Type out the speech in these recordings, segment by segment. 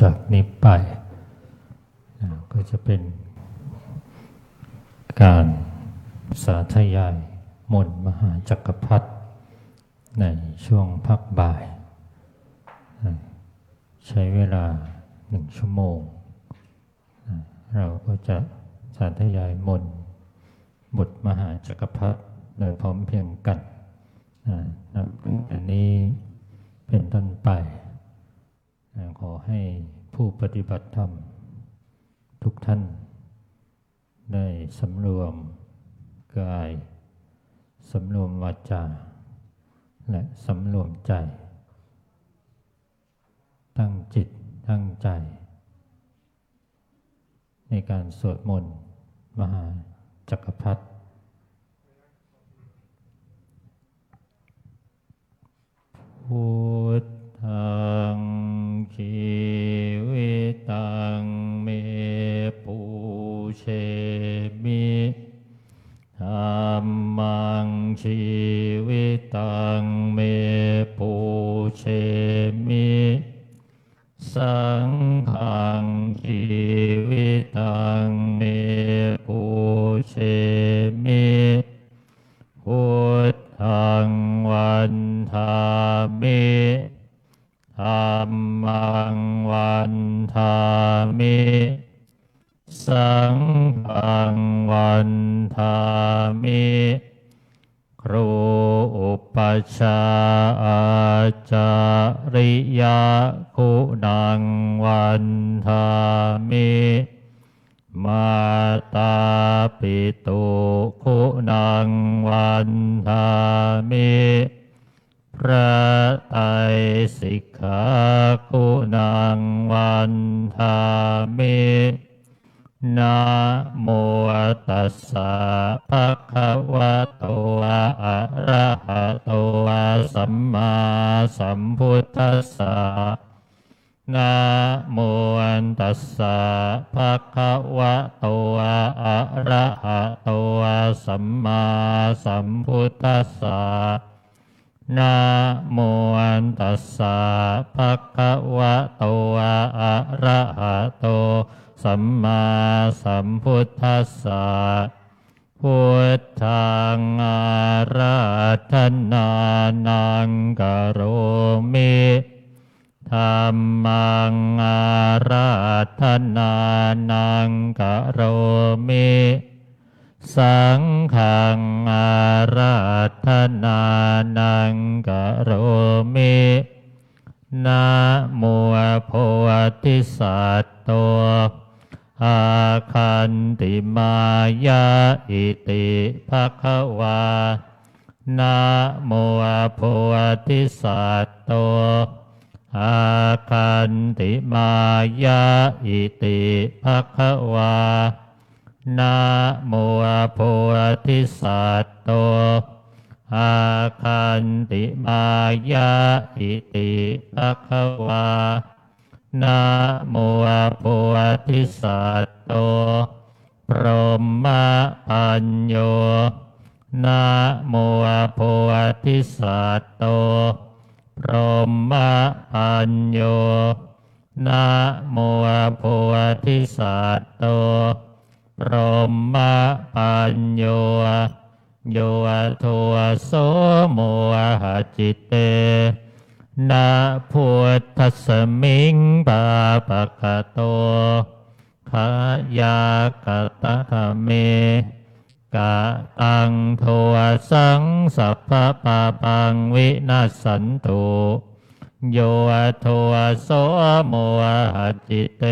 จากนี้ไปก็จะเป็นการสาธยายมนต์มหาจักรพรรดิในช่วงพักบ่ายใช้เวลา1 ชั่วโมงเราก็จะสาธยายมนต์บทมหาจักรพรรดิโดยพร้อมเพรียงกันอันนี้เป็นต้นไปขอให้ผู้ปฏิบัติธรรมทุกท่านได้สำรวมกายสำรวมวาจาและสำรวมใจตั้งจิตตั้งใจในการสวดมนต์มหาจักรพรรดิพุทธังชีวิตังเมปุเชมิธัมมังชีวิตังเมปุเชมิสังฆังชีวิตังเมปุเชมิพุทธังวันทามิธัมมังวันทามิสังฆังวันทามิครูอุปัชฌาย์อาจาริยะคุณังวันทามิมาตาปิตุคุณังวันทามิพระไตรสิกขาคุณังวันทามินะโมตัสสะภะคะวะโตอะระหะโตสัมมาสัมพุทธัสสะนะโมตัสสะภะคะวะโตอะระหะโตสัมมาสัมพุทธัสสะนะโมตัสสะภะคะวะโตอะระหะโตสัมมาสัมพุทธัสสะพุทธังอาราธนานังกโรมิธัมมังอาราธนานังกโรมิสังฆังอาราธนานังกโรมินะโมโพธิสัตว์โตอาคันติมายาอิติภควานะโมโพธิสัตว์โตอาคันติมายาอิติภควานะโมโพธิสัตว์โตอาคันติมายาอิติภควานะโมโพธิสัตว์โตพรหมปัญโยนะโมโพธิสัตว์โตพรหมปัญโยนะโมโพธิสัตว์โตพรหมปัญโยโยโทโสโมหจิตเตนะพุทธัสสมิงปาปะกะโตขายากตะคะเมกะตังโทสังสัพพะปาปังวินัสสันตุโยโทโสโมหจิตเต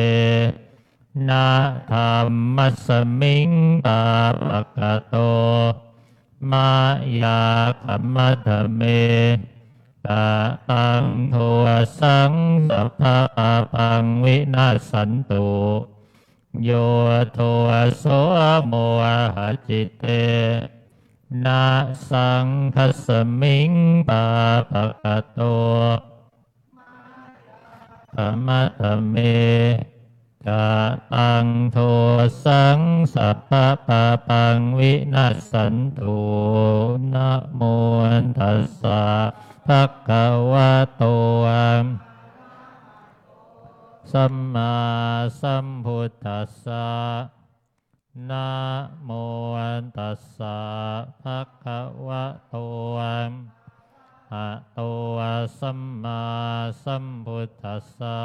นะธัมมัสสมิงปาปะกะโตมายาคัมมัทเมกะตังโทสังสัพพะปาปังวินัสสันตุโยโทโสโมหจิตเตนะสังคัสสมิงปาปะกะโตคัมมัทเมกะตังโทสังสัพพะปาปังวินัสสันตุนะโมตัสสะภะคะวะโต ส สัมมาสัมพุทธัสสะนะโมตัสสะภะคะวะโตอะโตสัมมาสัมพุทธัสสะ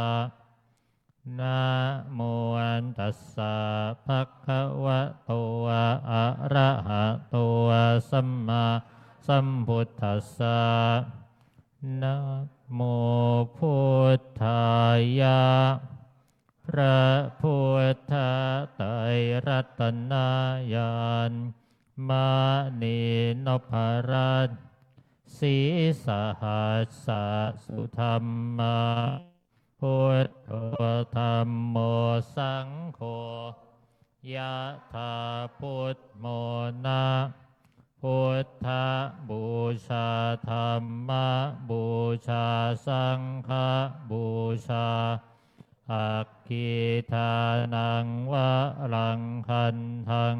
นะโมตัสสะภะคะวะโตอะระหะโตสัมมาสัมพุทธัสสะนะโมพุทธายะพระพุทธไตรรัตนญาณมณีนพรัตน์ศรีสหัสสะสุธรรมาพุทโธธัมโมสังโฆยะถาพุทโมนะพุทธบูชาธัมมบูชาสังฆบูชาอัคคีทานังวะรังคันทัง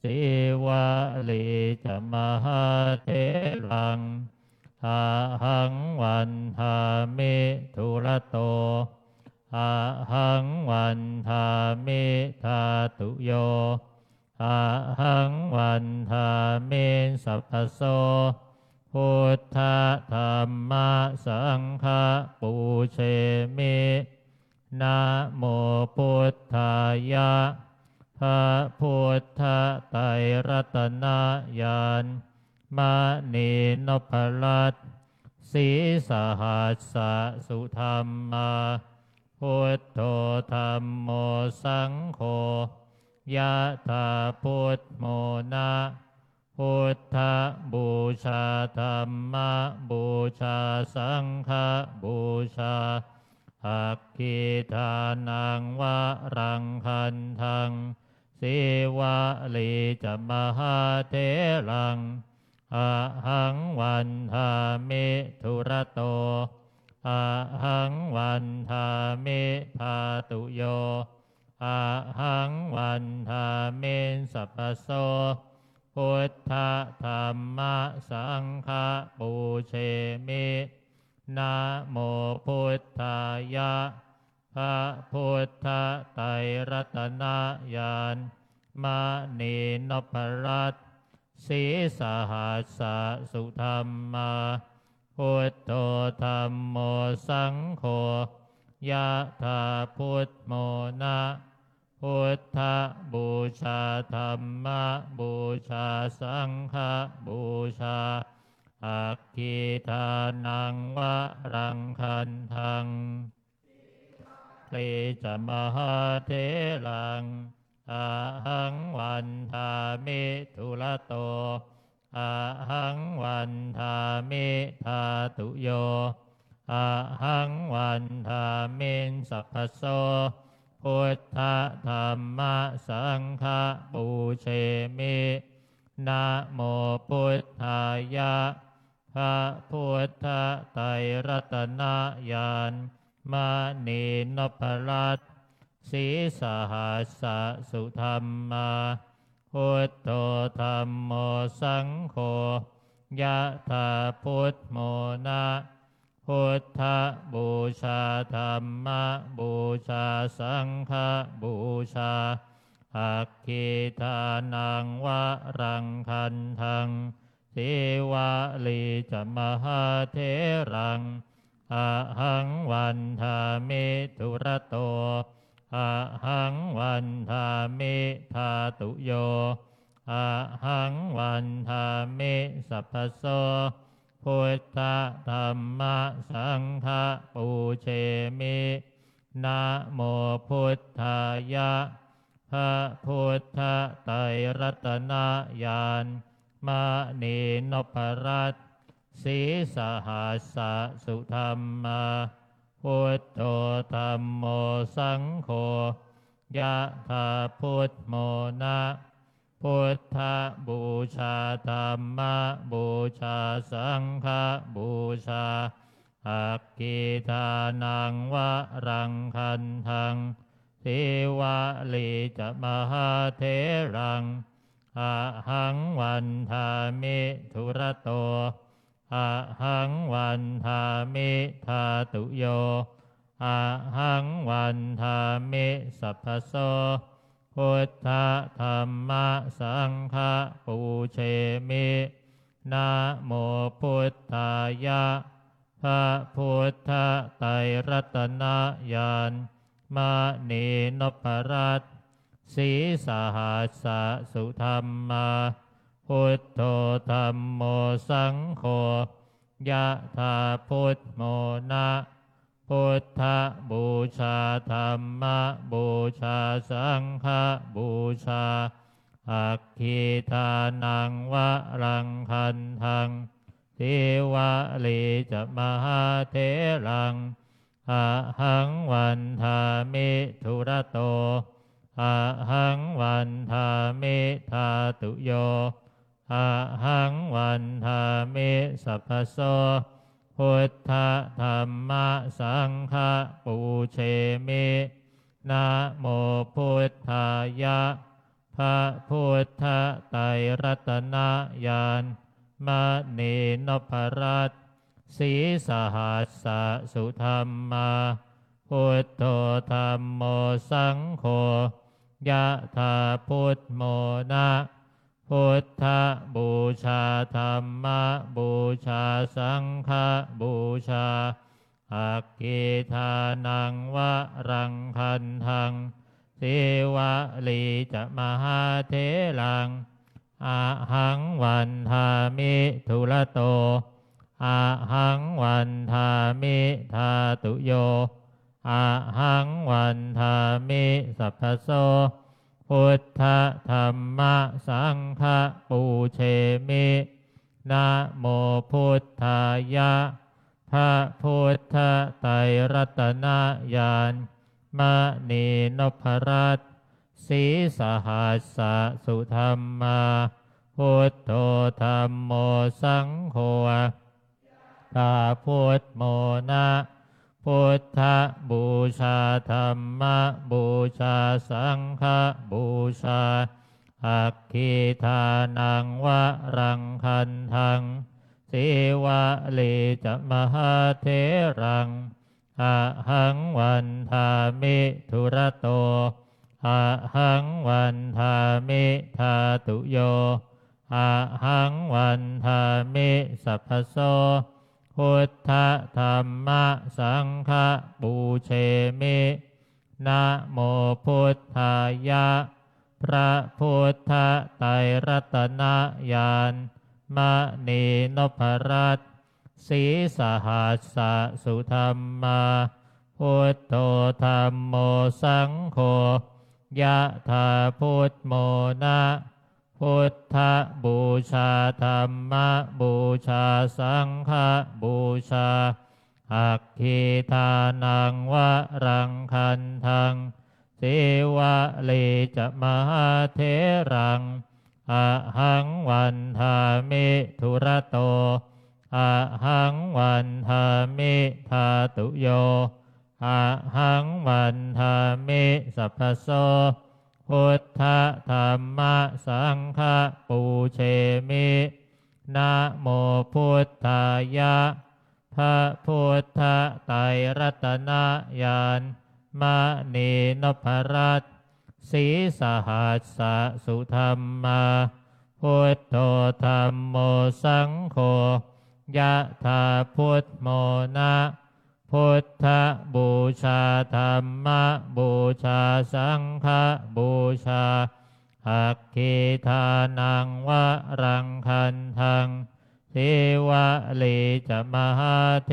สิวะลีจะมหาเถรังอาหังวันทามิทุระโตอาหังวันทามิทาตุโยอาหังวันทามิสัพพโสพุทธธัมมสังฆปูเชมินะโมพุทธายะพระพุทธไตรรัตนญาณมณีนพรัตน์ศรีสหัสสะสุธรรมาพุทโธธัมโมสังโฆยะถาพุทโมนะพุทธบูชาธัมมบูชาสังฆบูชาอัคคีทานังวะรังคันทังสิวะลีจะมหาเถรังอาหังวันทามิทุระโตอาหังวันทามิภาตุโยอาหังวันทามิสัพพโสพุทธธัมมสังฆปูเชมินะโมพุทธายะพระพุทธไตรรัตนญาณมณีนพรัตน์ศรีสหัสสะสุธรรมาพุทโธธัมโมสังโฆยะถาพุทโมนะพุทธบูชาธัมมบูชาสังฆบูชาอัคคีทานังวะรังคันทังลีจะมหาเถรังอาหังวันทามิทุระโตอาหังวันทามิทาตุโยอาหังวันทามิสัพพโสพุทธธัมมสังฆปูเชมินะโมพุทธายะพระพุทธไตรรัตนญาณมณีนพรัตน์ศรีสหัสสะสุธรรมาพุทโธธัมโมสังโฆยะถาพุทโมนะพุทธบูชาธัมมบูชาสังฆบูชาอัคคีทานังวะรังคันทังสิวะลีจะมหาเถรังอาหังวันทามิทุระโตอาหังวันทามิทาตุโยอาหังวันทามิสัพพโสพุทธธัมมสังฆปูเชมินะโมพุทธายะพระพุทธไตรรัตนญาณมณีนพรัตน์ศรีสหัสสะสุธรรมาพุทโธธัมโมสังโฆยะถาพุทโมนะพุทธบูชาธัมมบูชาสังฆบูชาอัคคีทานังวะรังคันทังสิวะลีจะมหาเถรังอาหังวันทามิทุระโตอาหังวันทามิทาตุโย อะหังวันทามิสัพพโสพุทธธัมมะสังฆะปูเชมินะโมพุทธายะพระพุทธไตรรัตนญาณมณีนพรัตน์สีสหัสสะสุธรรมาพุทโธธัมโมสังโฆยะถาพุทโมนะพุทธบูชาธัมมบูชาสังฆบูชาอัคคีทานังวะรังคันทังเทวะลีจะมหาเถรังอะหังวันทามิทุระโตอะหังวันทามิทาตุโยอะหังวันทามิสัพพโสพุทธธัมมะสังฆะปูเชมินะโมพุทธายะพระพุทธไตรรัตนญาณมณีนพรัตน์สีสหัสสะสุธรรมาพุทโธธัมโมสังโฆยะถาพุทโมนะพุทธบูชาธัมมบูชาสังฆบูชาอัคคีทานังวะรังคันทังเทวะลีจะมหาเถรังอะหังวันทามิทุระโตอะหังวันทามิทาตุโยอะหังวันทามิสัพพโสพุทธธัมมะสังฆะปูเชมินะโมพุทธายะพระพุทธไตรรัตนญาณมณีนพรัตน์สีสหัสสะสุธรรมาพุทโธธัมโมสังโฆตาพุทโมนะพุทธบูชาธัมมบูชาสังฆบูชาอัคคีทานังวะรังคันทังสิวะลีจะมหาเถรังอะหังวันทามิทุระโตอะหังวันทามิทาตุโยอะหังวันทามิสัพพโสพุทธธัมมะสังฆะปูเชมินะโมพุทธายะพระพุทธไตรรัตนญาณมณีนพรัตน์สีสหัสสะสุธรรมาพุทโธธัมโมสังโฆยะถาพุทโมนะพุทธบูชาธัมมบูชาสังฆบูชาอัคคีทานังวะรังคันทังเทวะลีจะมหาเถรังอะหังวันทามิทุระโตอะหังวันทามิทาตุโยอะหังวันทามิสัพพโสพุทธธัมมะสังฆะปูเชมินะโมพุทธายะพระพุทธไตรรัตนญาณมณีนพรัตน์สีสหัสสะสุธรรมาพุทโธธัมโมสังโฆยะถาพุทโมนะพุทธบูชาธัมมบูชาสังฆบูชาอัคคีทานังวะรังคันทังเทวะลีจะมหาเถ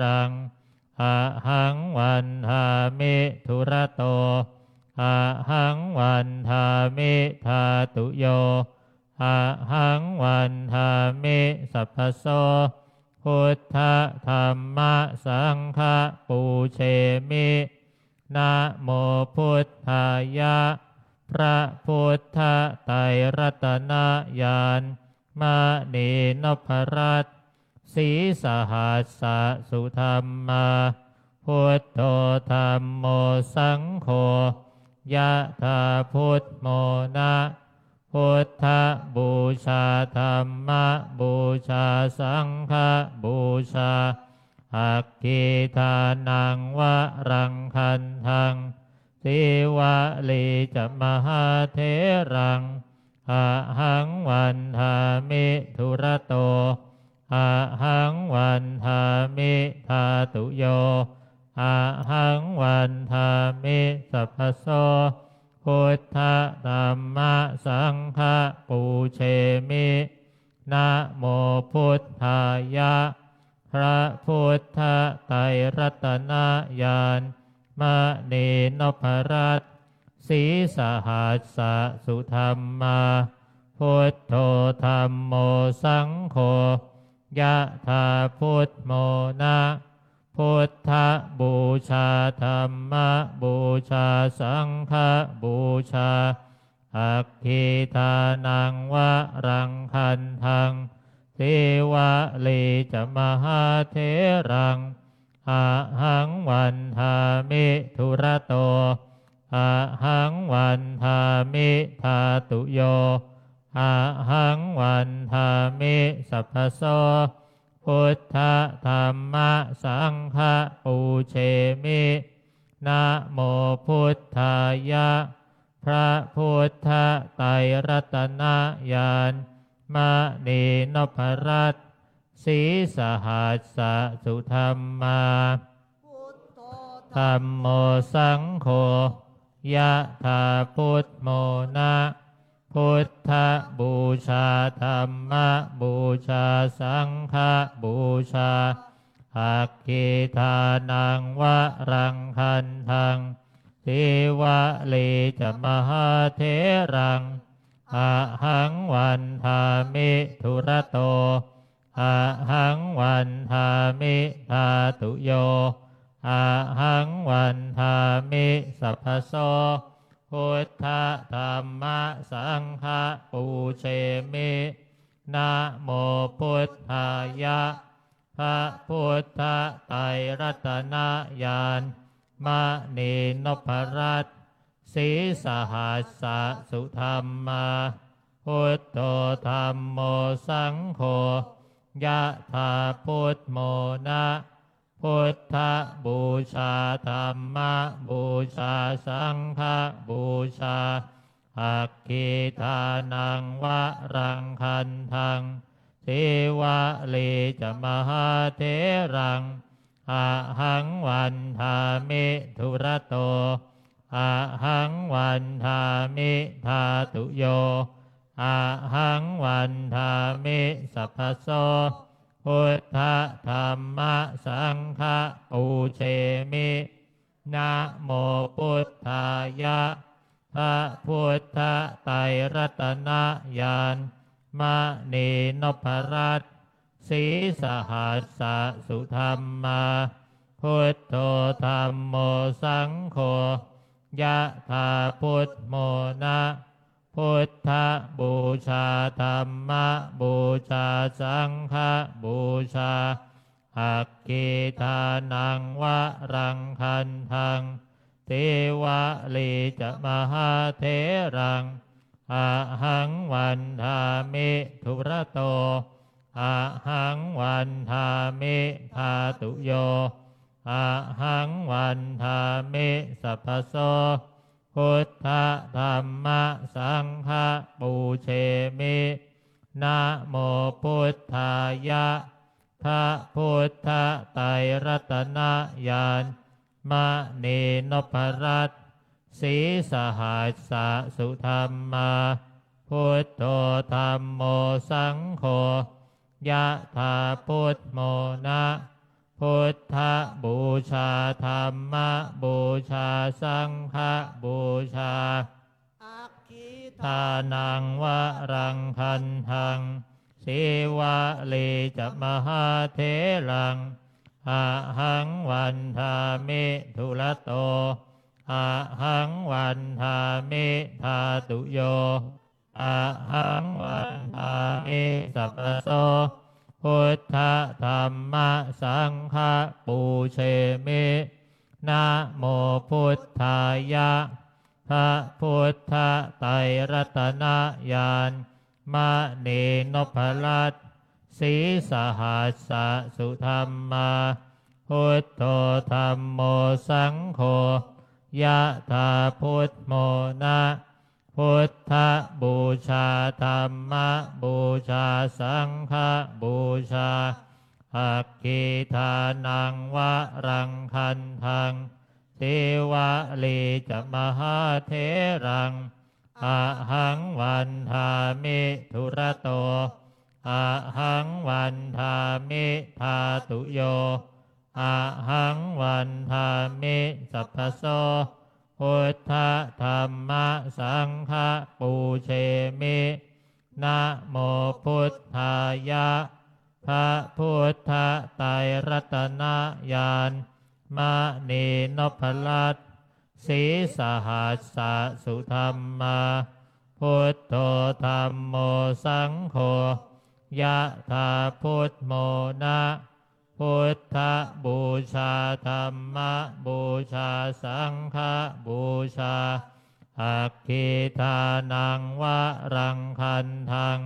รังอะหังวันทามิทุระโตอะหังวันทามิทาตุโยอะหังวันทามิสัพพโสพุทธธัมมะสังฆะปูเชมินะโมพุทธายะพระพุทธไตรรัตนญาณมณีนพรัตน์สีสหัสสะสุธรรมาพุทโธธัมโมสังโฆยะถาพุทโมนะพุทธบูชาธัมมบูชาสังฆบูชา อัคคีทานังวะรังคันทังสิวะลีจะมหาเถรังอะหังวันทามิธุระโตอะหังวันทามิธาตุโยอะหังวันทามิสัพพโสพุทธธัมมะสังฆะปูเชมินะโมพุทธายะพระพุทธไตรรัตนญาณมณีนพรัตน์สีสหัสสะสุธรรมาพุทโธธัมโมสังโฆยะถาพุทโมนะพุทธบูชาธัมมบูชาสังฆบูชาอัคคีทานังวะรังคันทังสิวะลีจะมหาเถรังอะหังวันทามิธุระโตอะหังวันทามิธาตุโยอะหังวันทามิสัพพโสพุทธธัมมะสังฆะปูเชมินะโมพุทธายะพระพุทธไตรรัตนญาณมณีนพรัตน์สีสหัสสะสุธรรมาธัมโมสังโฆยะถาพุทโมนะพุทธบูชาธัมมบูชาสังฆบูชาอัคคีทานังวะรังคันทังสิวะลีจะมหาเถรังอะหังวันทามิธุระโตอะหังวันทามิธาตุโยอะหังวันทามิสัพพโสพุทธธัมมะสังฆะปูเชมินะโมพุทธายะพระพุทธไตรรัตนญาณมณีนพรัตน์สีสหัสสะสุธรรมาพุทโธธัมโมสังโฆยะถาพุทโมนะพุทธบูชาธัมมบูชาสังฆบูชาอัคคีทานังวะรังคันทังสิวะลีจะมหาเถรังอะหังวันทามิธุระโตอะหังวันทามิธาตุโยอะหังวันทามิสัพพโสพุทธธัมมะสังฆะปูเชมินะโมพุทธายะพระพุทธไตรรัตนญาณมณีนพรัตน์สีสหัสสะสุธรรมาพุทโธธัมโมสังโฆยะถาพุทโมนะพุทธบูชาธัมมบูชาสังฆบูชาอัคคีทานังวะรังคันทังสิวะลีจะมหาเถรังอะหังวันทามิธุระโตอะหังวันทามิธาตุโยอะหังวันทามิสัพพโสพุทธธัมมะสังฆะปูเชมินะโมพุทธายะพระพุทธไตรรัตนญาณมณีนพรัตน์สีสหัสสะสุธรรมาพุทโธธัมโมสังโฆยะถาพุทโมนะพุทธบูชาธัมมบูชาสังฆบูชาอัคคีทานังวะรังคันทังสิวะลีจะมหาเถรังอะหังวันทามิธุระโตอะหังวันทามิธาตุโยอะหังวันทามิสัพพโสพุทธธัมมะสังฆะปูเชมินะโมพุทธายะพระพุทธไตรรัตนญาณมณีนพรัตน์สีสหัสสะสุธรรมา พุทโธธัมโมสังโฆยะถาพุทโมนะพุทธบูชาธัมมบูชาสังฆบูชาอัคคีทานังวะรังคันทังสิวะลีจะมหาเถรังอะหังวันทามิทุระโตอะหังวันทามิทาตุโยอะหังวันทามิสัพพโสพุทธธัมมสังฆปูเชมินะโมพุทธายะพระพุทธไตรรัตนญาณมณีนพลัตน์สีสหัสสะสุธรรมาพุทโธธัมโมสังโฆยะถาพุทโมนะพุทธบูชาธัมมบูชาสังฆบูชาอัคคีทานังวะรังคันทัง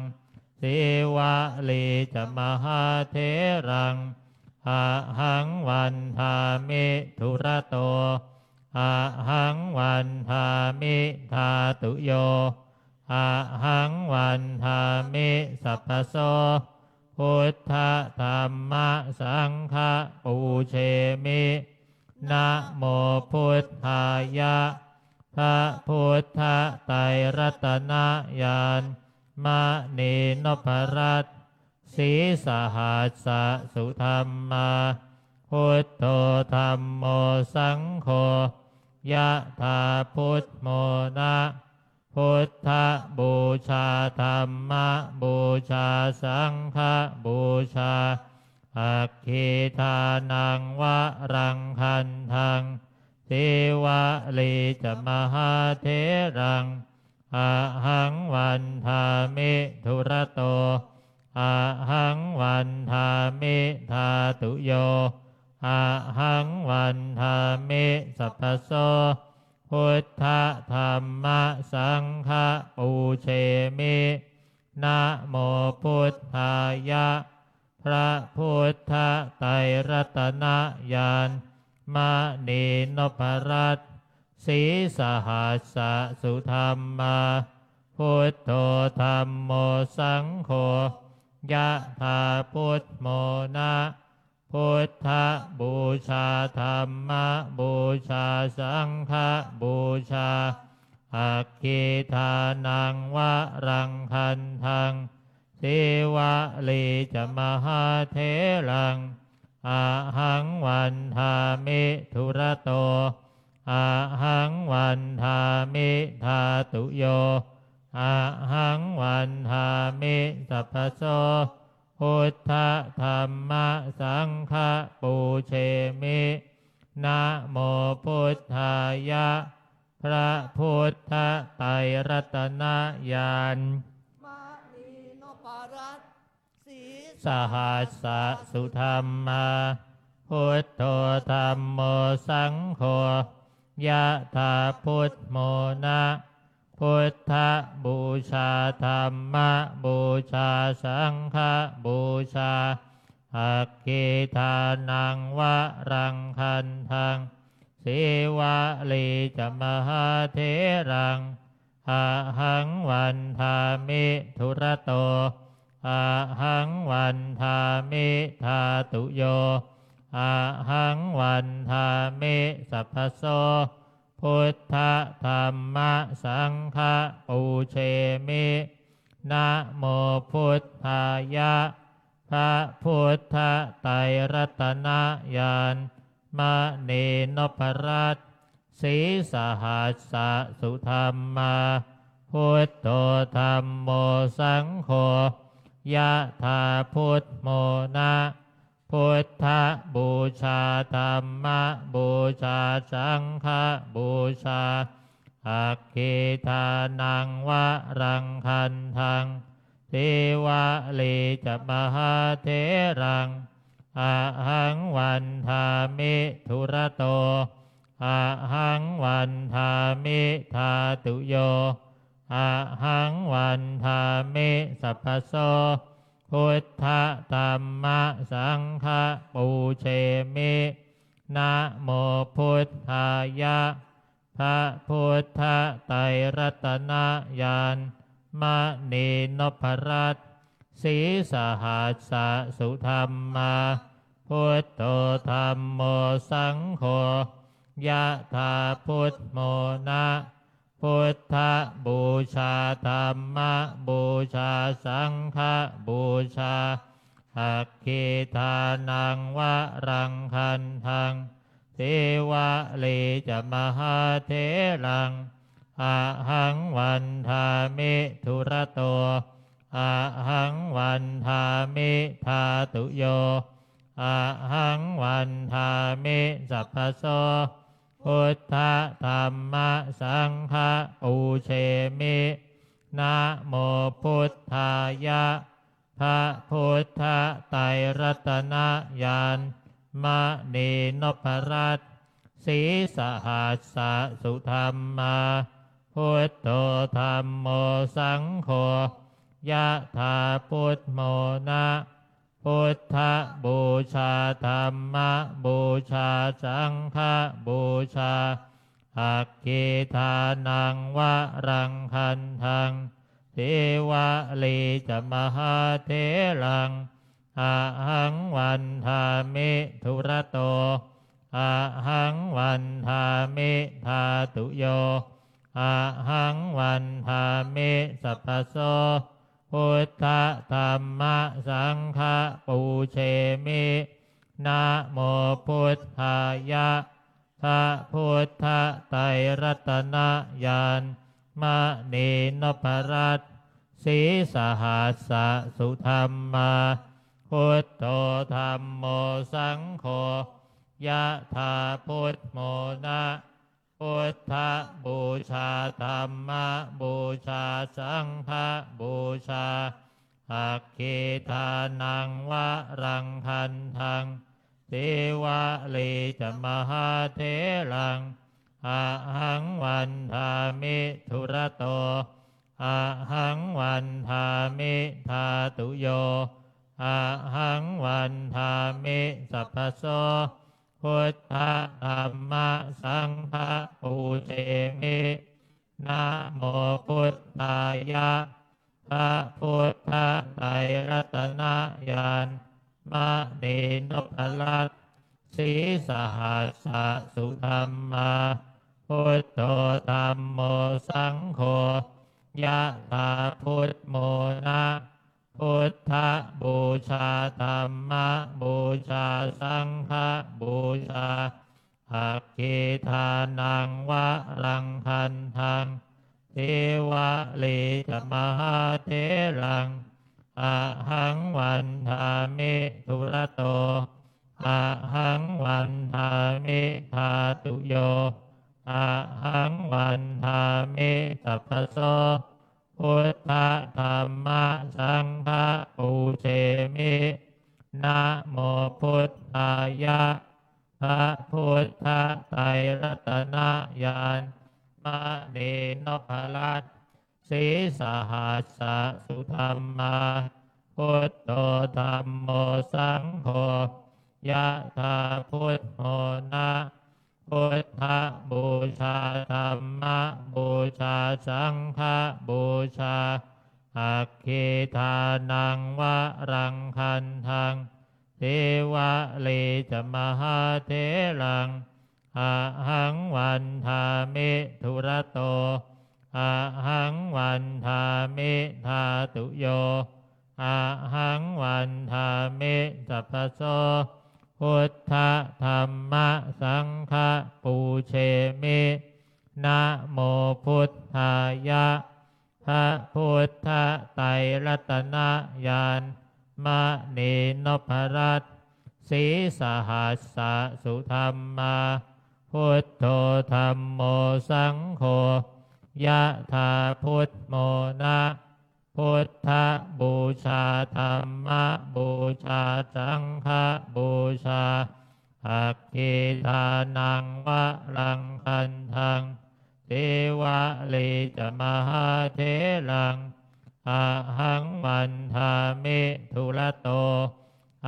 สิวะลีจะมหาเถรังอะหังวันทามิทุระโตอะหังวันทามิทาตุโยอะหังวันทามิสัพพโสพุทธธัมมสังฆปูเชมินะโมพุทธายะพระพุทธไตรรัตนญาณมณีนพรัตน์สีสหัสสะสุธรรมาพุทโธธัมโมสังโฆยะถาพุทโมนะพุทธบูชาธัมมบูชาสังฆบูชาอัคคีทานังวะรังคันทังสิวะลีจะมหาเถรังอะหังวันทามิทุระโตอะหังวันทามิทาตุโยอะหังวันทามิสัพพโสพุทธธัมมสังฆปูเชมินะโมพุทธายะพระพุทธไตรรัตนญาณมณีนพรัตน์สีสหัสสะสุธรรมาพุทโธธัมโมสังโฆยะถาพุทโมนะพุทธบูชาธัมมบูชาสังฆบูชาอัคคีทานังวะรังคันทังสิวะลีจะมหาเถรังอะหังวันทามิทุระโตอะหังวันทามิทาตุโยอะหังวันทามิสัพพโสพุทธธัมมสังฆปูเชมินะโมพุทธายะพระพุทธไตรรัตนญาณมณีนพรัตน์สี สหัสสะสุธรรมาพุทโธธัมโมสังโฆยะถาพุทโมนะพุทธบูชาธัมมบูชาสังฆบูชาอัคคีทานังวะรังคันทังสิวะลีจะมหาเถรังอะหังวันทามิทุระโตอะหังวันทามิทาตุโยอะหังวันทามิสัพพโสพุทธธัมมสังฆปูเชมินะโมพุทธายะพระพุทธไตรรัตนญาณมณีนพรัตน์สีสหัสสะสุธรรมาพุทโธธัมโมสังโฆยะถาพุทโมนะพุทธบูชาธัมมบูชาสังฆบูชาอัคคีทานังวะรังคันทังสิวะลีจะมหาเถรังอะหังวันทามิทุระโตอะหังวันทามิทาตุโยอะหังวันทามิสัพพโส พุทธธัมมะสังฆะปูเชมินะโมพุทธายะพระพุทธไตรรัตนญาณมณีนพรัตน์สีสหัสสะสุธรรมาพุทโธธัมโมสังโฆยะถาพุทโมนะพุทธบูชาธัมมบูชาสังฆบูชาอัคคีทานังวะรังคันทังเทวะเลจะมหาเถรังอะหังวันทามิทุระโตอะหังวันทามิทาตุโยอะหังวันทามิสัพพโสพุทธธัมมะสังฆะปูเชมินะโมพุทธายะพระพุทธไตรรัตนญาณมณีนพรัตน์สีสหัสสะสุธรรมาพุทโธธัมโมสังโฆยะถาพุทโมนะพุทธบูชาธัมมบูชาสังฆบูชาอัคคีทานังวะรังคันทังเทวะลีจะมหาเถรังอะหังวันทามิทุระโตอะหังวันทามิทาตุโยอะหังวันทามิสัพพโสพุทธธัมมะสังฆะปูเชมินะโมพุทธายะพระพุทธไตรรัตนญาณมณีนพรัตน์สีสหัสสะสุธรรมาพุทโธธัมโมสังโฆยะถาพุทโมนะพุทธบูชาธัมมบูชาสังฆบูชาอัคคีทานังวะรังคันทังเทวะลีจะมหาเถรังอะหังวันทามิทุระโตอะหังวันทามิทาตุโยอะหังวันทามิสัพพโสพุทธธัมมะสังฆะปูเชมินะโมพุทธายะพระพุทธไตรรัตนญาณมณีนพรัตน์สีสหัสสะสุธรรมาพุทโธธัมโมสังโฆยะถาพุทโมนะพุทธบูชาธัมมบูชาสังฆบูชาอัคคีทานังวะรังคันทังเทวะลีจะมหาเถรังอะหังวันทามิทุระโตอะหังวันทามิทาตุโยอะหังวันทามิสัพพโสพุทธธัมมะสังฆะปูเชมินะโมพุทธายะพระพุทธไตรรัตนญาณมณีนพรัตน์สีสหัสสะสุธรรมาพุทโธธัมโมสังโฆยะถาพุทโมนะพุทธบูชาธัมมบูชาสังฆบูชาอัคคีทานังวะรังคันทังเทวะลีจะมหาเถรังอะหังวันทามิทุระโตอะหังวันทามิทาตุโยอะหังวันทามิสัพพโสพุทธธัมมะสังฆะปูเชมินะโมพุทธายะพระพุทธไตรรัตนญาณมณีนพรัตน์สีสหัสสะสุธรรมาพุทโธธัมโมสังโฆยะถาพุทโมนะพุทธบูชาธัมมบูชาสังฆบูชาอัคคีทานังวะรังคันทังเทวะลีจะมหาเถรัง อะหังวันทามิทุระโต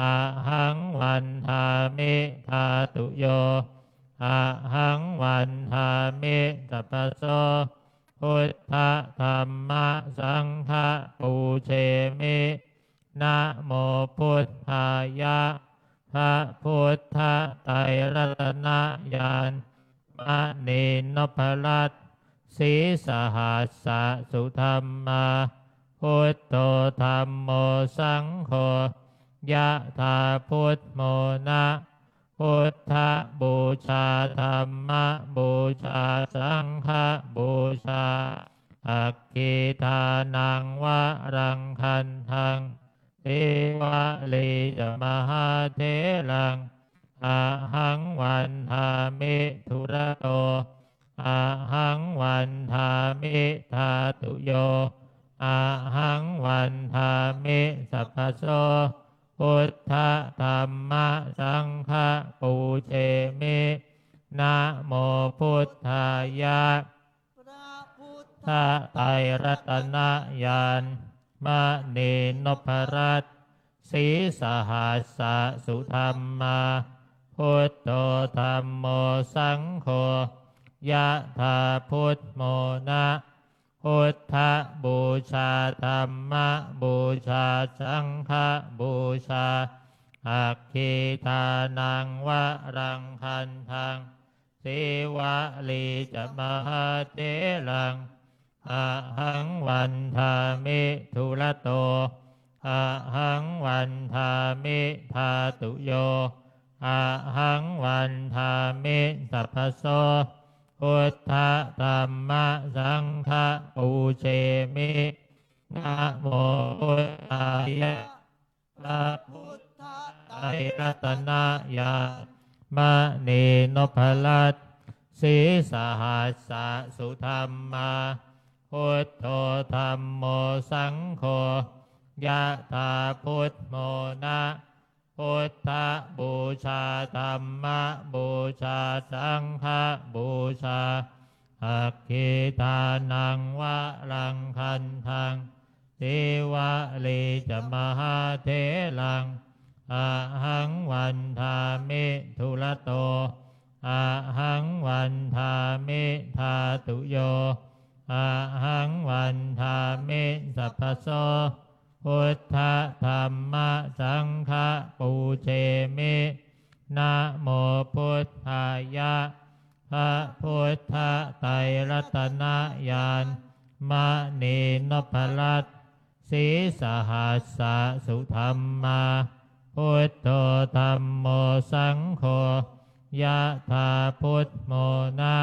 อะหังวันทามิธาตุโยอะหังวันทามิสัพพโสพุทธธัมมะสังฆะปูเชมินะโมพุทธายะพระพุทธไตรรัตนญาณมณีนพรัตน์สีสหัสสะสุธรรมาพุทโธธัมโมสังโฆยะถาพุทโมนะพุทธบูชาธัมมบูชาสังฆบูชาอัคคีทานังวะรังคันทังเทวะลีจมหาเถรังอะหังวันทามิทุระโตอะหังวันทามิธาตุโยอะหังวันทามิสัพพโสพุทธธัมมะสังฆะปูเชมินะโมพุทธายะพระพุทธพระไตรรัตนญาณมณีนพรัตน์สีสหัสสะสุธรรมาพุทโธธัมโมสังโฆยะถาพุทโมนะพุทธบูชาธัมมบูชาสังฆบูชาอัคคีทานังวะรังคันทังสิวะลีจมหาเถรังอะหังวันทามิทุระโตอะหังวันทามิธาตุโยอะหังวันทามิสัพพโสพุทธธัมมะสังฆะปูเชมินะโมพุทธายะพระพุทธไตรรัตนญาณมณีนพรัตน์สีสหัสสะสุธรรมาพุทโธธัมโมสังโฆยะถาพุทโมนะพุทธบูชาธัมมบูชาสังฆบูชาอัคคีทานังวะรังคันทังสิวะลีจมหาเถรังอะหังวันทามิทุระโตอะหังวันทามิธาตุโยอะหังวันทามิสัพพโสพุทธธัมมะสังฆะปูเชมินะโมพุทธายะพระพุทธไตรรัตนญาณมณีนพรัตน์สีสหัสสะสุธรรมาพุทโธธัมโมสังโฆยะถาพุทโมนะ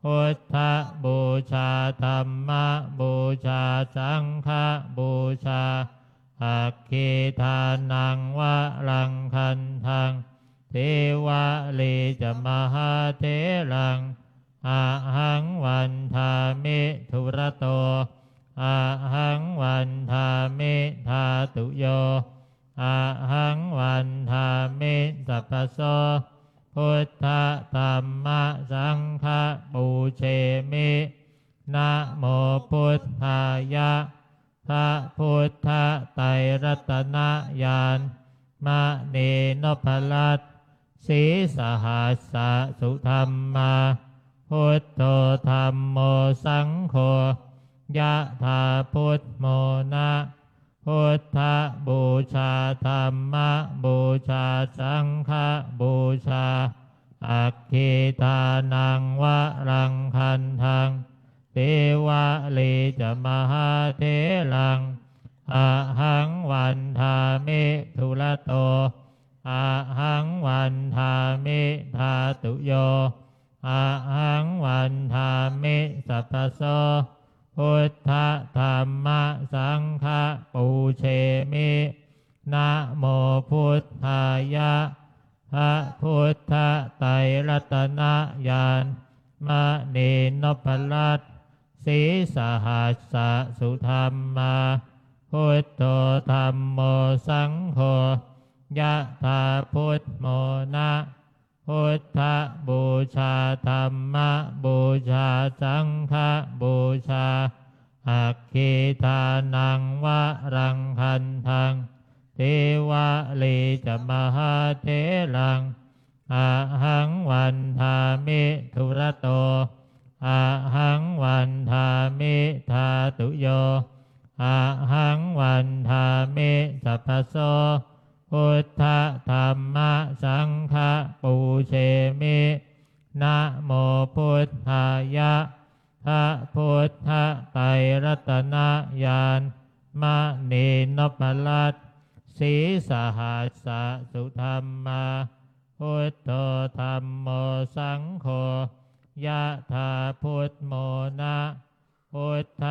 พุทธบูชาธัมมบูชาสังฆบูชาอัคคีทานังวะรังคันทังเทวะลีจมหาเถรังอะหังวันทามิทุระโตอะหังวันทามิธาตุโยอะหังวันทามิสัพพโสพุทธธัมมะสังฆะปูเชมินะโมพุทธายะพระพุทธไตรรัตนญาณมณีนพรัตน์สีสหัสสะสุธรรมาพุทโธธัมโมสังโฆยะถาพุทโมนะพุทธบูชาธัมมบูชาสังฆบูชาอัคคีทานังวะรังคันทังเทวะลีจมหาเถรังอะหังวันทามิทุระโตอะหังวันทามิธาตุโยอะหังวันทามิสัพพโสพุทธธัมมะสังฆะปูเชมินะโมพุทธายะพระพุทธไตรรัตนญาณมณีนพรัตน์สีสหัสสะสุธรรมาพุทโธธัมโมสังโฆยะถาพุทโมนะพุทธบูชาธัมมบูชาสังฆบูชา อัคคีทานังวะรังคันทังเทวะเลจะมหาเถรังอะหังวันทามิทุระโตอะหังวันทามิทาตุโยอะหังวันทามิสัพพโสพุทธธรรมสังฆปูเชมินะโมพุทธายะพระพุทธไตรรัตนญาณมณีนพลัตน์สีสหัสสสุธรรมาพุทโธธัมโมสังโฆยะถาพุทโมนะพุทธ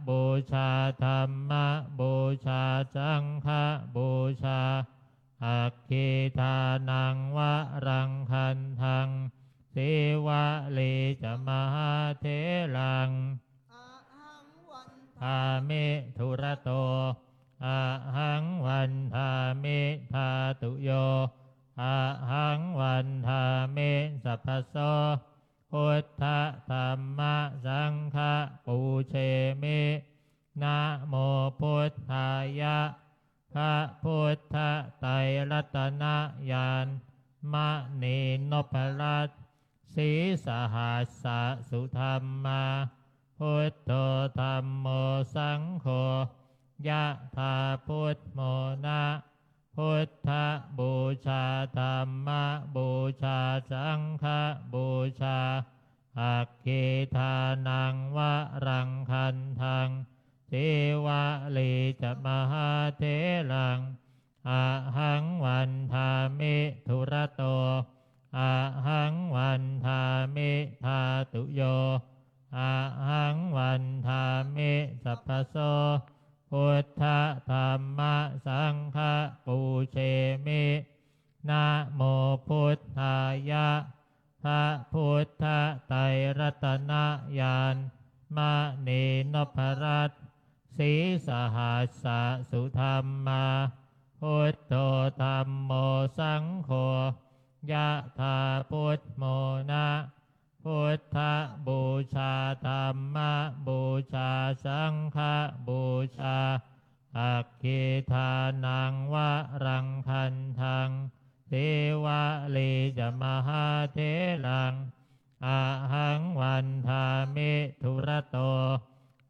บูชาธัมมบูชาสังฆบูชาอัคคีทานังวะรังคันทังสิวะลีจะมหาเถรังอะหังวัน ทามิทุระโตอะหังวันทามิทาตุโยอะหังวันทามิสัพพโสพุทธธรรมสังฆปูเชมินะโมพุทธายะพระพุทธไตรรัตนญาณมณีนพลัตน์สีสหัสสสุธรรมาพุทโธธัมโมสังโฆยะถาพุทโมนะพุทธบูชาธัมมบูชาสังฆบูชาอัคคีทานังวะรังคันทังสิวะลีจะมหาเถรังอะหังวันทามิทุระโตอะหังวันทามิทาตุโยอะหังวันทามิสัพพโสพุทธธรรมสังฆปูเชมินะโมพุทธายะพระพุทธไตรรัตนญาณมณีนพรัตน์สีสหัสสสุธรรมาพุทโธธัมโมสังโฆยะถาพุทโมนะพุทธบูชาธัมมบูชาสังฆบูชาอัคคีทานังวะรังคันทังเทวะลีจะมหาเถรังอะหังวันทามิทุระโต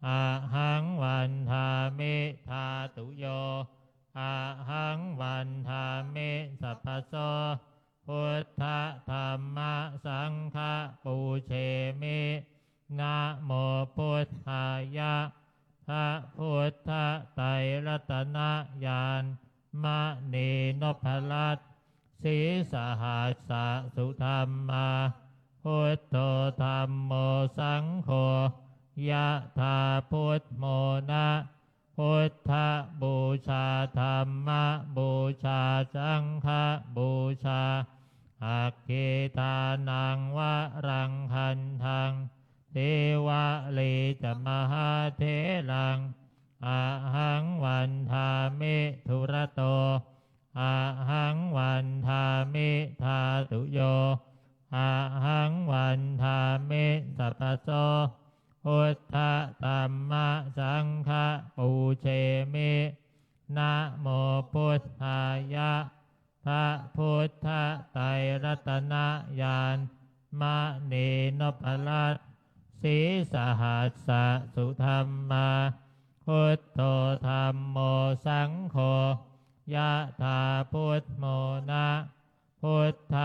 อะหังวันทามิทาตุโยอะหังวันทามิสัพพโสพุทธธรรมสังฆปูเชมินะโมพุทธายะพระพุทธไตรรัตนญาณมณีนพลัตน์สีสหัสสสุธรรมาพุทโธธัมโมสังโฆยะถาพุทโมนะพุทธบูชาธัมมบูชาสังฆบูชาอัคคีทานังวะรังคันทังเทวะลีจะมหาเถรังอะหังวันทามิทุระโตอะหังวันทามิทาตุโยอะหังวันทามิสัพพโสพุทธธัมมสังฆปูเชมินะโมพุทธายะพระพุทธไตรรัตนญาณมณีนพลัตน์สีสหัสสสุธรรมาพุทโธธัมโมสังโฆยะถาพุทโมนะพุทธ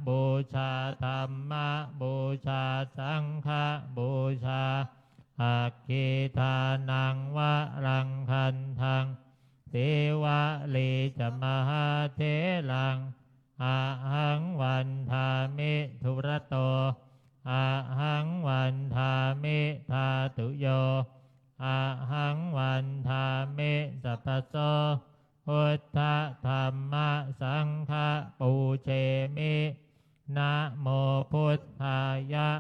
บูชาธัมมบูชาสังฆบูชาอัคคีทานังวะรังคันทังสิวะลีจะมหาเถรังอะหังวันทามิทุระโตอะหังวันทามิทาตุโยอะหังวันทามิสัพพโสพุทธธัมมสังฆปูเชมินะโมพุทธายะ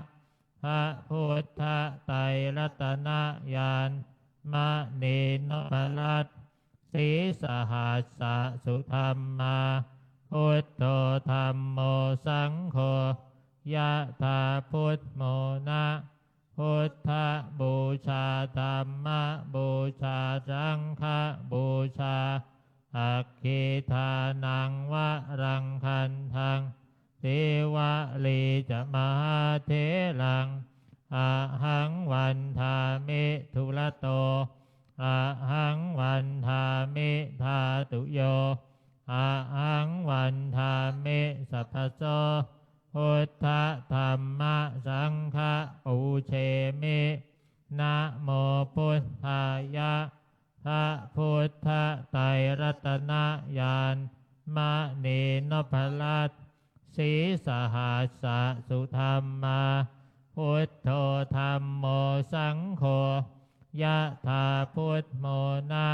พระพุทธไตรรัตนญาณมณีนพลัตน์สีสหัสสสุธรรมาพุทโธธัมโมสังโฆยะถาพุทโมนะ พุทธบูชาธัมมบูชาสังฆบูชาอัคคีทานังวะรังคันทังสิวะลีจะมหาเถรังอะหังวันทามิทุระโตอะหังวันทามิธาตุโยอะหังวันทามิสัพพโสพุทธธัมมะสังฆปูเชมินะโมพุทธายะพระพุทธไตรรัตนญาณมณีนพลัตน์สีสหัสสะสุธรรมาพุทโธธัมโมสังโฆยะถาพุทโมนะ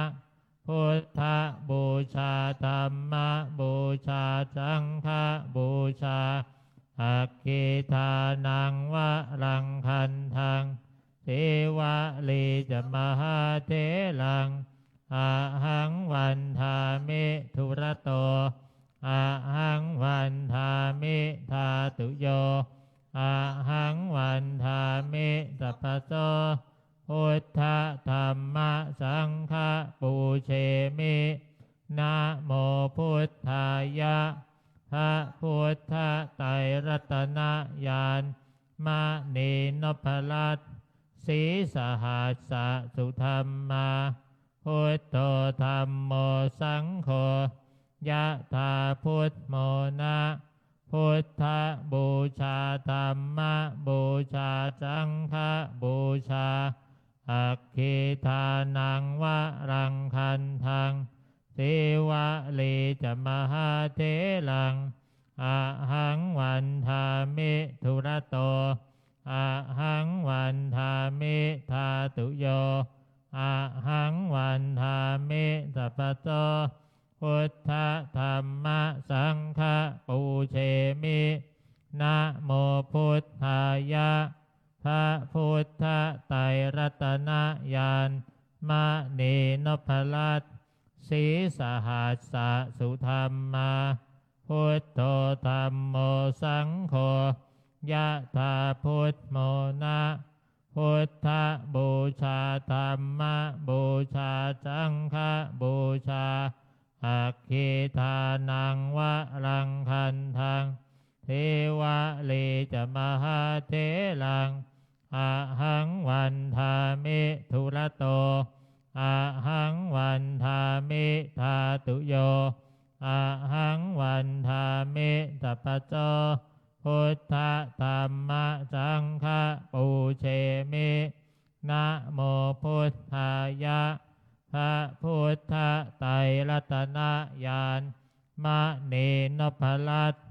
พุทธบูชาธัมมบูชาสังฆบูชาอัคคีทานังวะรังคันทังสิวะลีจะมหาเถรังอะหังวันทามิทุระโตอะหังวันทามิธาตุโยอะหังวันทามิสัพพโสพุทธธัมมสังฆปูเชมินะโมพุทธายะพระพุทธไตรรัตนญาณมณีนพลัตน์สีสหัสสะสุธรรมาพุทโธธัมโมสังโฆยะถาพุทโมนะพุทธบูชาธัมมบูชาสังฆบูชาอัคคีทานังวะรังคันทังสิวะลีจะมหาเถรังอะหังวันทามิทุระโตอะหังวันทามิธาตุโยอะหังวันทามิสัพพโสพุทธธัมมสังฆปูเชมินะโมพุทธายะพระพุทธไตรรัตนญาณมณีนพลัตน์สีสหัสสะสุธรรมาพุทโธธัมโมสังโฆยะถาพุทโมนะพุทธบูชาธัมมบูชาสังฆบูชาอัคคีทานังวะรังคันทังเทวะลีจะมหาเถรังอะหังวันทามิทุระโตอะหังวันทามิธาตุโยอะหังวันทามิสัพพโสพุทธธัมมสังฆปูเชมินะโมพุทธายะพระพุทธไตรรัตนญาณมณีนพลัตน์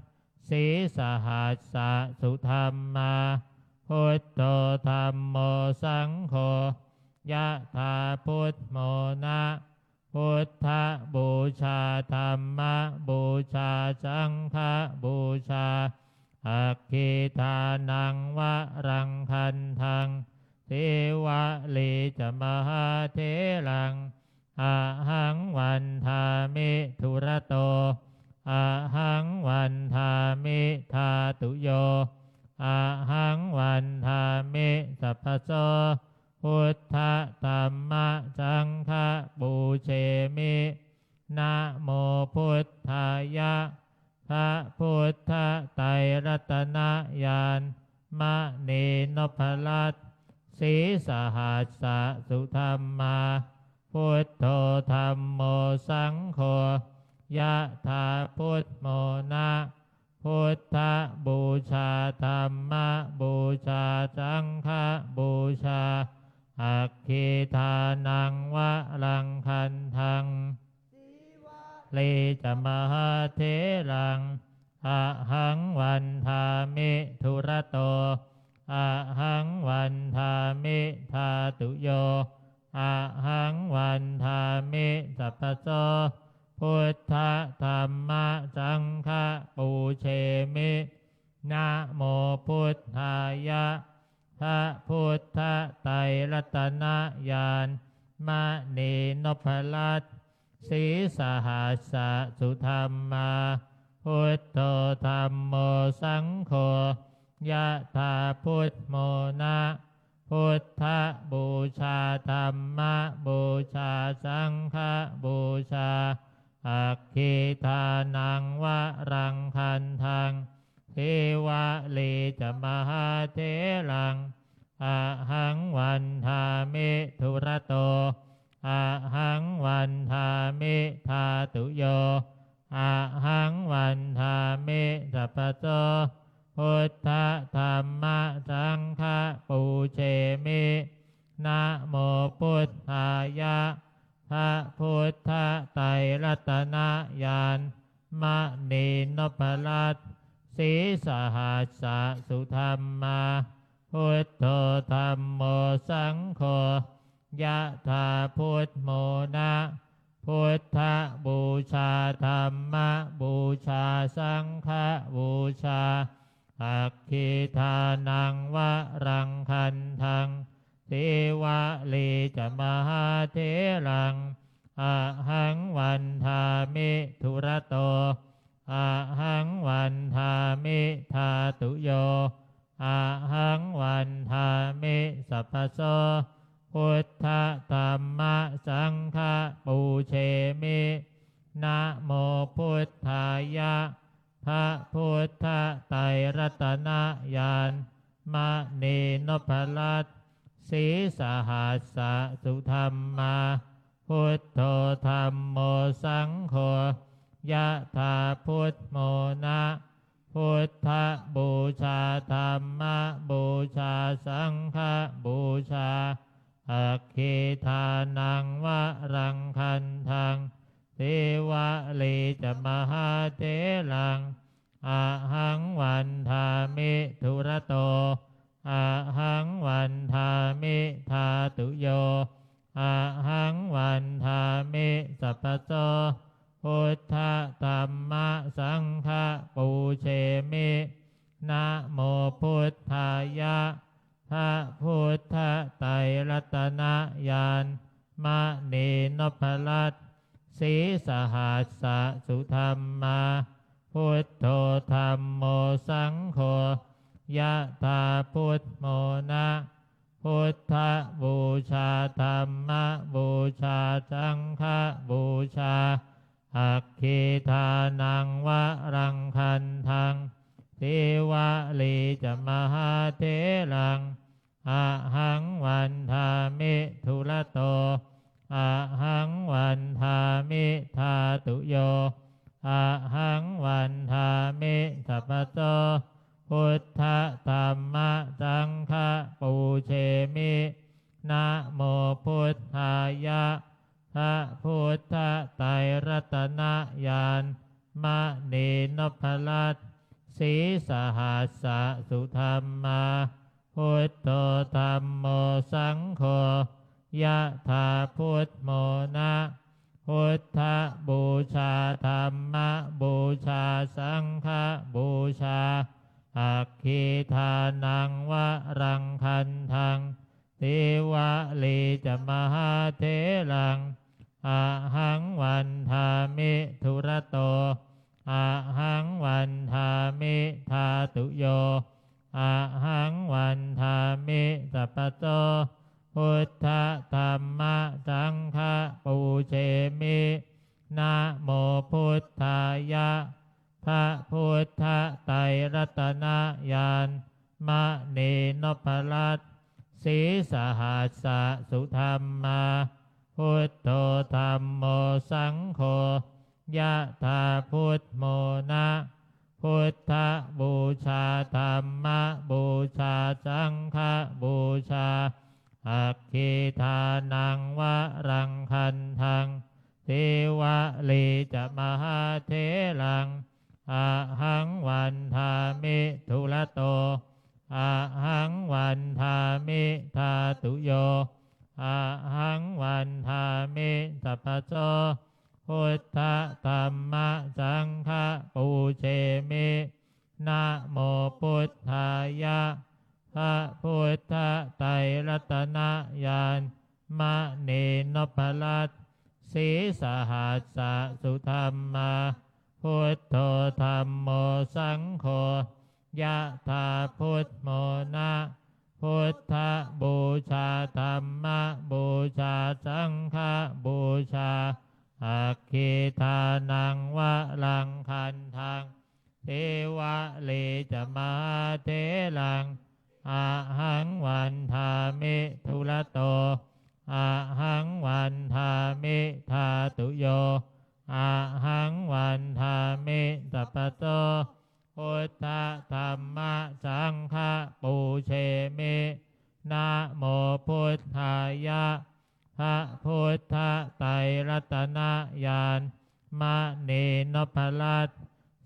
สีสหัสสะสุธรรมาพุทโธธัมโมสังโฆยะถาพุทโมนะพุทธบูชาธัมมบูชาสังฆบูชาอัคคีทานังวะรังคันทังสิวะลีจะมหาเถรังอะหังวันทามิทุระโตอะหังวันทามิธาตุโยอะหังวันทามิสัพพโสพุทธธัมมสังฆปูเชมินะโมพุทธายะพระพุทธไตรรัตนญาณมณีนพลัตน์สีสหัสสะสุธรรมาพุทโธธัมโมสังโฆยะถาพุทโมนะพุทธบูชาธัมมบูชาสังฆบูชาอัคคีทานังวะรังคันทังลีจะมหาเถรังอะหังวันทามิทุระโตอะหังวันทามิธาตุโยอะหังวันทามิสัพพโสพุทธธัมมสังฆปูเชมินะโมพุทธายะพระพุทธไตรรัตนญาณมณีนพลัตน์สีสหัสสะสุธรรมาพุทโธธัมโมสังโฆยะถาพุทโมนะ พุทธบูชาธัมมบูชาสังฆบูชาอัคคีทานังวะรังคันทังเทวะเลจะมหาเถรังอะหังวันทามิทุระโตอะหังวันทามิทาตุโยอะหังวันทามิสัพพโสพุทธธัมมสังฆปูเชมินะโมพุทธายะพระพุทธไตรรัตนญาณมณีนพรัตน์สีสหัสสะสุธรรมาพุทโธธัมโมสังโฆยะถาพุทโมนะพุทธบูชาธัมมบูชาสังฆบูชาอัคคีทานังวะรังคันทังเทวะเลจะมหาเถรังอะหังวันทามิทุระโตอะหังวันทามิทาตุโยอะหังวันทามิสัพพโสพุทธธัมมสังฆปูเชมินะโมพุทธายะพระพุทธไตรรัตนญาณมณีนพรัตน์สีสหัสสะสุธรรมาพุทโธธัมโมสังโฆยะถาพุทโมนะพุทธบูชาธัมมบูชาสังฆบูชาอัคคีทานังวะรังคันทังเทวะเลจะมหาเถรังอะหังวันทามิทุระโตอะหังวันทามิทาตุโยอะหังวันทามิสัพพโสพุทธธัมมสังฆปูเชมินะโมพุทธายะพระพุทธไตรรัตนญาณมณีนพรัตน์สีสหัสสะสุธรรมาพุทโธธัมโมสังโฆยะถาพุทโมนะพุทธบูชาธัมมบูชาสังฆบูชาอัคคีทานังวะรังคันทังเทวะเลจะมหาเถรังอะหังวันทามิทุระโตอะหังวันทามิทาตุโยอะหังวันทามิสัพพโสพุทธธัมมสังฆปูเชมินะโมพุทธายะพระพุทธไตรรัตนญาณมณีนพรัตน์สีสหัสสะสุธรรมาพุทโธธัมโมสังโฆยะถาพุทโมนะพุทธบูชาธัมมบูชาสังฆบูชาอัคคีทานังวะรังคันทังเทวะเลจะมหาเถรังอะหังวันทามิทุระโตอะหังวันทามิทาตุโยอะหังวันทามิสัพพโสพุทธธัมมสังฆปูเชมินะโมพุทธายะพระพุทธไตรรัตนญาณมณีนพรัตน์สีสหัสสะสุธรรมาพุทโธธัมโมสังโฆยะถาพุทโมนะพุทธบูชาธัมมบูชาสังฆบูชาอัคคีทานังวะรังคันทังเทวะเลจะมหาเถรังอะหังวันทามิทุระโตอะหังวันทามิทาตุโยอะหังวันทามิสัพพโสพุทธธัมมสังฆปูเชมินะโมพุทธายะพระพุทธไตรรัตนญาณมณีนพรัตน์สีสหัสสะสุธรรมาพุทโธธัมโมสังโฆยะถาพุทโมนะ พุทธบูชาธัมมบูชาสังฆบูชาอัคคีทานังวะลังคันทังเทวะเลจมหาเถรังอะหังวันทามิทุระโตอะหังวันทามิทาตุโยอะหังวันทามิสัพพโตพุทธธัมมสังฆปูเชมินะโมพุทธายะพระพุทธไตรรัตนญาณมณีนพลัตน์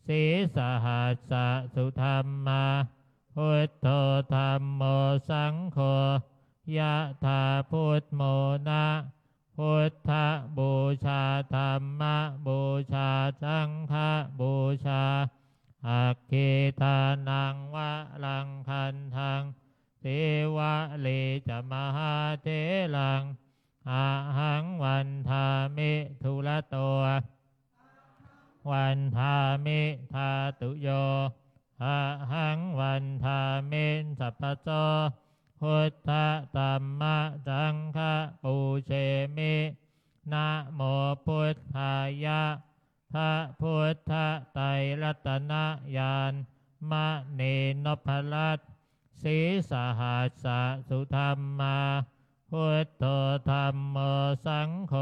สีสหัสสสุธรรมาพุทโธธัมโมสังโฆยะถาพุทโมนะพุทธบูชาธัมมบูชาสังฆบูชาอัคคีทานังวะลังคันทังเทวะเลจมหาเถรังอะหังวันทามิทุระโตวันทามิทาตุโยอะหังวันทามิสัพพโตพุทธธัมมสังฆปูเชมินะโมพุทธายะพระพุทธไตรรัตนญาณมณีนพลัตน์สีสหัสสสุธรรมาพุทโธธัมโมสังโฆ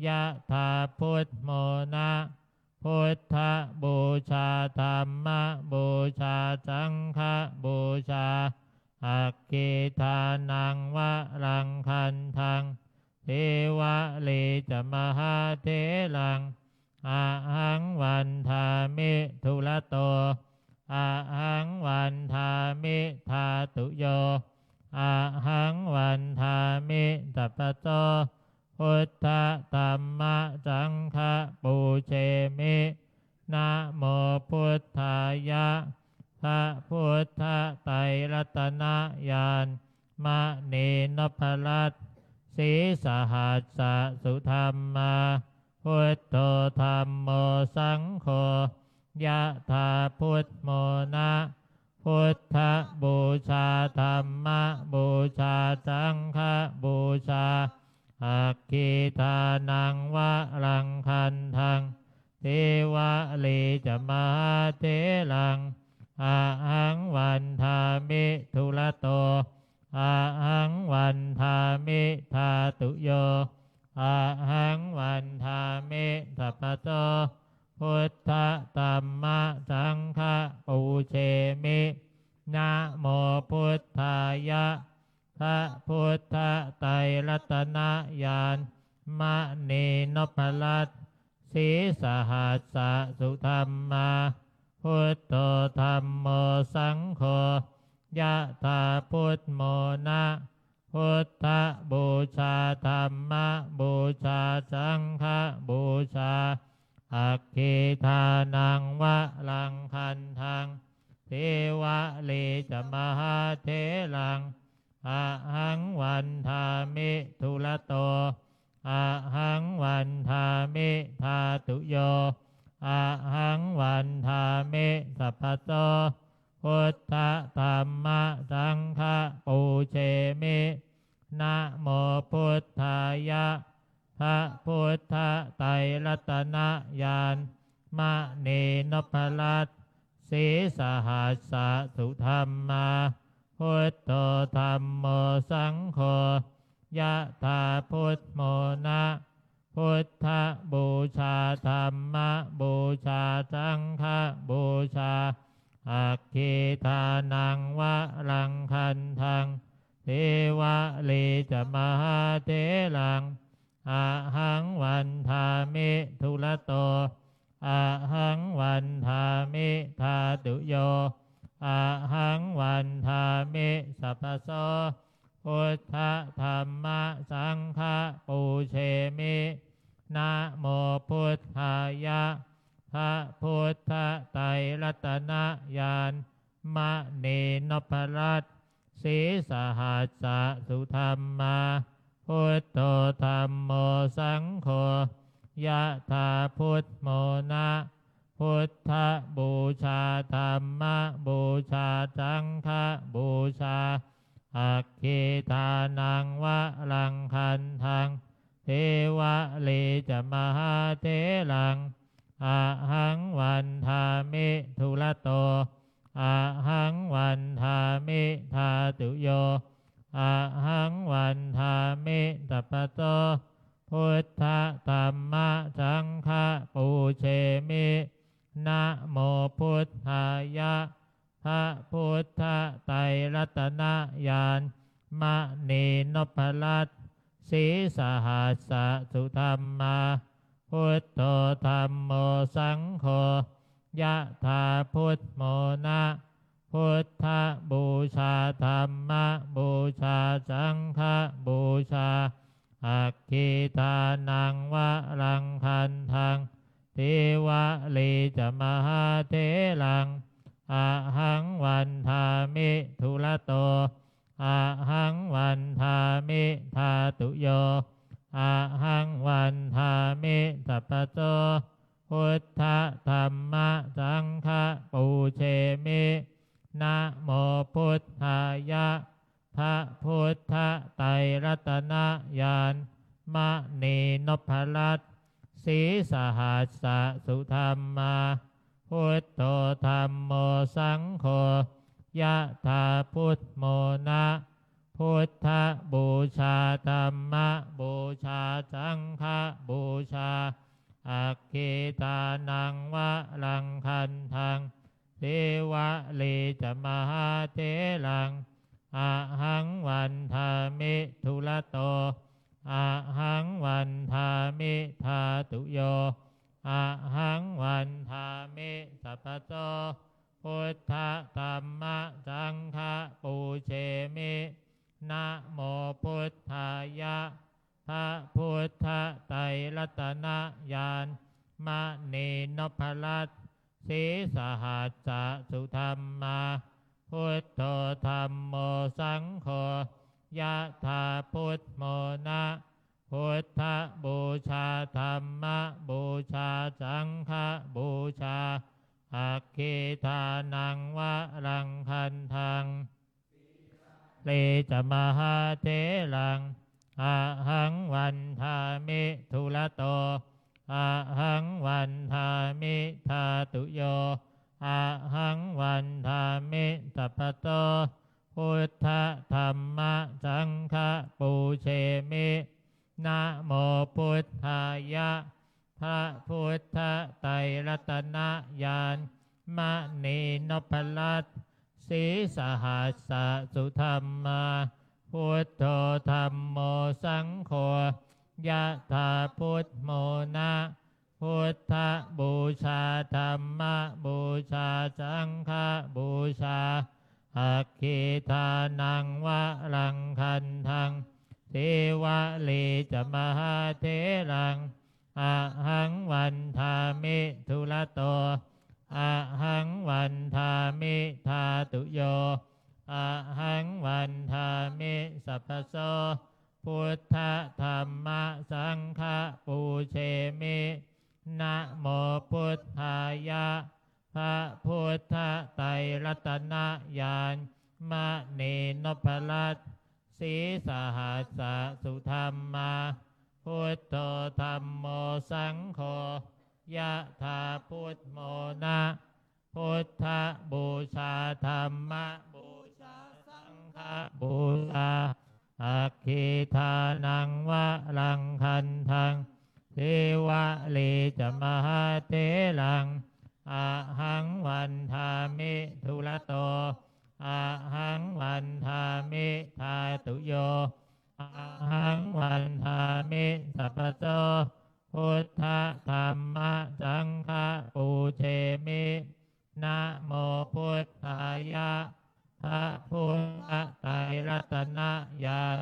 ยะถาพุทโมนะพุทธบูชาธัมมบูชาสังฆบูชาอัคคีทานังวะรังคันทังเทวะเลจมหาเถรังอะหังวันทามิทุระโตอะหังวันทามิทาตุโยอะหังวันทามิสัพพโตพุทธธัมมสังฆปูเชมินะโมพุทธายะพระพุทธไตรรัตนญาณมณีนพลัตน์สีสหัสสสุธรรมาพุทโธธัมโมสังโฆยะถาพุทโมนะพุทธบูชาธัมมบูชาสังฆบูชาอัคคีทานังวะรังคันทังเทวะเลจมหาเถรังอะหังวันทามิทุระโตอะหังวันทามิทาตุโยอะหังวันทามิสัพพโตพุทธธัมมสังฆปูเชมินะโมพุทธายะพระพุทธไตรรัตนญาณมณีนพลัตน์สีสหัสสสุธรรมาพุทโธธัมโมสังโฆยะถาพุทโมนะพุทธบูชาธัมมบูชาสังฆบูชาอัคคีทานังวะลังคันทังเทวะเลจมหาเถรังอะหังวันทามิทุระโตอะหังวันทามิทาตุโยอะหังวันทามิสัพพโตพุทธธัมมสังฆปูเชมินะโมพุทธายะพระพุทธไตรรัตนญาณมณีนพลัตน์สีสหัสสสุธรรมาพุทโธธัมโมสังโฆยะถาพุทโมนะพุทธบูชาธัมมบูชาสังฆบูชาอัคคีทานังวะรังคันทังเทวะเลจมหาเถรังอะหังวันทามิทุระโตอะหังวันทามิทาตุโยอะหังวันทามิสัพพโสพุทธธัมมสังฆปูเชมินะโมพุทธายะพระพุทธไตรรัตนญาณมณีนพลัตน์สีสหัสสสุธรรมาพุทโธธัมโมสังโฆยะถาพุทโมนะพุทธบูชาธัมมบูชาสังฆบูชา อัคคีทานังวะลังคันทังเทวะเลจะมหาเถรังอะหังวันทามิทุระโตอะหังวันทามิทาตุโยอะหังวันทามิตัปปะโตพุทธธรรมสังฆปูเชมินะโมพุทธายะพระพุทธไตรรัตนญาณมณีนพรัตน์สีสหัสสะสุธรรมาพุทโธธรรมโมสังโฆยะถาพุทโมนะพุทธบูชาธรรมบูชาสังฆบูชาอัคคีทานังวะรังคันทังเทวะเลจะมหาเถรังอะหังวันทามิทุระโตอะหังวันทามิทาตุโยอะหังวันทามิสัพพโตพุทธธรรมสังฆปูเชมินะโมพุทธายะพระพุทธไตรรัตนญาณมณีนพรัตน์สีสหัสสะสุธรรมาพุทโธธรรมโมสังโฆยะถาพุทโมนะพุทธบูชาธรรมบูชาสังฆบูชาอัคคีทานังวะลังคันทังเทวะเลจะมหาเถรังอะหังวันทามิทุระโตอะหังวันทามิทาตุโยอะหังวันทามิสัพพโตพุทธธรรมสังฆปูเชมินะโมพุทธายะพระพุทธไตรรัตนญาณมณีนพรัตน์สีสหัสสะสุธรรมาพุทโธธรรมโมสังโฆยะถาพุทโมนะพุทธบูชาธรรมบูชาสังฆบูชาอัคคีทานังวะรังคันทังเลจะมหาเถรังอะหังวันทามิทุระโตอะหังวันทามิทาตุโยอะหังวันทามิสัพพโตพุทธธรรมสังฆปูเชมินะโมพุทธายะพระพุทธไตรรัตนญาณมณีนพรัตน์สีสหัสสะสุธรรมาพุทโธธรรมโมสังโฆยะถาพุทโมนะพุทธบูชาธรรมบูชาสังฆบูชาอัคคีทานังวะรังคันทังเทวะเลจะมหาเถรังอะหังวันทามิทุระโตอะหังวันทามิทาตุโยอะหังวันทามิสัพพโสพุทธธรรมสังฆปูเชมินะโมพุทธายะพระพุทธไตรรัตนญาณมณีนพรัตน์สีสหัสสะสุธรรมาพุทโธธรรมโมสังโฆยะถาพุทโมนะพุทธบูชาธรรมบูชาสังฆบูชาอัคคีทานังวะรังคันทังเทวะเลจะมหาเถรังอะหังวันทามิทุระโตอะหังวันทามิทาตุโยอะหังวันทามิสัพพโตพุทธธรรมสังฆปูเชมินะโมพุทธายะพระพุทธไตรรัตนญาณ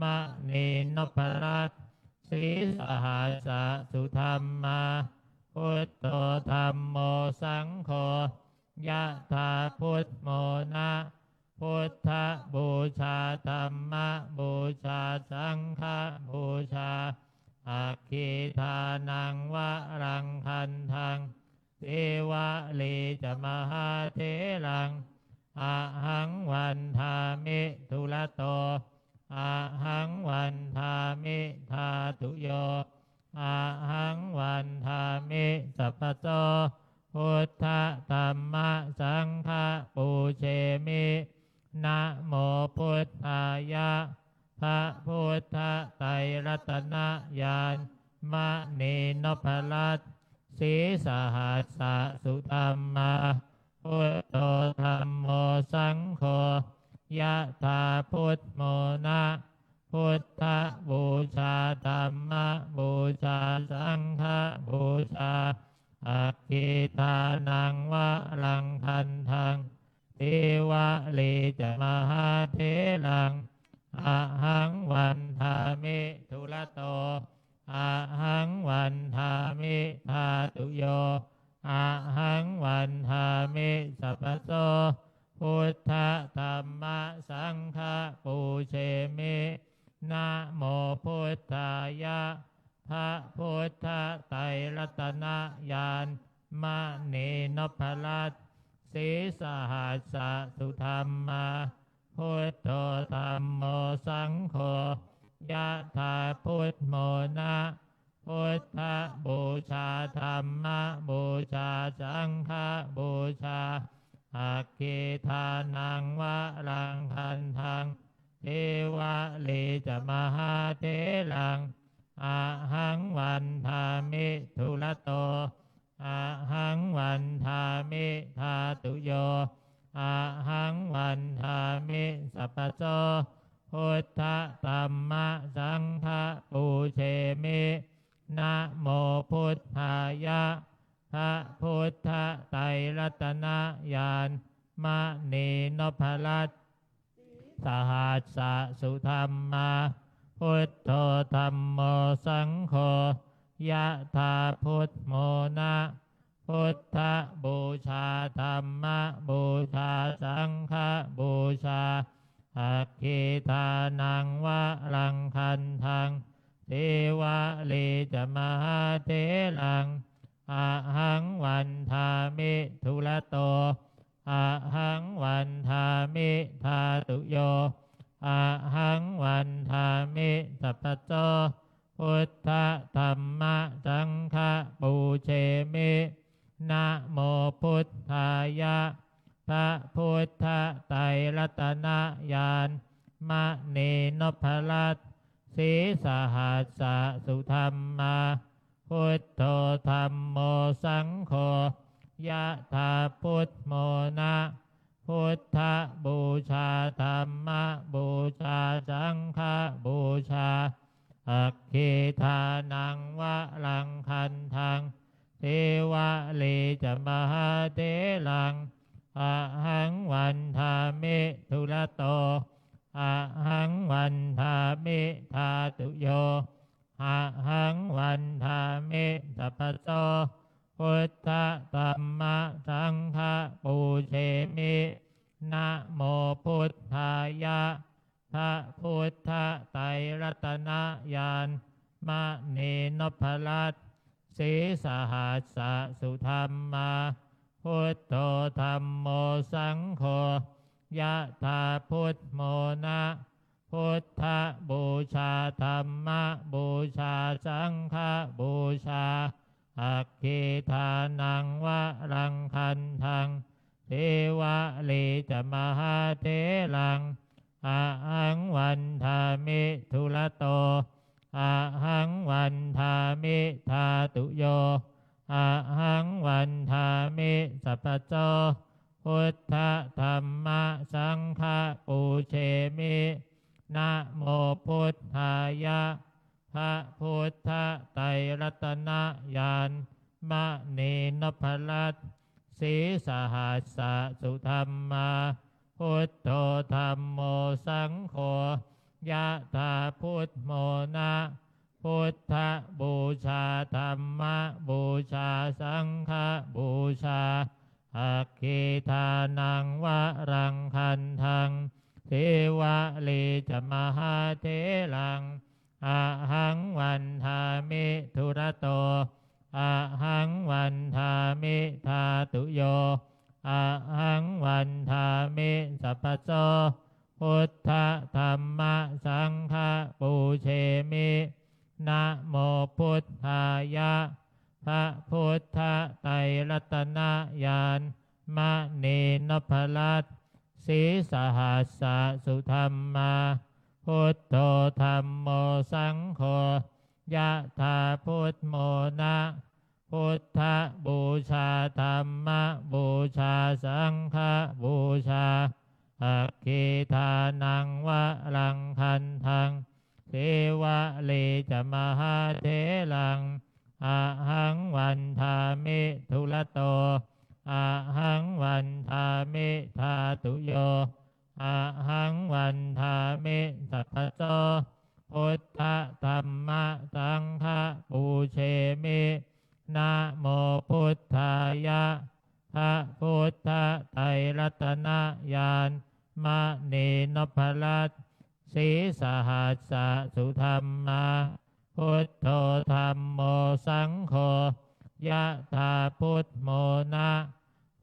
มณีนพรัตน์สีสหัสสะสุธรรมาพุทโธธรรมโมสังโฆยะถาพุทโมนะพุทธบูชาธรรมบูชาสังฆบูชาอัคคีทานังวะรังคันทังเทวะเลจะมหาเถรัง อะหังวันทามิทุระโตอะหังวันทามิธาตุโยอะหังวันทามิสัพพโตพุทธธัมมะสังฆะปูเชมินะโมพุทธายะพระพุทธไตรรัตนญาณมณีนพรัตน์สีสหัสสะสุธรรมาพุทโธธัมโมสังโฆยะถาพุทโมนะพุทธบูชาธัมมบูชาสังฆบูชาอัคคีทานังวะลังคันทังเทวะเลจะมหาเถรังอะหังวันทามิทุระโตอะหังวันทามิธาตุโยอะหังวันทามิสัพพโตพุทธธัมมะสังฆะปูเชมินะโมพุทธายะพระพุทธไตรรัตนญาณมณีนพรัตน์สีสหัสสะสุธรรมาพุทโธธัมโมสังโฆยะถาพุทโมนะพุทธบูชาธัมมบูชาสังฆบูชาอัคคีทานังวะรังคันทังเทวะเลจะมหาเถรังอะหังวันทามิทุระโตอะหังวันทามิธาตุโยอะหังวันทามิสัพพโตพุทธธัมมะสังฆะปูเชมินะโมพุทธายะพระพุทธไตรรัตนญาณมณีนพรัตน์สหัสสะสุธรรมาพุทโธธัมโมสังโฆยะถาพุทโมนะพุทธบูชาธัมมบูชาสังฆบูชาอัคคีทานังวะรังคันทังเทวะเลจะมหาเถรังอะหังวันทามิทุระโตอะหังวันทามิธาตุโยอะหังวันทามิสัพพโตพุทธธัมมะสังฆะปูเชมินะโมพุทธายะพระพุทธไตรรัตนญาณมณีนพรัตน์สีสหัสสะสุธรรมาพุทโธธัมโมสังโฆยะถาพุทโมนะพุทธบูชาธัมมบูชาสังฆบูชาอัคคีทานังวะลังคันทังเทวะเลจะมหาเถรังอะหังวันทามิทุระโตอะหังวันทามิธาตุโยอะหังวันทามิสัพพโตพุทธธัมมะสังฆะปูเชมินะโมพุทธายะพระพุทธไตรรัตนญาณมณีนพรัตน์สีสหัสสะสุธรรมาพุทโธธัมโมสังโฆยะถาพุทโมนะพุทธบูชาธัมมบูชาสังฆบูชาอัคคีทานังวะรังคันทังเทวะเลจะมหาเถรังอะหังวันทามิทุระโตอะหังวันทามิธาตุโยอะหังวันทามิสัพพโตพุทธธัมมะสังฆะปูเชมินะโมพุทธายะพระพุทธไตรรัตนญาณมณีนพรัตน์สีสหัสสะสุธรรมาพุทโธธัมโมสังโฆยะถาพุทโมนะพุทธบูชาธัมมบูชาสังฆบูชาอัคคีทานังวะรังคันทังเทวะเลจะมหาเถรังอะหังวันทามิทุระโตอะหังวันทามิธาตุโย อะหังวันทามิสัพพโสพุทธธัมมะสังฆปูเชมินะโมพุทธายะพระพุทธไตรรัตนญาณมณีนพลัตน์สีสหัสสะสุธรรมาพุทโธธัมโมสังโฆยะถาพุทโมนะพุทธบูชาธัมมบูชาสังฆบูชาอัคคีทานังวะรังคันทังเทวะเลจะมหาเถลังอะหังวันทามิทุลโตอะหังวันทามิทาตุโยอะหังวันทามิสัพพโสพุทธธัมมะสังฆปูเชมินะโมพุทธายะพระพุทธไตรรัตนญาณมณีนพลัตน์สีสหัสสะสุธรรมาพุทโธธัมโมสังโฆยะถาพุทโมนะ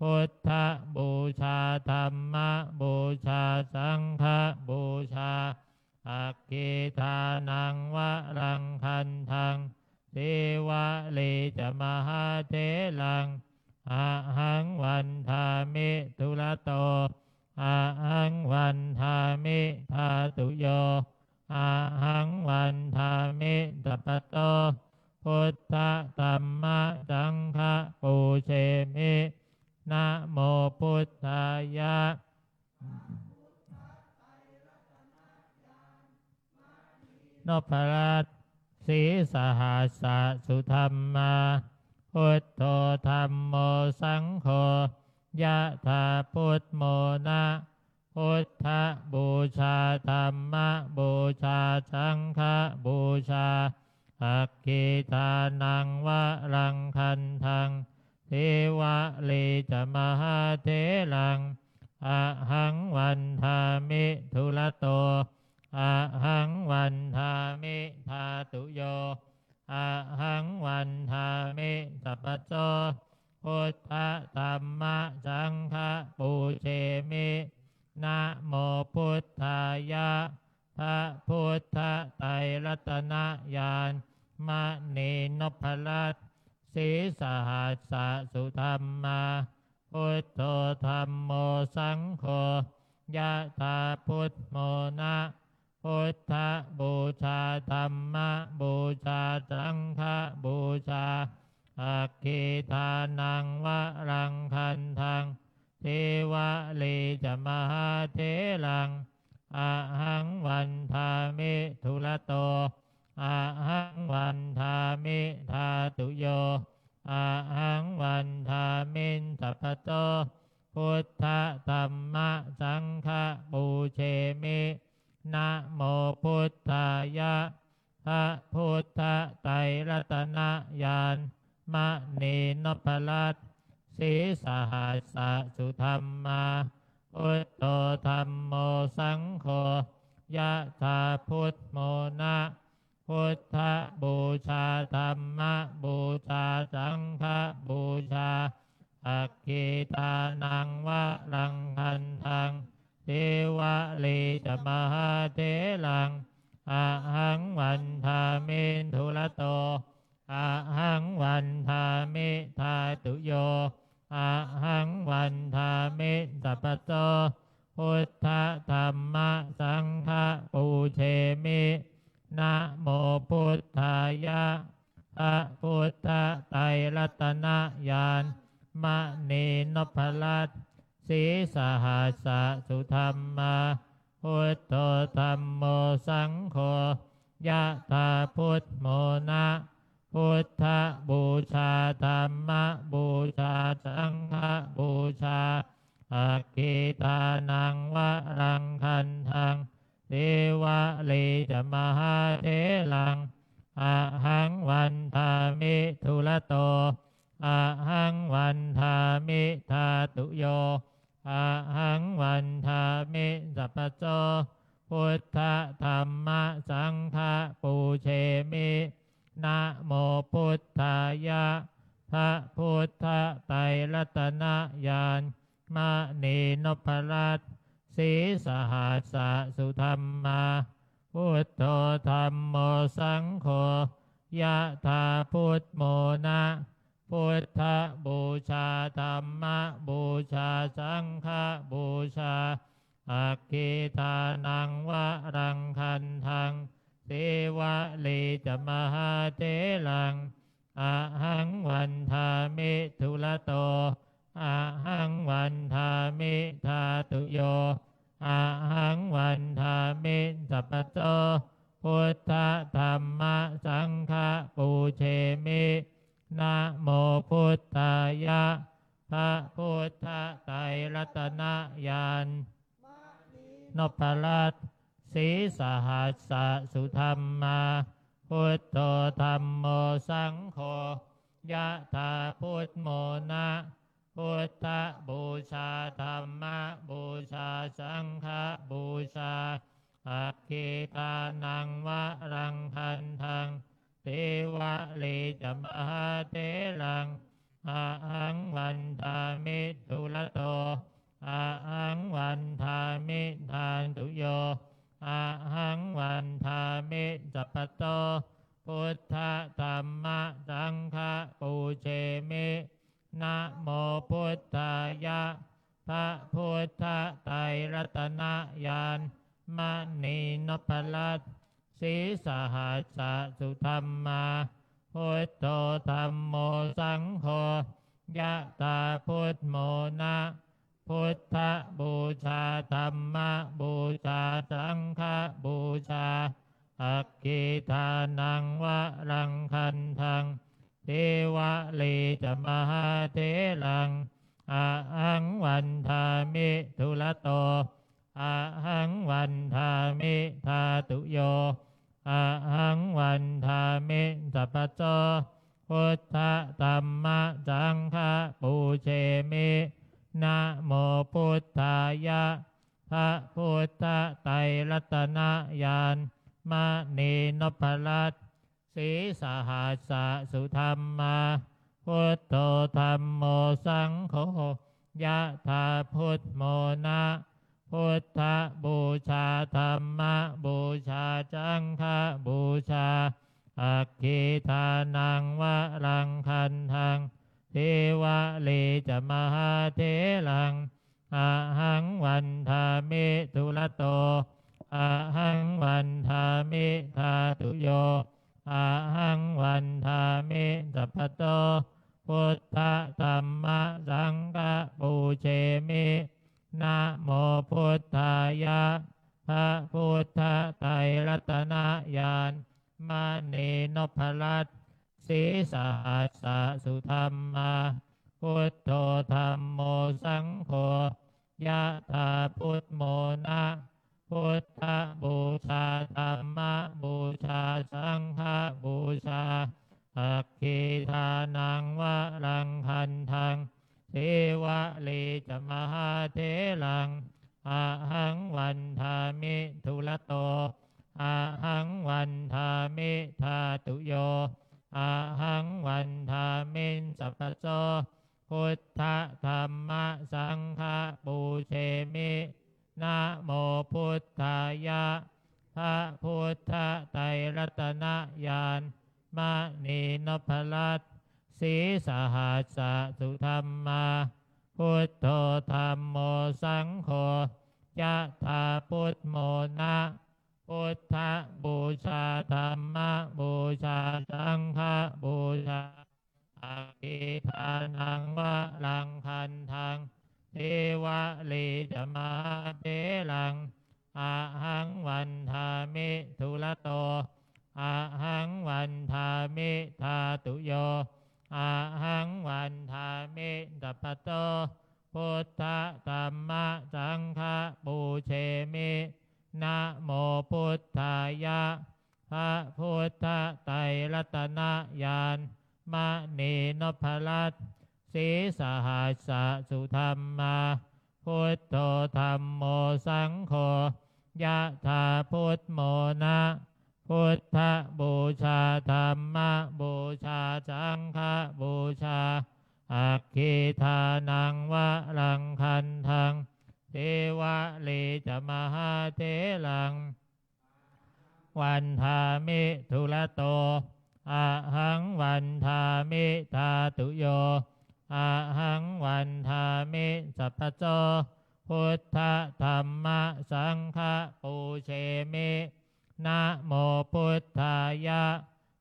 พุทธบูชาธัมมบูชาสังฆบูชาอัคคีทานังวะรังคันทังเทวะเลจะมหาเถลังอะหังวันทามิทุลโตอะหังวันทามิทาตุโยอะหังวันทามิสัพพโตพุทธธัมมะสังฆปูเชมินะโมพุทธายะนพรัตน์สีสหัสสะสุธรรมาพุทโธธัมโมสังโฆยะถาพุทโมนะพุทธบูชาธัมมบูชาสังฆบูชาอัคคีทานังวะรังคันทังเทวะเลจะมหาเถลังอะหังวันทามิทุลโตอะหังวันทามิทาตุโยอะหังวันทามิสัพพโสพุทธธัมมะสังฆปูเชมินะโมพุทธายะพระพุทธไตรรัตนญาณมณีนพลัตน์สีสหัสสะสุธรรมาพุทโธธัมโมสังโฆยะถาพุทโมนะพุทธบูชาธัมมบูชาสังฆบูชาอัคคีทานังวะรังคันทังเทวะเลจะมหาเถลังอะหังวันทามิทุลโตอะหังวันทามิทาตุโยอะหังวันทามิสัพพโตพุทธธัมมะสังฆปูเชมินะโมพุทธายะพระพุทธไตรรัตนญาณมณีนพลัตน์สีสหัสสะสุธรรมาพุทโธธัมโมสังโฆยะถาพุทโมนะพุทธบูชาธัมมบูชาสังฆบูชาอัคคีทานังวะรังคันทังเทวะเลจะมหาเถลังอะหังวันทามิทุลโตอะหังวันทามิทาตุโยอะหังวันทามิสัพพโสพุทธธัมมะสังฆปูเชมินะโมพุทธายะพระพุทธไตรรัตนญาณมณีนพลัตน์สีสหัสสะสุธรรมาพุทโธธัมโมสังโฆยะถาพุทโมนะพุทธบูชาธัมมบูชาสังฆบูชาอัคคีทานังวะรังคันทังเทวะเลจะมหาเถลังอะหังวันทามิทุลโตอะหังวันทามิทาตุโยอะหังวันทามิสัพพโสพุทธธัมมะสังฆปูเชมินะโมพุทธายะพระพุทธไตรรัตนญาณ มะนีนพรัตน์สีสหัสสะสุธรรมาพุทโธธัมโมสังโฆยะถาพุทโมนะพุทธบูชาธัมมบูชาสังฆบูชาอัคคีทานังวะรังคันทังเทวะลีจมหาเถลังอะหังวันทามิทุละโตอะหังวันทามิทาตุโยอะหังวันทามิสัพพโตพุทธธัมมสังฆปูเชมินะโมพุทธายะพระพุทธไตรรัตนญาณนพรัตน์สีสหัสสะสุธรรมาพุทโธธัมโมสังโฆยะถาพุทโมนะพุทธบูชาธัมมบูชาสังฆบูชาอัคคีทานังวะรังคันทังเทวะลีจมหาเถลังอะหังวันทามิทุละโตอะหังวันทามิทานตุโยอะหังวันทามิสัพพโตพุทธธัมมสังฆปูเชมินะโมพุทธายะพระพุทธไตรรัตนญาณมณีนพรัตน์สีสหัสสะสุธรรมาพุทโธธัมโมสังโฆยะถาพุทโมนะพุทธบูชาธัมมบูชาสังฆบูชาอัคคีทานังวะรังคันทังเทวะลีจมหาเถลังอะหังวันทามิทุละโตอะหังวันทามิทาตุโยอะหังวันทามิสัพพโตพุทธธัมมสังฆปูเชมินะโมพุทธายะพระพุทธไตรรัตนญาณมณีนพรัตน์สีสหัสสะสุธรรมาพุทโธธัมโมสังโฆยะถาพุทโมนะพุทธบูชาธัมมบูชาสังฆบูชาอัคคีทานังวะรังคันทังเทวะลีจมหาเถลังอะหังวันทามิทุละโตอะหังวันทามิทาตุโยอะหังวันทามิสัพพโตพุทธธัมมสังฆปูเชมินะโมพุทธายะพระพุทธไตรรัตนญาณมณีนพรัตน์สีสหัสสะสุธรรมาพุทโธธัมโมสังโฆยะถาพุทโมนะพุทธบูชาธัมมบูชาสังฆบูชาอัคคีทานังวะรังคันทังเทวะลีจมหาเถลังอะหังวันทามิทุละโตอะหังวันทามิทาตุโยอะหังวันทามิสัพพโตพุทธธัมมสังฆปูเชมินะโมพุทธายะพระพุทธไตรรัตนญาณมณีนพรัตน์สีสหัสสะสุธรรมาพุทโธธัมโมสังโฆยะถาพุทโมนะพุทธบูชาธัมมบูชาสังฆบูชาอัคคีทานังวะรังคันทังเทวะลีจมหาเถลังอะหังวันทามิทุละโตอะหังวันทามิทาตุโยอะหังวันทามิสัพพโตพุทธธัมมสังฆปูเชมินะโมพุทธายะพระพุทธไตรรัตนญาณมณีนพรัตน์สีสหัสสะสุธรรมาพุทโธธัมโมสังโฆยะถาพุทโมนะพุทธบูชาธัมมบูชาสังฆบูชาอ อัคคีทานังวะรังคันทังเทวะเลจะมหาเถรังวันทามิทุระโตอะหังวันทามิทาตุโยอะหังวันทามิสัพพโจพุทธธรรมสังฆปูเชมินะโมพุทธายะ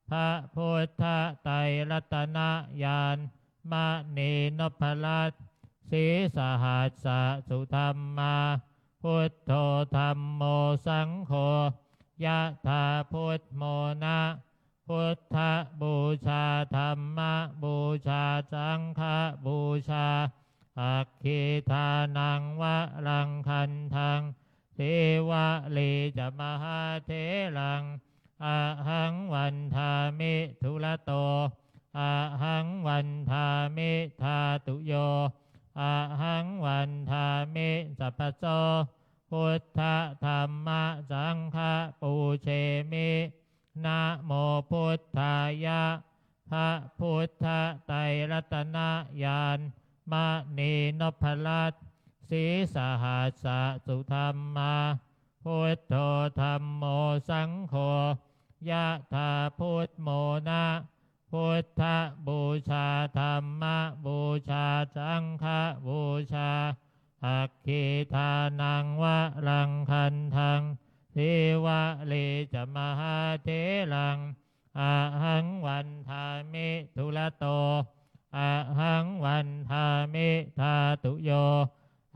พระพุทธไตรรัตนญาณมณีนพลัตน์สีสหัสสะสุธรรมาพุทโธธรรมโมสังโฆยะถาพุทโมนะพุทธบูชาธรรมบูชาสังฆบูชาอัคคีทานังวะรังคันทังเทวะเลจะมหาเถรังอะหังวันทามิทุระโตอะหังวันทามิทาตุโยอะหังวันทามิสัพพโสพุทธธรรมสังฆปูเชมินะโมพุทธายะพระพุทธไตรรัตนญาณมณีนพลัตน์สีสหัสสะสุธรรมาพุทโธธรรมโมสังโฆยะถาพุทโมนะพุทธบูชาธรรมบูชาสังฆบูชาอัคคีทานังวะรังคันทังเทวะเลจะมหาเถรังอะหังวันทามิทุระโตอะหังวันทามิทาตุโย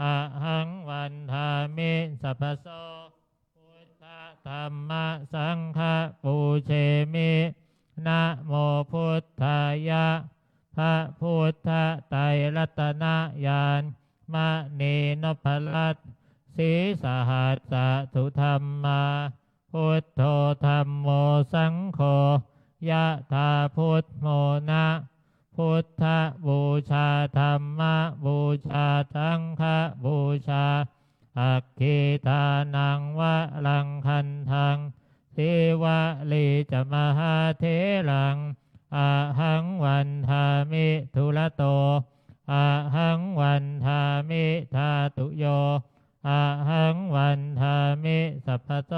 อะหังวันทามิสัพพโสพุทธธรรมสังฆปูเชมินะโมพุทธายะพระพุทธไตรรัตนญาณมณีนพลัตน์สีสหัสสะสุธรรมาพุทโธธรรมโมสังโฆยะถาพุทโมนะพุทธบูชาธรรมบูชาสังฆบูชาอัคคีทานังวะรังคันทังเทวะเลจะมหาเถรังอะหังวันทามิทุระโตอะหังวันทามิทาตุโยอะหังวันทามิสัพพโต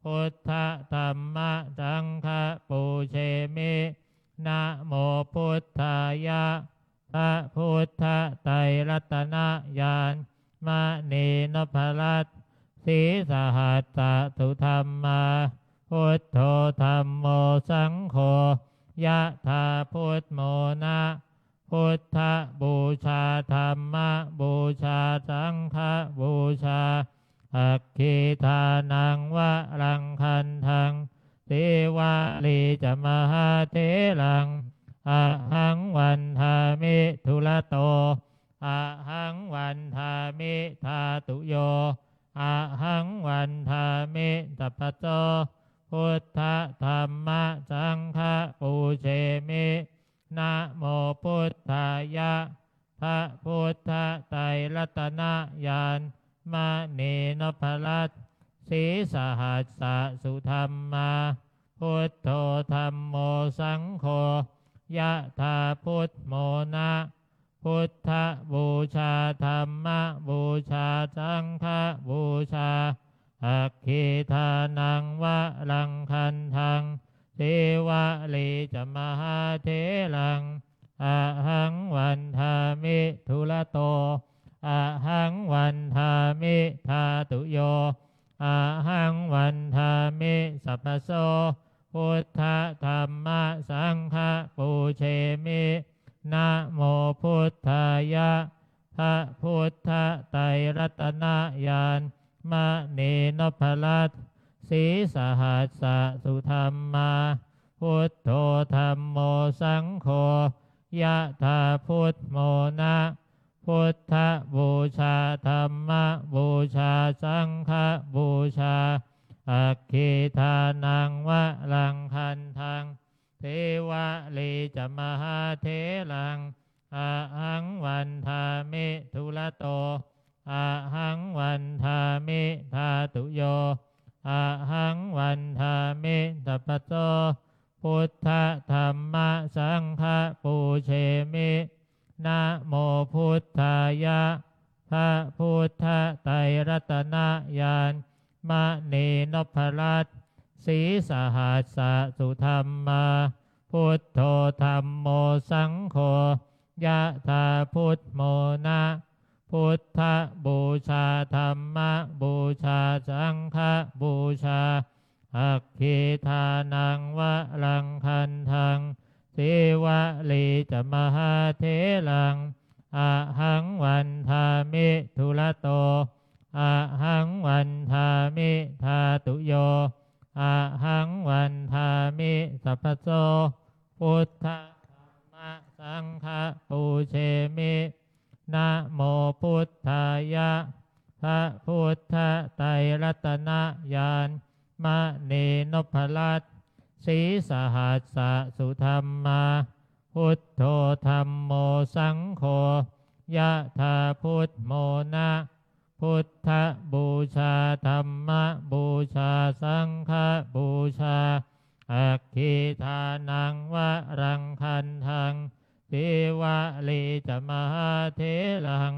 พุทธธรรมสังฆปูเชมินะโมพุทธายะพระพุทธไตรรัตนญาณมณีนพลัตน์สีสหัสสะสุธรรมาพุทโธธรรมโมสังโฆยะถาพุทโมนะพุทธบูชาธรรมบูชาสังฆบูชาอัคคีทานังวะรังคันทังเทวะเลจะมหาเถรังอะหังวันทามิทุระโตอะหังวันทามิทาตุโยอะหังวันทามิสัพพโสพุทธธรรมสังฆปูเชมินะโมพุทธายะพระพุทธไตรรัตนญาณมณีนพลัตน์สีสหัสสะสุธรรมาพุทโธธรรมโมสังโฆยะถาพุทโมนะพุทธบูชาธรรมบูชาสังฆบูชาอัคคีทานังวะรังคันทังเทวะเลจะมหาเถรังอะหังวันทามิทุระโตอะหังวันทามิทาตุโยอะหังวันทามิสัพพโสพุทธธรรมสังฆปูเชมินะโมพุทธายะพระพุทธไตรรัตนญาณมณีนพลัตน์สีสหัสสะสุธรรมาพุทโธธรรมโมสังโฆยะถาพุทโมนะพุทธบูชาธรรมบูชาสังฆบูชาอัคคีทานังวะรังคันทังเทวะเลจะมหาเถรังอะหังวันทามิทุระโตอะหังวันทามิทาตุโยอะหังวันทามิสัพพโสพุทธธรรมสังฆปูเชมิ นะโมพุทธายะพระพุทธไตรรัตนญาณมณีนพรัตน์สีสหัสสะสุธรรมาพุทโธธัมโมสังโฆยะถาพุทโมนะพุทธบูชาธัมมบูชาสังฆบูชาอัคคีทานังวะรังคันทังสิวะลีจมหาเถลังอะหังวันทามิทุระโตอะหังวันทามิทาตุโยอะหังวันทามิสัพพโสพุทธธัมมสังฆปูเชมินะโมพุทธายะพระพุทธไตรรัตนญาณมณีนพรัตน์สีสหัสสะสุธรรมาพุทโธธัมโมสังโฆยะถาพุทโมนะพุทธบูชาธัมมบูชาสังฆบูชาอัคคีทานังวะรังคันทังสิวะลีจมหาเถลัง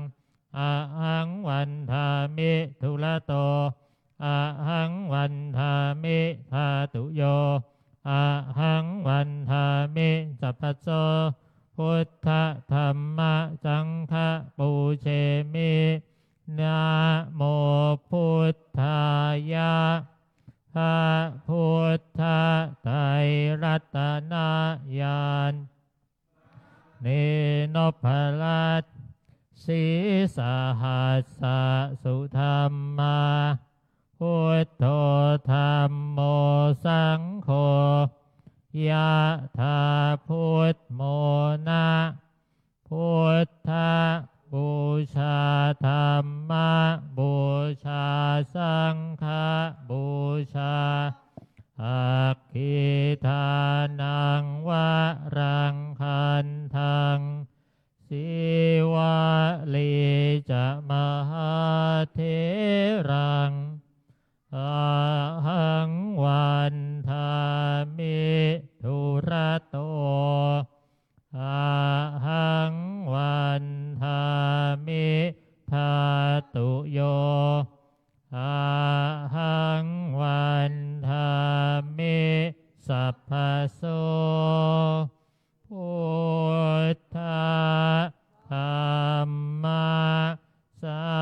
อะหังวันทามิทุระโตอะหังวันทามิทาตุโยอะหังวันทามิสัพพโสพุทธธัมมสังฆปูเชมินะโมพุทธายะพระพุทธไตรรัตนญาณนีนพรัตน์สีสหัสสะสุธรรมาพุทโธธัมโมสังโฆยะถาพุทโมนะพุทธบูชาธัมมบูชาสังฆบูชาอัคคีทานังวะรังคันทังสิวะลีจะมหาเถรังอะหังวันทามิทุระโตอะหังวันทามิทาตุโยอะหังวันทามิสัพพโสพุทธธัมมสั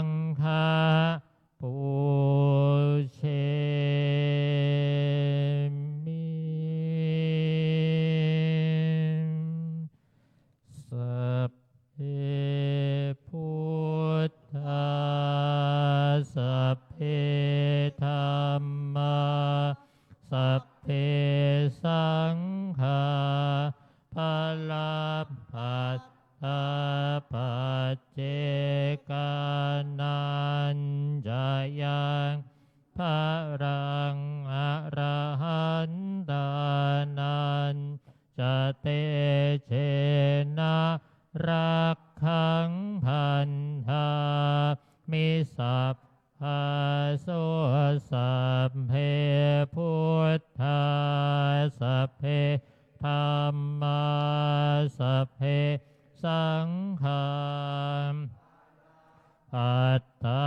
งฆปูเชมิสัพเพพุทธาสัพเพธัมมาสัพเพสังฆาภลปัสสะปัจเจกานันจะยังพรังอรหันตานันจะเตเชนะรักขังพันธามิสัพพะโสสัพเพพุทธาสัพเพธัมมาสัพเพสังฆาปัตตา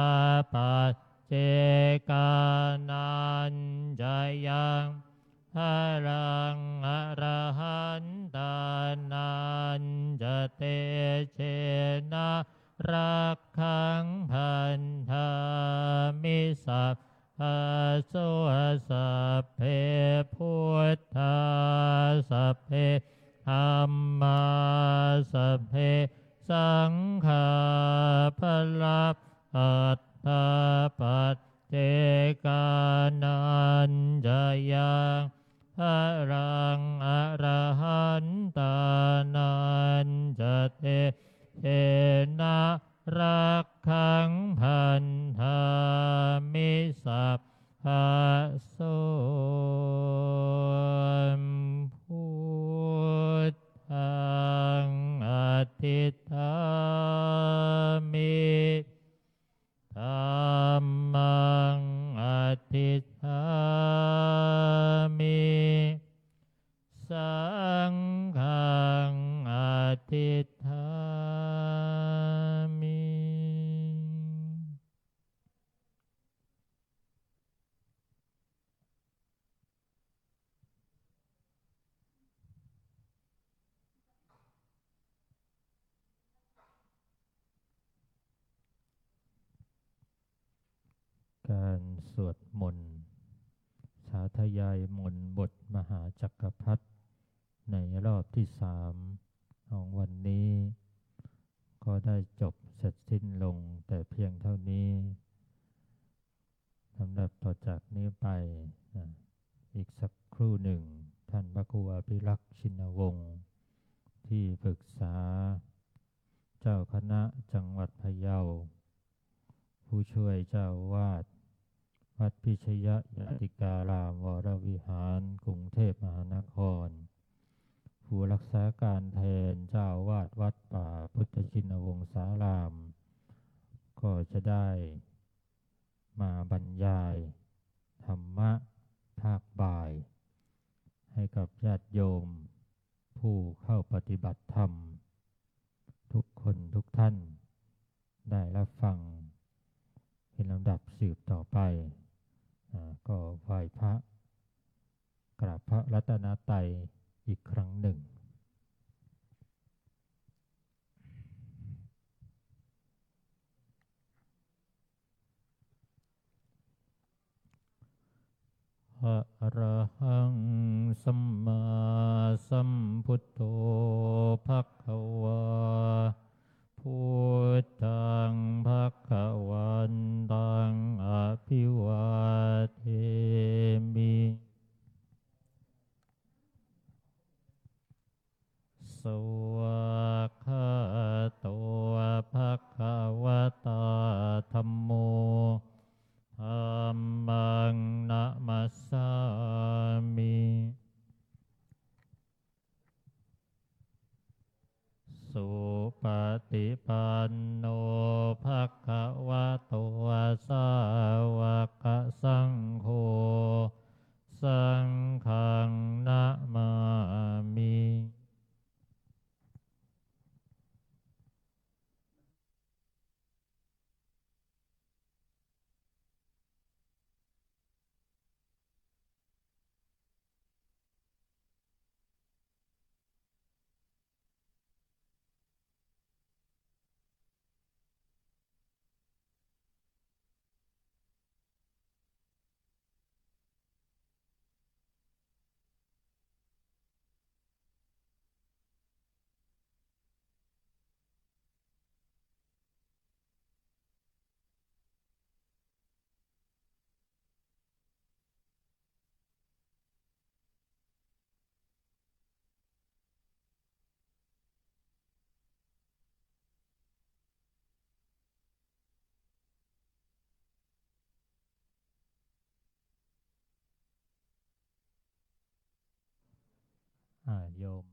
ปัจเจกานันจะยังพรังอรหันตานันจะเตเชนะรักขังพันธามิสัพพะโสสัพเพพุทธาสัพเพธัมมาสัพเพสังฆาภลัพปัตตาปัจเจกานันจะยังพรังอรหันตานันจะเตเชนะรักขังพันธามิสัพพะโสพุทธังอทิฏฐามิธัมมังอทิฏฐามิสังฆังอทิฏฐา สวดมนต์สาธยายมนต์บทมหาจักรพรรดิในรอบที่3ของวันนี้ก็ได้จบเสร็จสิ้นลงแต่เพียงเท่านี้สำหรับต่อจากนี้ไปอีกสักครู่หนึ่งท่านพระครูอภิรักษ์ชินวงศ์ที่ปรึกษาเจ้าคณะจังหวัดพะเยาผู้ช่วยเจ้าวาดวัดพิชยยติการามวรวิหารกรุงเทพมหานครผู้รักษาการแทนเจ้าวาดวัดป่าพุทธชินวงศารามก็จะได้มาบรรยายธรรมะภาคบ่ายให้กับญาติโยมผู้เข้าปฏิบัติธรรมทุกคนทุกท่านได้รับฟังเป็นลำดับสืบต่อไปก็ไหว้พระกราบพระรัตนตรัยอีกครั้งหนึ่งอะระหังสัมมาสัมพุทโธภควาพุทธังภวันตังอภิวาเทมิสวากขาโตภควตาธัมโมธัมมังนะมัสสามิสุปฏิปันโนภควโตสาวกสังโฆสังฆังนะมามิโยม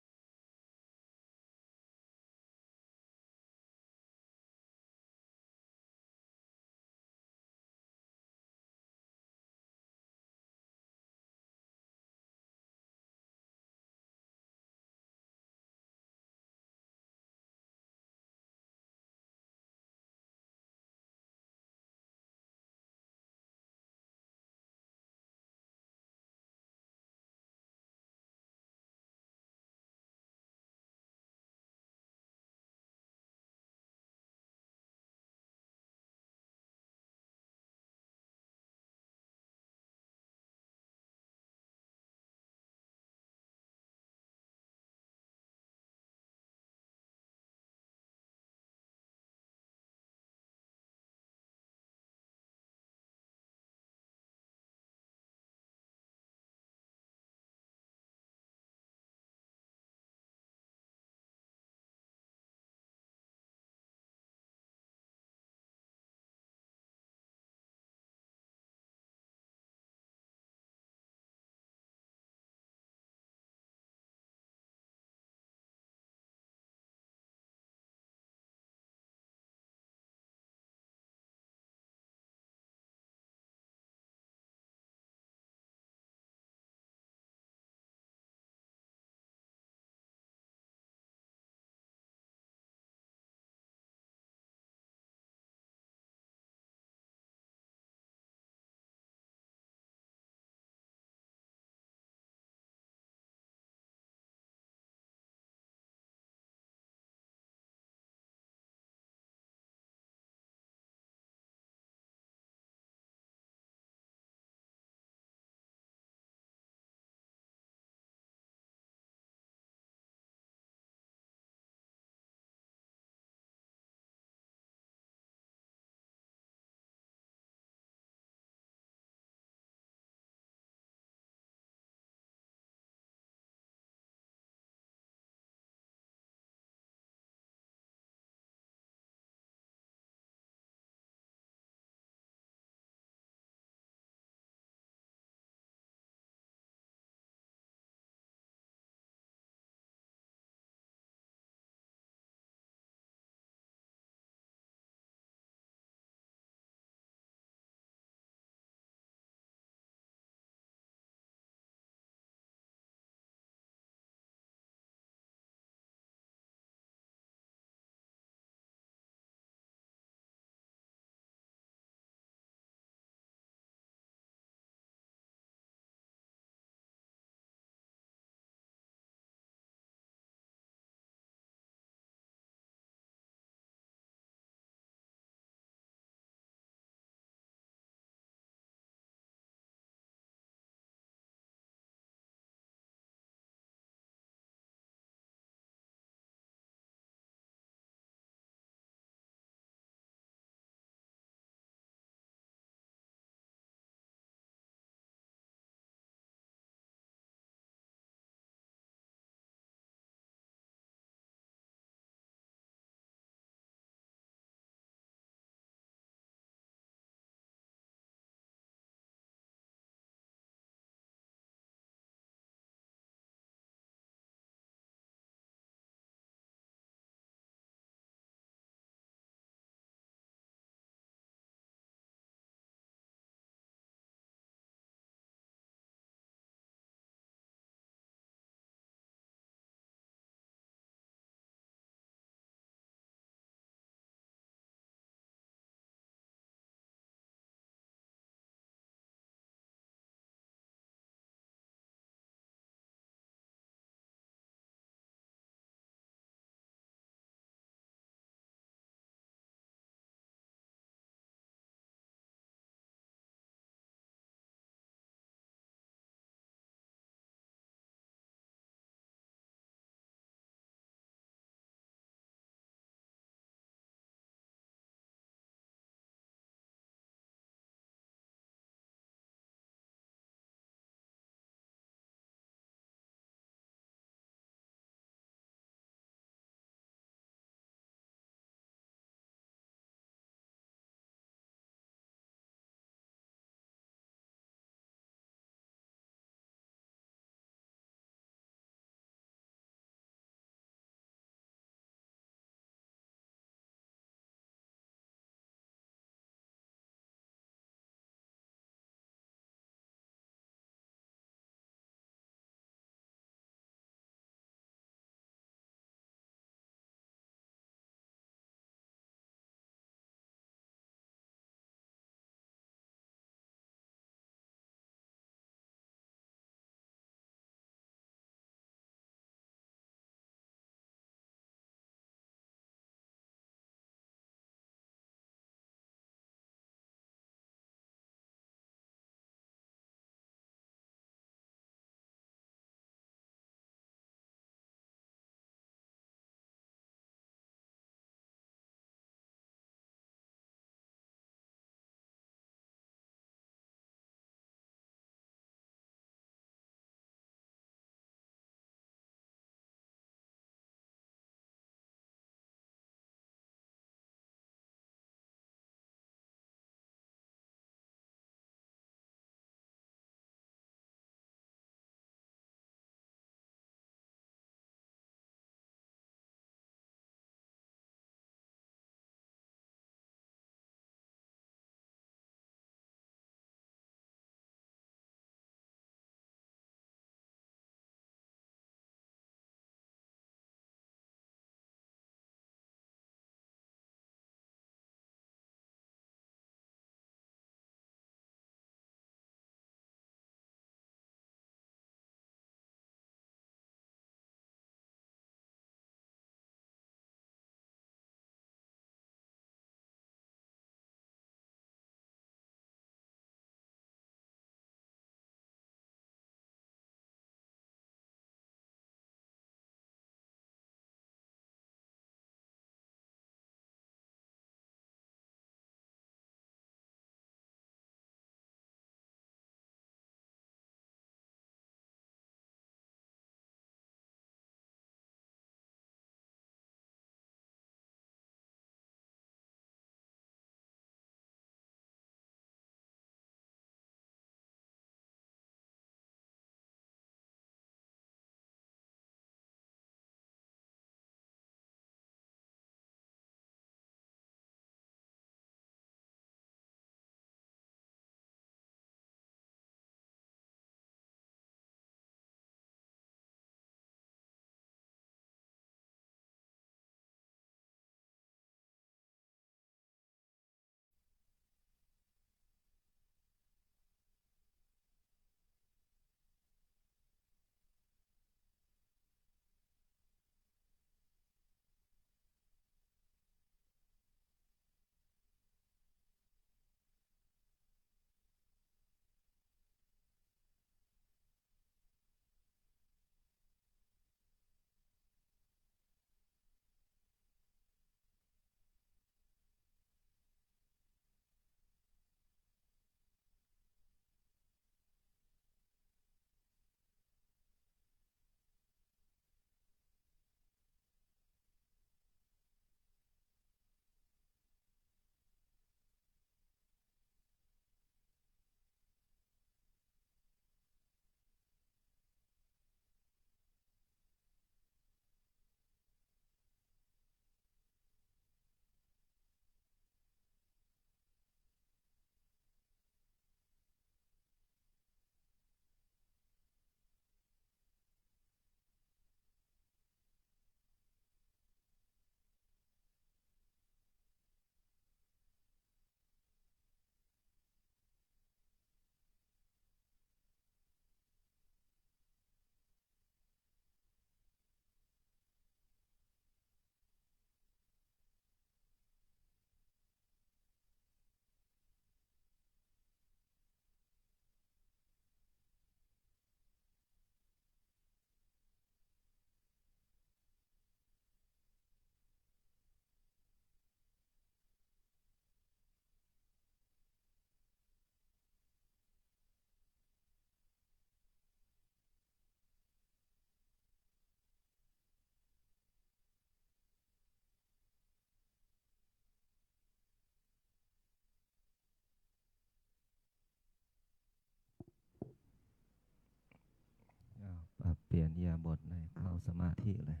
ริยาบถเลยเข้าสมาธิเลย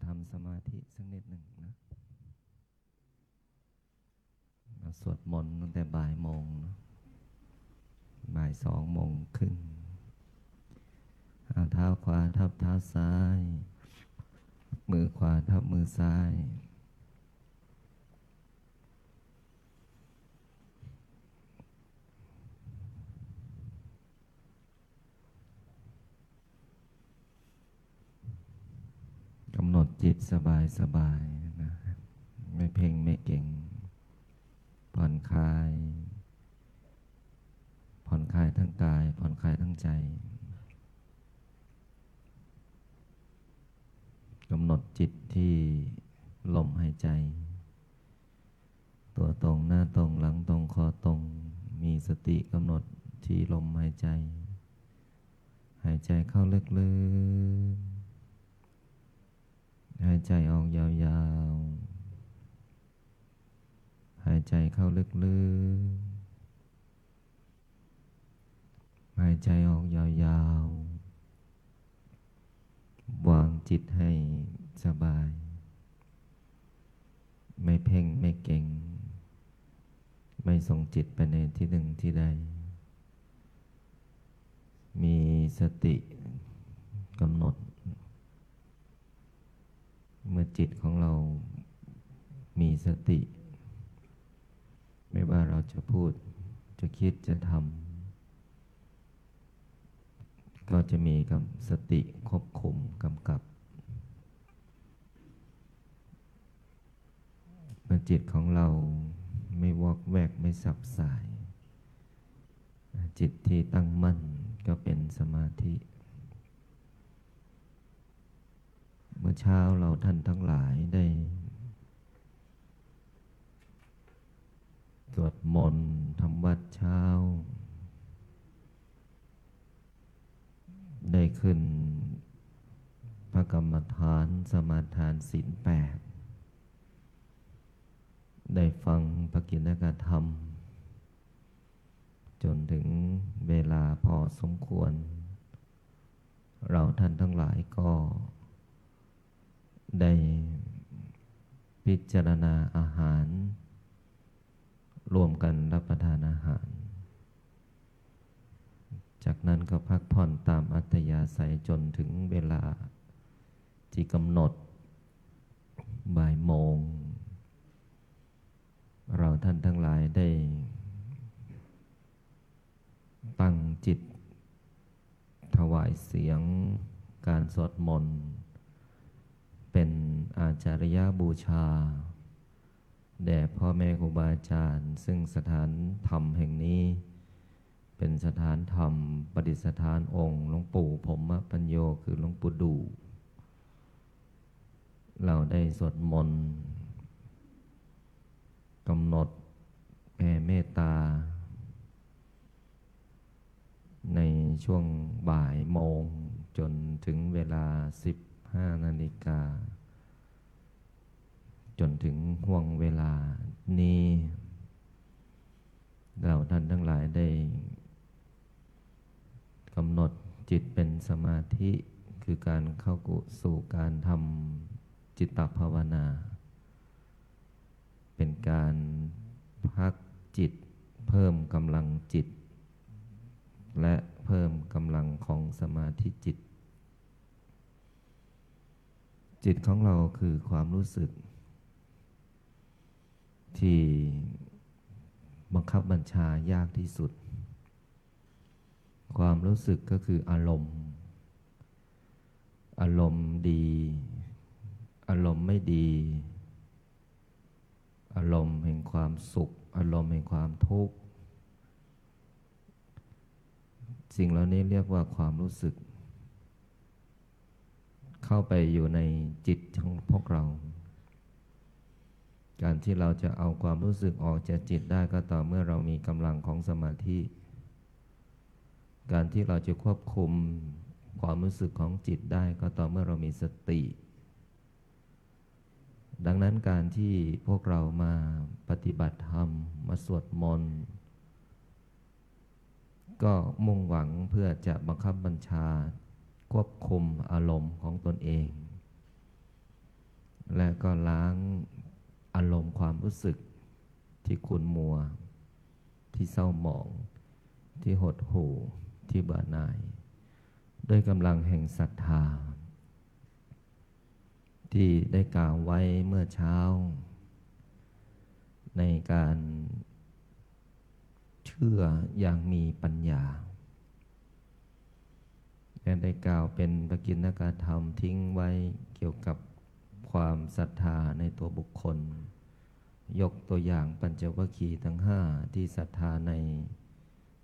ทำสมาธิสักนิดหนึ่งนะเราสวดมนต์ตั้งแต่บ่ายโมงนะบ่าย2:30เอาเท้าขวาทับเท้าซ้ายมือขวาทับมือซ้ายกำหนดจิตสบายๆนะไม่เพ่งไม่เก่งผ่อนคลายทั้งกายผ่อนคลายทั้งใจกำหนดจิตที่ลมหายใจตัวตรงหน้าตรงหลังตรงคอตรงมีสติกำหนดที่ลมหายใจหายใจเข้าลึกๆหายใจออกยาวๆหายใจเข้าลึกๆหายใจออกยาวๆวางจิตให้สบายไม่เพ่งไม่เก่งไม่ส่งจิตไปในที่หนึ่งที่ใดมีสติกำหนดเมื่อจิตของเรามีสติไม่ว่าเราจะพูดจะคิดจะทำก็จะมีกับสติควบคุมกำกับเมื่อจิตของเราไม่วอกแวกไม่สับสายจิตที่ตั้งมั่นก็เป็นสมาธิเมื่อเช้าเราท่านทั้งหลายได้สวดมนต์ทำวัดเช้าได้ขึ้นพระกรรมฐานสมาทานศีล 8ได้ฟังปกิณกธรรมจนถึงเวลาพอสมควรเราท่านทั้งหลายก็ได้พิจารณาอาหารรวมกันรับประทานอาหารจากนั้นก็พักผ่อนตามอัธยาศัยจนถึงเวลาที่กำหนดบ่ายโมงเราท่านทั้งหลายได้ตั้งจิตถวายเสียงการสวดมนต์เป็นอาจาริยบูชาแด่พ่อแม่ครูบาอาจารย์ซึ่งสถานธรรมแห่งนี้เป็นสถานธรรมประดิษฐานองค์หลวงปู่พรหมปัญโยคือหลวงปู่ดูเราได้สวดมนต์กำหนดแผ่เมตตาในช่วงบ่ายโมงจนถึงเวลา 15 นาฬิกาจนถึงห่วงเวลานี้เราท่านทั้งหลายได้กำหนดจิตเป็นสมาธิคือการเข้าสู่การทำจิตตภาวนาเป็นการพักจิตเพิ่มกำลังจิตและเพิ่มกำลังของสมาธิจิตจิตของเราคือความรู้สึกที่บังคับบัญชายากที่สุดความรู้สึกก็คืออารมณ์ดีอารมณ์ไม่ดีอารมณ์แห่งความสุขอารมณ์แห่งความทุกข์สิ่งเหล่านี้เรียกว่าความรู้สึกเข้าไปอยู่ในจิตของพวกเราการที่เราจะเอาความรู้สึกออกจากจิตได้ก็ต่อเมื่อเรามีกำลังของสมาธิการที่เราจะควบคุมความรู้สึกของจิตได้ก็ต่อเมื่อเรามีสติดังนั้นการที่พวกเรามาปฏิบัติธรรมมาสวดมนต์ก ก็มุ่งหวังเพื่อจะบังคับบัญชาควบคุมอารมณ์ของตนเอง และก็ล้างอารมณ์ความรู้สึกที่ขุ่นมัวที่เศร้าหมองที่หดหู่ที่เบื่อหน่ายด้วยกำลังแห่งศรัทธาที่ได้กล่าวไว้เมื่อเช้าในการเชื่ออย่างมีปัญญาและได้กล่าวเป็นปกิณกธรรมทิ้งไว้เกี่ยวกับความศรัทธาในตัวบุคคลยกตัวอย่างปัญจวัคคีย์ทั้งห้าที่ศรัทธาใน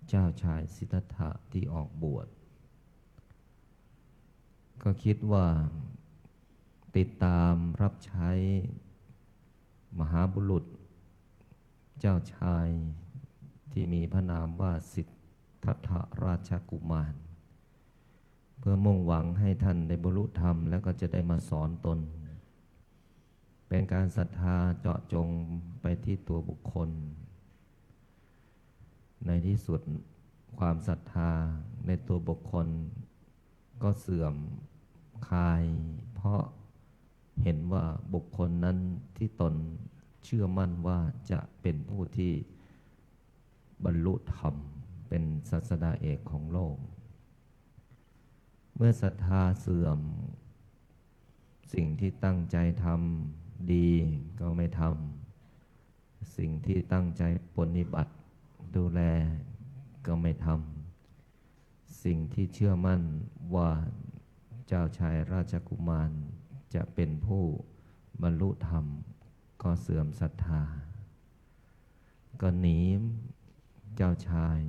เจ้าชายสิทธัตถะที่ออกบวชก็คิดว่าติดตามรับใช้มหาบุรุษเจ้าชายที่มีพระนามว่าสิทธัตถราชกุมารเพื่อมุ่งหวังให้ท่านได้บรรลุธรรมแล้วก็จะได้มาสอนตนเป็นการศรัทธาเจาะจงไปที่ตัวบุคคลในที่สุดความศรัทธาในตัวบุคคลก็เสื่อมคลายเพราะเห็นว่าบุคคลนั้นที่ตนเชื่อมั่นว่าจะเป็นผู้ที่บรรลุธรรมเป็นศาสดาเอกของโลกเมื่อศรัทธาเสื่อมสิ่งที่ตั้งใจทำดีก็ไม่ทำสิ่งที่ตั้งใจปฏิบัติดูแลก็ไม่ทำสิ่งที่เชื่อมั่นว่าเจ้าชายราชกุมารจะเป็นผู้บรรลุธรรมก็เสื่อมศรัทธาก็หนีเจ้าชาย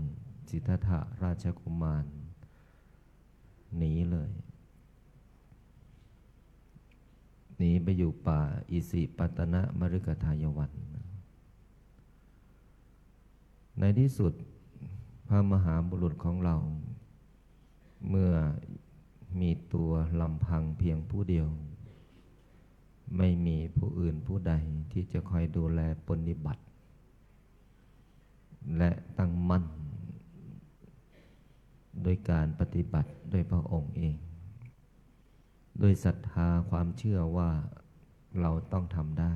สิทธัตถะราชกุมารหนีเลยหนีไปอยู่ป่าอิสิปตนมฤคทายวันในที่สุดพระมหาบุรุษของเราเมื่อมีตัวลำพังเพียงผู้เดียวไม่มีผู้อื่นผู้ใดที่จะคอยดูแลปฏิบัติและตั้งมั่นโดยการปฏิบัติโดยพระองค์เองโดยศรัทธาความเชื่อว่าเราต้องทำได้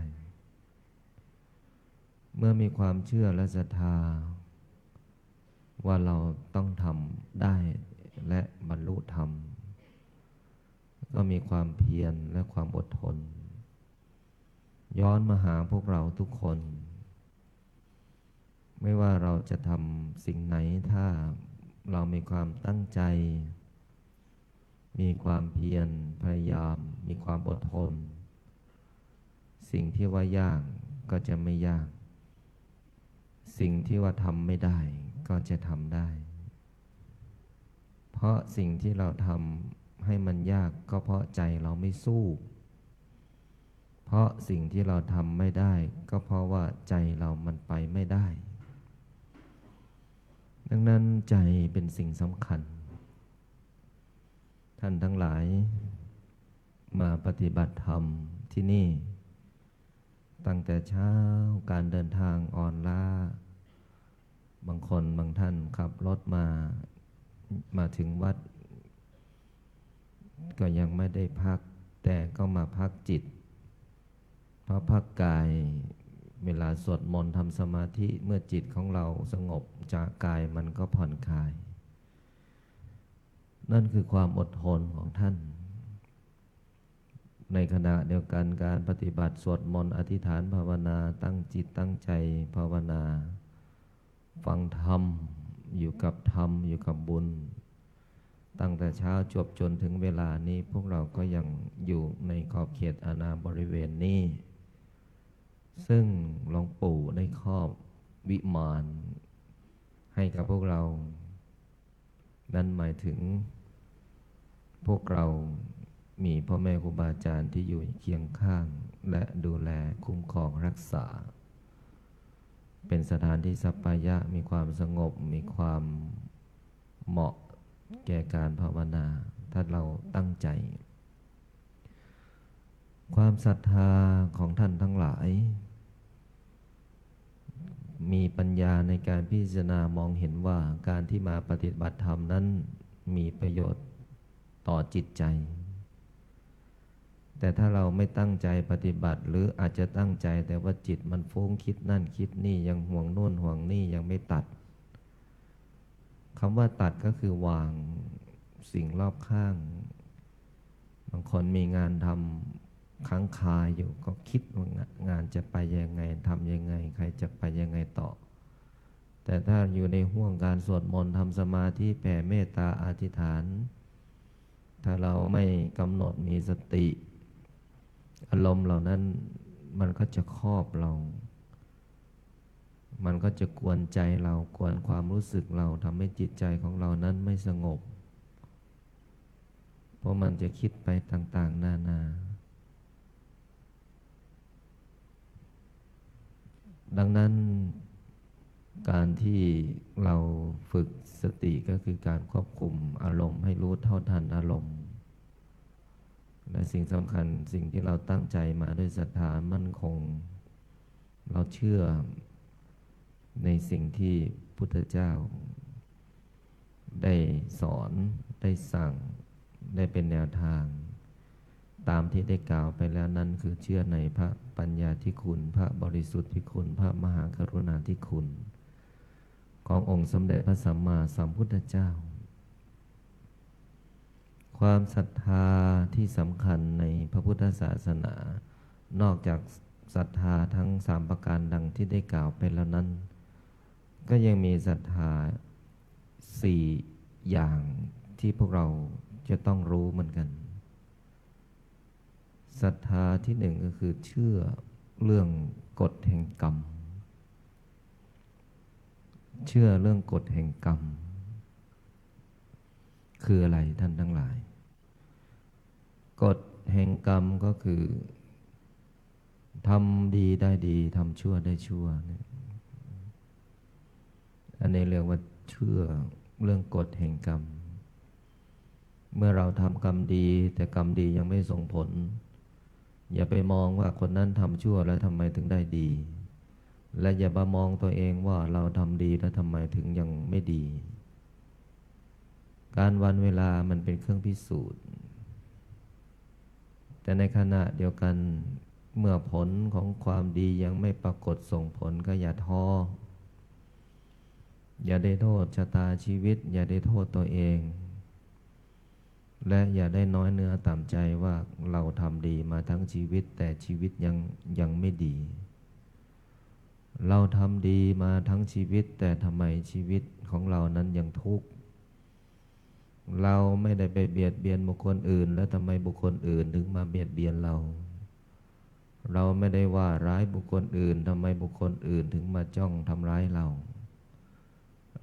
เมื่อมีความเชื่อและศรัทธาว่าเราต้องทำได้และบรรลุธรรมก็มีความเพียรและความอดทนย้อนมาหาพวกเราทุกคนไม่ว่าเราจะทำสิ่งไหนถ้าเรามีความตั้งใจมีความเพียรพยายามมีความอดทนสิ่งที่ว่ายากก็จะไม่ยากสิ่งที่ว่าทำไม่ได้ก็จะทำได้เพราะสิ่งที่เราทำให้มันยากก็เพราะใจเราไม่สู้เพราะสิ่งที่เราทำไม่ได้ก็เพราะว่าใจเรามันไปไม่ได้ดังนั้นใจเป็นสิ่งสำคัญท่านทั้งหลายมาปฏิบัติธรรมที่นี่ตั้งแต่เช้าการเดินทางอ่อนล้าบางคนบางท่านขับรถมาถึงวัดก็ยังไม่ได้พักแต่ก็มาพักจิตเพราะพักกายเวลาสวดมนต์ทำสมาธิเมื่อจิตของเราสงบจากกายมันก็ผ่อนคลายนั่นคือความอดทนของท่านในขณะเดียวกันการปฏิบัติสวดมนต์อธิษฐานภาวนาตั้งจิตตั้งใจภาวนาฟังธรรมอยู่กับธรรมอยู่กับบุญตั้งแต่เช้าจบจนถึงเวลานี้พวกเราก็ยังอยู่ในขอบเขตอาณาบริเวณนี้ซึ่งหลวงปู่ได้ครอบวิมานให้กับพวกเรานั่นหมายถึงพวกเรามีพ่อแม่ครูบาอาจารย์ที่อยู่เคียงข้างและดูแลคุ้มครองรักษาเป็นสถานที่สัปปายะมีความสงบมีความเหมาะแก่การภาวนาถ้าเราตั้งใจความศรัทธาของท่านทั้งหลาย มีปัญญาในการพิจารณามองเห็นว่าการที่มาปฏิบัติธรรมนั้นมีประโยชน์ต่อจิตใจแต่ถ้าเราไม่ตั้งใจปฏิบัติหรืออาจจะตั้งใจแต่ว่าจิตมันฟุ้งคิดนั่นคิดนี่ยังห่วงโน่นห่วงนี่ยังไม่ตัดคำว่าตัดก็คือวางสิ่งรอบข้างบางคนมีงานทำค้างคาอยู่ก็คิดว่างานจะไปยังไงทำยังไงใครจะไปยังไงต่อแต่ถ้าอยู่ในห่วงการสวดมนต์ทำสมาธิแผ่เมตตาอธิษฐานถ้าเราไม่กำหนดมีสติอารมณ์เหล่านั้นมันก็จะครอบเรามันก็จะกวนใจเรากวนความรู้สึกเราทำให้จิตใจของเรานั้นไม่สงบเพราะมันจะคิดไปต่างๆนานาดังนั้นการที่เราฝึกสติก็คือการควบคุมอารมณ์ให้รู้เท่าทันอารมณ์และสิ่งสำคัญสิ่งที่เราตั้งใจมาด้วยศรัทธามั่นคงเราเชื่อในสิ่งที่พุทธเจ้าได้สอนได้สั่งได้เป็นแนวทางตามที่ได้กล่าวไปแล้วนั้นคือเชื่อในพระปัญญาธิคุณพระบริสุทธิคุณพระมหากรุณาธิคุณขององค์สมเด็จพระสัมมาสัมพุทธเจ้าความศรัทธาที่สำคัญในพระพุทธศาสนานอกจากศรัทธาทั้ง3ประการดังที่ได้กล่าวไปแล้วนั้นก็ยังมีศรัทธา4อย่างที่พวกเราจะต้องรู้เหมือนกันศรัทธาที่1ก็คือเชื่อเรื่องกฎแห่งกรรมเชื่อเรื่องกฎแห่งกรรมคืออะไรท่านทั้งหลายกฎแห่งกรรมก็คือทำดีได้ดีทำชั่วได้ชั่วอันนี้เรียกว่าเชื่อเรื่องกฎแห่งกรรมเมื่อเราทำกรรมดีแต่กรรมดียังไม่ส่งผลอย่าไปมองว่าคนนั้นทำชั่วแล้วทำไมถึงได้ดีและอย่ามามองตัวเองว่าเราทำดีแล้วทำไมถึงยังไม่ดีการวันเวลามันเป็นเครื่องพิสูจน์แต่ในขณะเดียวกันเมื่อผลของความดียังไม่ปรากฏส่งผลก็อย่าท้ออย่าได้โทษชะตาชีวิตอย่าได้โทษตัวเองและอย่าได้น้อยเนื้อต่ำใจว่าเราทำดีมาทั้งชีวิตแต่ชีวิตยังไม่ดีเราทำดีมาทั้งชีวิตแต่ทำไมชีวิตของเรานั้นยังทุกข์เราไม่ได้ไปเบียดเบียนบุคคลอื่นแล้วทำไมบุคคลอื่นถึงมาเบียดเบียนเราเราไม่ได้ว่าร้ายบุคคลอื่นทำไมบุคคลอื่นถึงมาจ้องทำร้ายเรา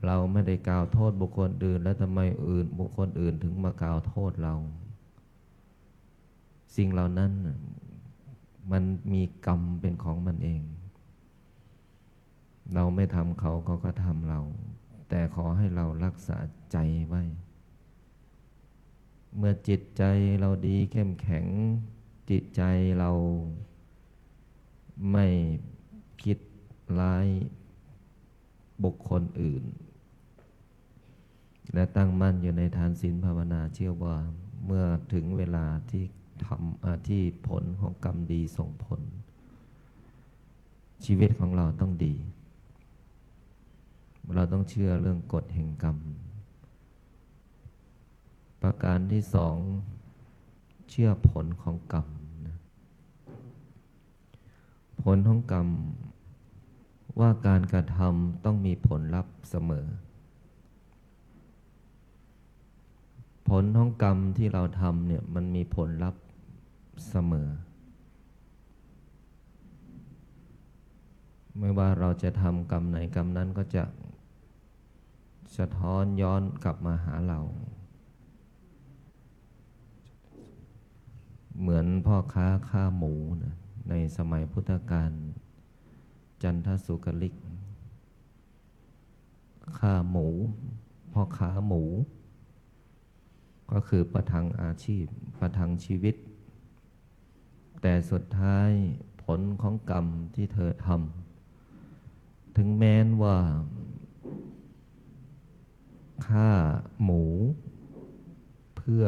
เราไม่ได้กล่าวโทษบุคคลอื่นแล้วทำไมบุคคลอื่นถึงมากล่าวโทษเราสิ่งเหล่านั้นมันมีกรรมเป็นของมันเองเราไม่ทำเขาก็ทำเราแต่ขอให้เรารักษาใจไว้เมื่อจิตใจเราดีเข้มแข็งจิตใจเราไม่คิดร้ายบุคคลอื่นและตั้งมั่นอยู่ในทานศีลภาวนาเชื่อว่าเมื่อถึงเวลาที่ผลของกรรมดีส่งผลชีวิตของเราต้องดีเราต้องเชื่อเรื่องกฎแห่งกรรมประการที่2เชื่อผลของกรรมผลของกรรมว่าการกระทำต้องมีผลลัพธ์เสมอผลของกรรมที่เราทำเนี่ยมันมีผลลัพธ์เสมอไม่ว่าเราจะทำกรรมไหนกรรมนั้นก็จะสะท้อนย้อนกลับมาหาเราเหมือนพ่อค้าฆ่าหมูนะในสมัยพุทธกาลจันทสุกลิกฆ่าหมูพ่อค้าหมูก็คือประทังอาชีพประทังชีวิตแต่สุดท้ายผลของกรรมที่เธอท ถึงแม้นว่าฆ่าหมูเพื่อ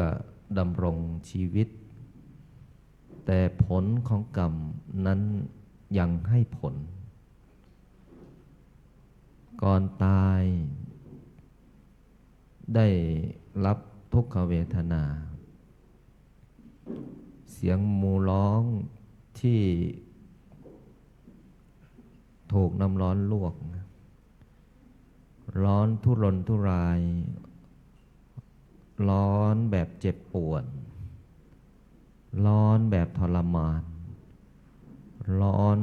ดำรงชีวิตแต่ผลของกรรมนั้นยังให้ผลก่อนตายได้รับทุกขเวทนาเสียงหมูร้องที่ถูกน้ำร้อนลวกร้อนทุรนทุรายร้อนแบบเจ็บปวดร้อนแบบทรมานร้อน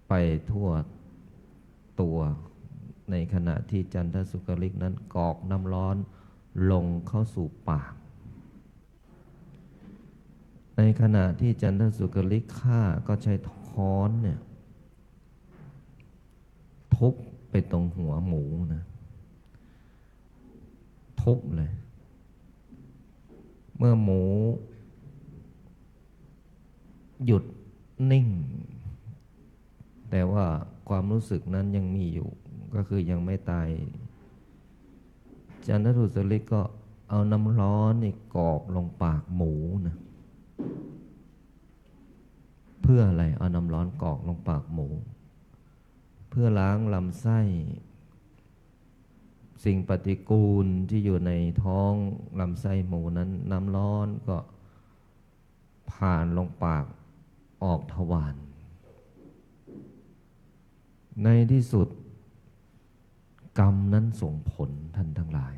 ไปทั่วตัวในขณะที่จันทสุกลิกนั้นกอกน้ำร้อนลงเข้าสู่ปากในขณะที่จันทสุกลิกฆ่าก็ใช้ค้อนเนี่ยทุบไปตรงหัวหมูนะทุบเลยเมื่อหมูหยุดนิ่งแต่ว่าความรู้สึกนั้นยังมีอยู่ก็คือยังไม่ตายจันทสุกลิกก็เอาน้ำร้อนนี่กรอกลงปากหมูนะเพื่ออะไรเอาน้ำร้อนกรอกลงปากหมูเพื่อล้างลำไส้สิ่งปฏิกูลที่อยู่ในท้องลำไส้หมูนั้นน้ำร้อนก็ผ่านลงปากออกทวารในที่สุดกรรมนั้นส่งผลท่านทั้งหลาย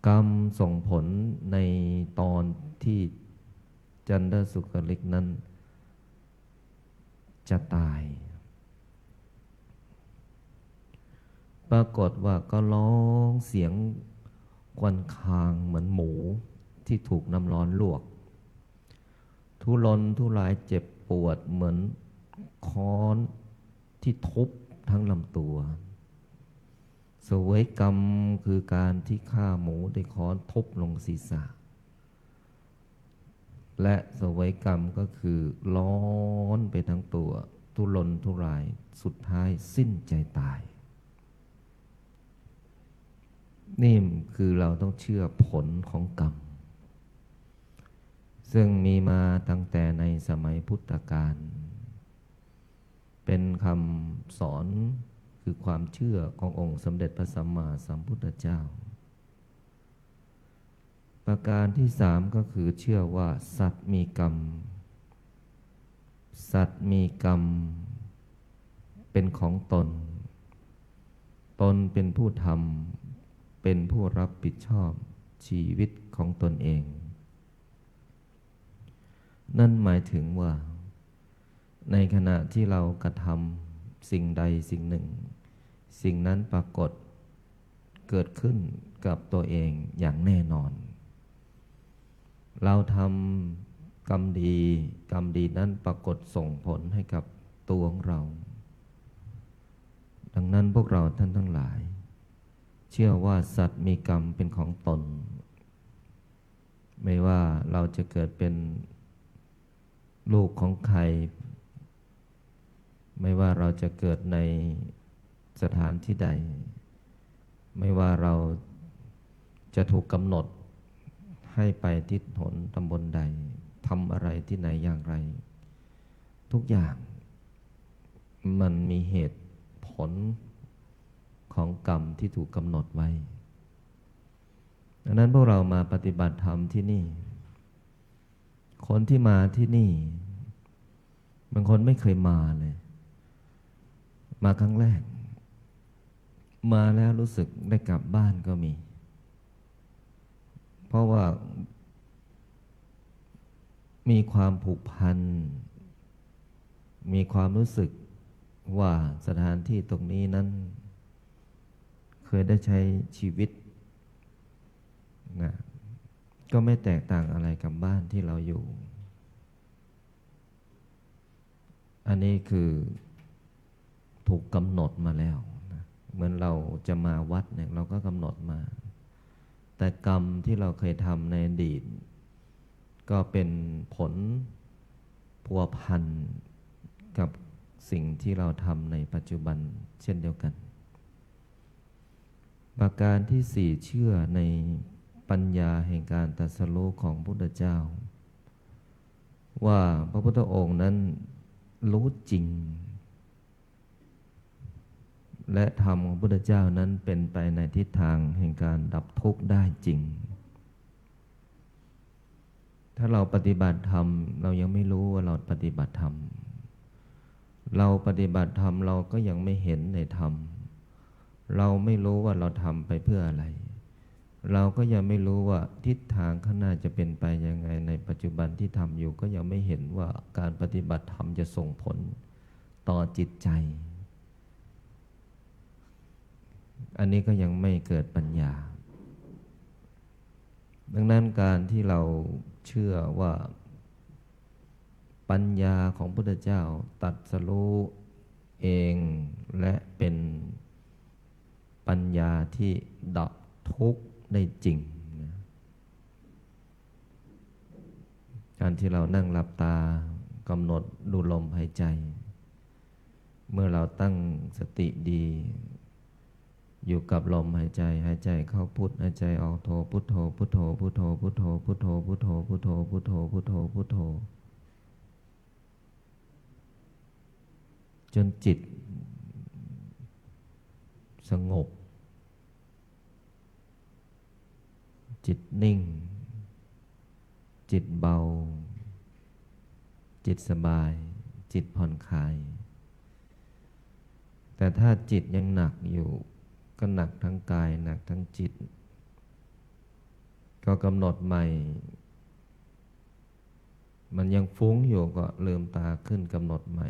กรรมส่งผลในตอนที่จันทสุกลิกนั้นจะตายปรากฏว่าก็ร้องเสียงควันคางเหมือนหมูที่ถูกน้ำร้อนลวกทุรนทุรายเจ็บปวดเหมือนค้อนที่ทุบทั้งลำตัวเสวยกรรมคือการที่ฆ่าหมูด้วยค้อนทุบลงศีรษะและเสวยกรรมก็คือร้อนไปทั้งตัวทุรนทุรายสุดท้ายสิ้นใจตายนี่คือเราต้องเชื่อผลของกรรมซึ่งมีมาตั้งแต่ในสมัยพุทธกาลเป็นคำสอนคือความเชื่อขององค์สมเด็จพระสัมมาสัมพุทธเจ้าประการที่สามก็คือเชื่อว่าสัตว์มีกรรมสัตว์มีกรรมเป็นของตนตนเป็นผู้ทำเป็นผู้รับผิดชอบชีวิตของตนเองนั่นหมายถึงว่าในขณะที่เรากระทำสิ่งใดสิ่งหนึ่งสิ่งนั้นปรากฏเกิดขึ้นกับตัวเองอย่างแน่นอนเราทำกรรมดีนั้นปรากฏส่งผลให้กับตัวของเราดังนั้นพวกเราท่านทั้งหลายเชื่อว่าสัตว์มีกรรมเป็นของตนไม่ว่าเราจะเกิดเป็นลูกของใครไม่ว่าเราจะเกิดในสถานที่ใดไม่ว่าเราจะถูกกำหนดให้ไปที่ถนนตำบลใดทำอะไรที่ไหนอย่างไรทุกอย่างมันมีเหตุผลของกรรมที่ถูกกำหนดไว้ดังนั้นพวกเรามาปฏิบัติธรรมที่นี่คนที่มาที่นี่บางคนไม่เคยมาเลยมาครั้งแรกมาแล้วรู้สึกได้กลับบ้านก็มีเพราะว่ามีความผูกพันมีความรู้สึกว่าสถานที่ตรงนี้นั้นเคยได้ใช้ชีวิตนะก็ไม่แตกต่างอะไรกับบ้านที่เราอยู่อันนี้คือถูกกำหนดมาแล้วนะเหมือนเราจะมาวัดเนี่ยเราก็กำหนดมาแต่กรรมที่เราเคยทำในอดีตก็เป็นผลพัวพันกับ สิ่งที่เราทำในปัจจุบันเช่นเดียวกันประการที่สี่เชื่อในปัญญาแห่งการตรัสรู้ของพระพุทธเจ้าว่าพระพุทธองค์นั้นรู้จริงและธรรมของพระพุทธเจ้านั้นเป็นไปในทิศทางแห่งการดับทุกข์ได้จริงถ้าเราปฏิบัติธรรมเรายังไม่รู้ว่าเราปฏิบัติธรรมเราปฏิบัติธรรมเราก็ยังไม่เห็นในธรรมเราไม่รู้ว่าเราทำไปเพื่ออะไรเราก็ยังไม่รู้ว่าทิศทางข้างหน้าจะเป็นไปยังไงในปัจจุบันที่ทำอยู่ก็ยังไม่เห็นว่าการปฏิบัติธรรมจะส่งผลต่อจิตใจอันนี้ก็ยังไม่เกิดปัญญาดังนั้นการที่เราเชื่อว่าปัญญาของพุทธเจ้าตรัสรู้เองและเป็นปัญญาที่ดับทุกข์ได้จริงนะการที่เรานั่งหลับตากำหนดดูลมหายใจเมื่อเราตั้งสติดีอยู่กับลมหายใจหายใจเข้าพุทหายใจออกโทพุทโธพุทโธพุทโธพุทโธพุทโธพุทโธพุทโธพุทโธพุทโธพุทโธจนจิตสงบจิตนิ่งจิตเบาจิตสบายจิตผ่อนคลายแต่ถ้าจิตยังหนักอยู่ก็หนักทั้งกายหนักทั้งจิตก็กำหนดใหม่มันยังฟุ้งอยู่ก็ลืมตาขึ้นกำหนดใหม่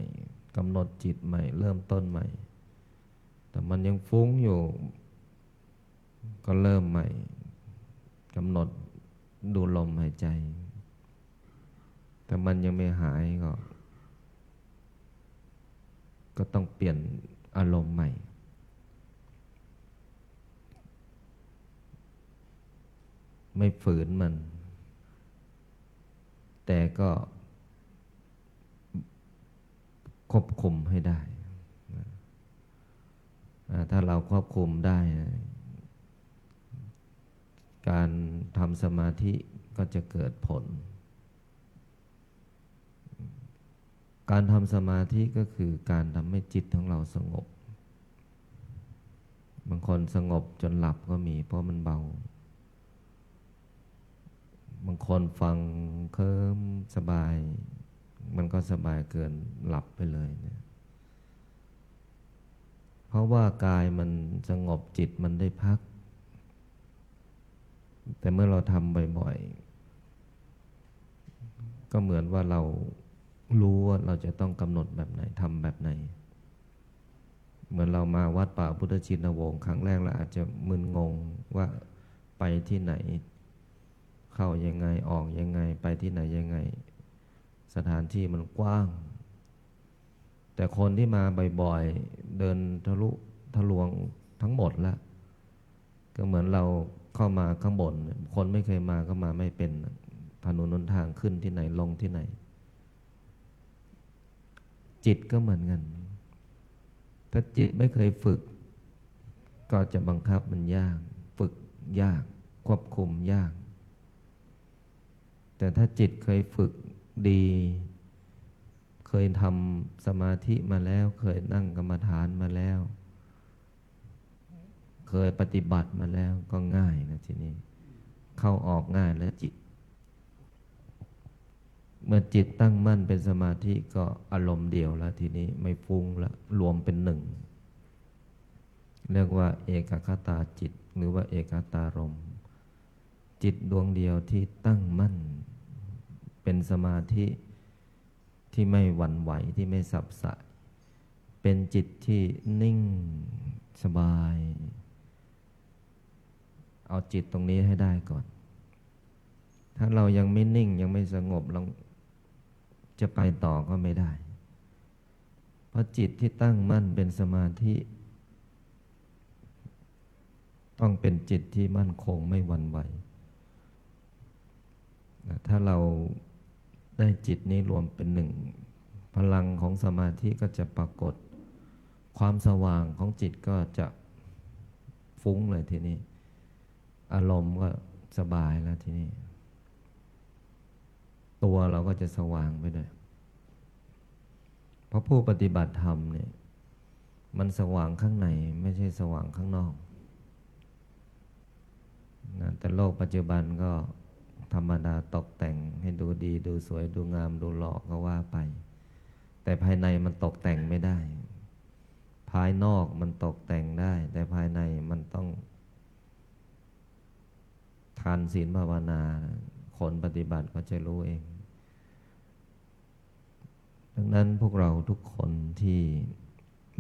กำหนดจิตใหม่เริ่มต้นใหม่แต่มันยังฟุ้งอยู่ก็เริ่มใหม่กำหนดดูลมหายใจแต่มันยังไม่หายก็ต้องเปลี่ยนอารมณ์ใหม่ไม่ฝืนมันแต่ก็ควบคุมให้ได้ถ้าเราควบคุมได้การทำสมาธิก็จะเกิดผลการทำสมาธิก็คือการทำให้จิตของเราสงบบางคนสงบจนหลับก็มีเพราะมันเบาบางคนฟังเคลิ้มสบายมันก็สบายเกินหลับไปเลยเนี่ยเพราะว่ากายมันสงบจิตมันได้พักแต่เมื่อเราทำบ่อยๆก็เหมือนว่าเรารู้ว่าเราจะต้องกำหนดแบบไหนทำแบบไหนเหมือนเรามาวัดป่าพุทธชินวงศ์ครั้งแรกเราอาจจะมึนงงว่าไปที่ไหนเข้ายังไงออกยังไงไปที่ไหนยังไงสถานที่มันกว้างแต่คนที่มาบ่อยๆเดินทะลุทะลวงทั้งหมดแล้วก็เหมือนเราเข้ามาข้างบนคนไม่เคยมาก็มาไม่เป็นถนนหนทางขึ้นที่ไหนลงที่ไหนจิตก็เหมือนกันถ้าจิตไม่เคยฝึกก็จะบังคับมันยากฝึกยากควบคุมยากแต่ถ้าจิตเคยฝึกดีเคยทำสมาธิมาแล้วเคยนั่งกรรมฐานมาแล้วเคยปฏิบัติมาแล้วก็ง่ายนะทีนี้เข้าออกง่ายแล้วจิตเมื่อจิตตั้งมั่นเป็นสมาธิก็อารมณ์เดียวแล้วทีนี้ไม่ฟุ้งแล้วรวมเป็นหนึ่งเรียกว่าเอกคตาจิตหรือว่าเอกตารมณ์จิตดวงเดียวที่ตั้งมั่นเป็นสมาธิที่ไม่หวั่นไหวที่ไม่สับสายเป็นจิตที่นิ่งสบายเอาจิตตรงนี้ให้ได้ก่อนถ้าเรายังไม่นิ่งยังไม่สงบเราจะไปต่อก็ไม่ได้เพราะจิตที่ตั้งมั่นเป็นสมาธิต้องเป็นจิตที่มั่นคงไม่หวั่นไหวถ้าเราได้จิตนี้รวมเป็นหนึ่ง พลังของสมาธิก็จะปรากฏความสว่างของจิตก็จะฟุ้งเลยทีนี้อารมณ์ก็สบายแล้วทีนี้ตัวเราก็จะสว่างไปด้วยเพราะผู้ปฏิบัติธรรมเนี่ยมันสว่างข้างในไม่ใช่สว่างข้างนอกนะแต่โลกปัจจุบันก็ธรรมดาตกแต่งให้ดูดีดูสวยดูงามดูหล่อก็ว่าไปแต่ภายในมันตกแต่งไม่ได้ภายนอกมันตกแต่งได้แต่ภายในมันต้องทานศีลภาวนาคนปฏิบัติก็จะรู้เองดังนั้นพวกเราทุกคนที่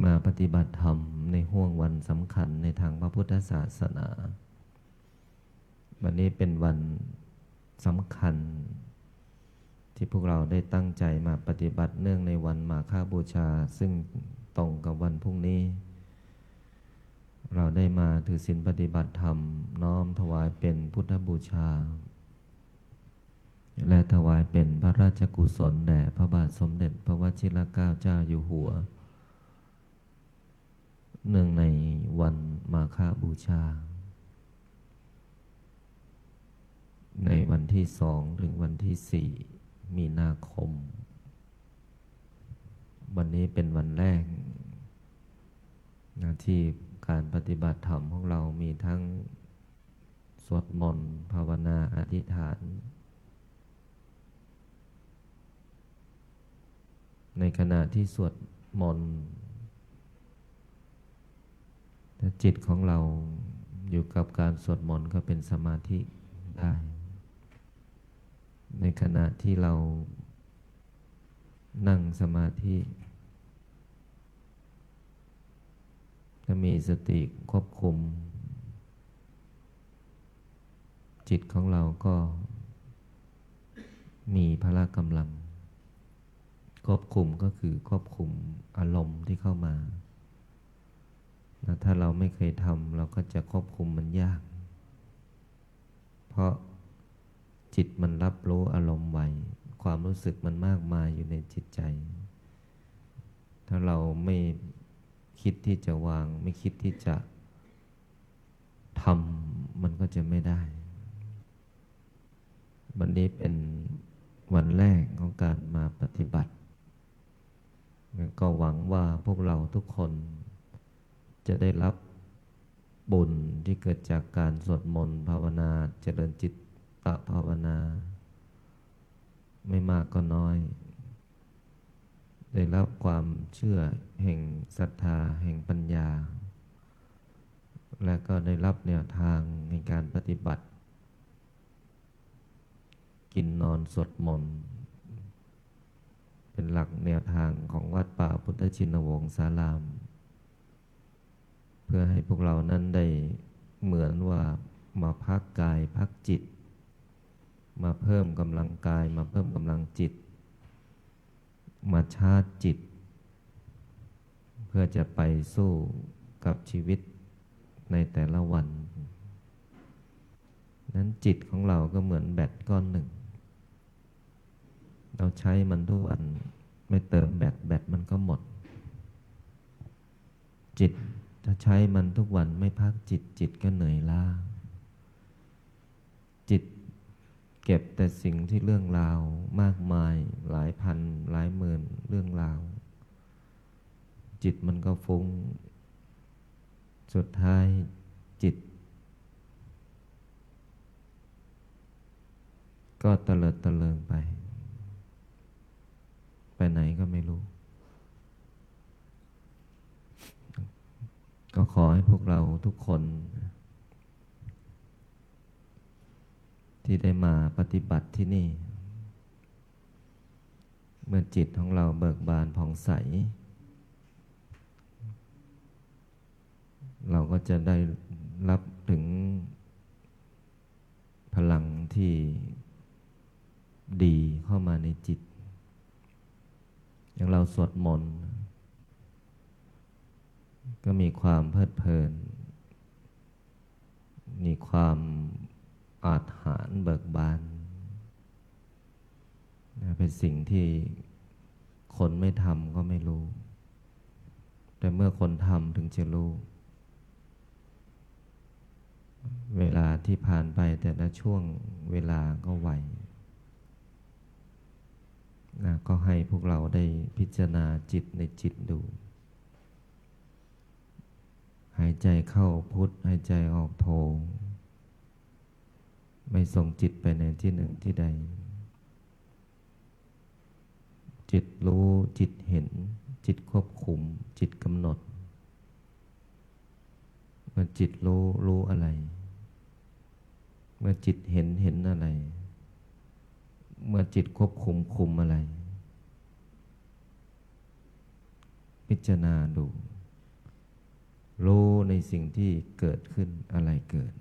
มาปฏิบัติธรรมในห้วงวันสำคัญในทางพระพุทธศาสนาวันนี้เป็นวันสำคัญที่พวกเราได้ตั้งใจมาปฏิบัติเนื่องในวันมาฆบูชาซึ่งตรงกับวันพรุ่งนี้เราได้มาถือศีลปฏิบัติธรรมน้อมถวายเป็นพุทธบูชาและถวายเป็นพระราชกุศลแด่พระบาทสมเด็จพระวชิรเกล้าเจ้าอยู่หัวเนื่องในวันมาฆบูชาในวันที่2 ถึงวันที่ 4 มีนาคมวันนี้เป็นวันแรกที่การปฏิบัติธรรมของเรามีทั้งสวดมนต์ภาวนาอธิษฐานในขณะที่สวดมนต์ถ้าจิตของเราอยู่กับการสวดมนต์ก็เป็นสมาธิได้ในขณะที่เรานั่งสมาธิถ้ามีสติควบคุมจิตของเราก็มีพละกำลังควบคุมก็คือควบคุมอารมณ์ที่เข้ามาแล้วถ้าเราไม่เคยทำเราก็จะควบคุมมันยากเพราะจิตมันรับรู้อารมณ์ไวความรู้สึกมันมากมายอยู่ในจิตใจถ้าเราไม่คิดที่จะวางไม่คิดที่จะทำมันก็จะไม่ได้วันนี้เป็นวันแรกของการมาปฏิบัติก็หวังว่าพวกเราทุกคนจะได้รับบุญที่เกิดจากการสวดมนต์ภาวนาเจริญจิตตภาวนาไม่มากก็น้อยได้รับความเชื่อแห่งศรัทธาแห่งปัญญาและก็ได้รับแนวทางในการปฏิบัติกินนอนสวดมนต์เป็นหลักแนวทางของวัดป่าพุทธชินวงศารามเพื่อให้พวกเรานั้นได้เหมือนว่ามาพักกายพักจิตมาเพิ่มกำลังกายมาเพิ่มกำลังจิตมาชาร์จจิตเพื่อจะไปสู้กับชีวิตในแต่ละวันนั้นจิตของเราก็เหมือนแบตก้อนหนึ่งเราใช้มันทุกวันไม่เติมแบตมันก็หมดจิตถ้าใช้มันทุกวันไม่พักจิตก็เหนื่อยล้าจิตเก็บแต่สิ่งที่เรื่องราวมากมายหลายพันหลายหมื่นเรื่องราวจิตมันก็ฟุ้งสุดท้ายจิตก็เตลิดเตลิงไปไหนก็ไม่รู้ก็ขอให้พวกเราทุกคนที่ได้มาปฏิบัติที่นี่เมื่อจิตของเราเบิกบานผ่องใสเราก็จะได้รับถึงพลังที่ดีเข้ามาในจิตอย่างเราสวดมนต์ก็มีความเพลิดเพลินมีความอาถรรพ์เบิกบานเป็นสิ่งที่ค คนไม่ทำก็ไม่รู้แต่เมื่อคนทำถึงจะรู้เวลาที่ผ่านไปแต่ละช่วงเวลาก็ไวนะก็ให้พวกเราได้พิจารณาจิตในจิตดูหายใจเข้าพุทหายใจออกโทไม่ส่งจิตไปในที่หนึ่งที่ใดจิตรู้จิตเห็นจิตควบคุมจิตกำหนดเมื่อจิตรู้อะไรเมื่อจิตเห็นอะไรเมื่อจิตควบคุมอะไรพิจารณาดูรู้ในสิ่งที่เกิดขึ้นอะไรเกิด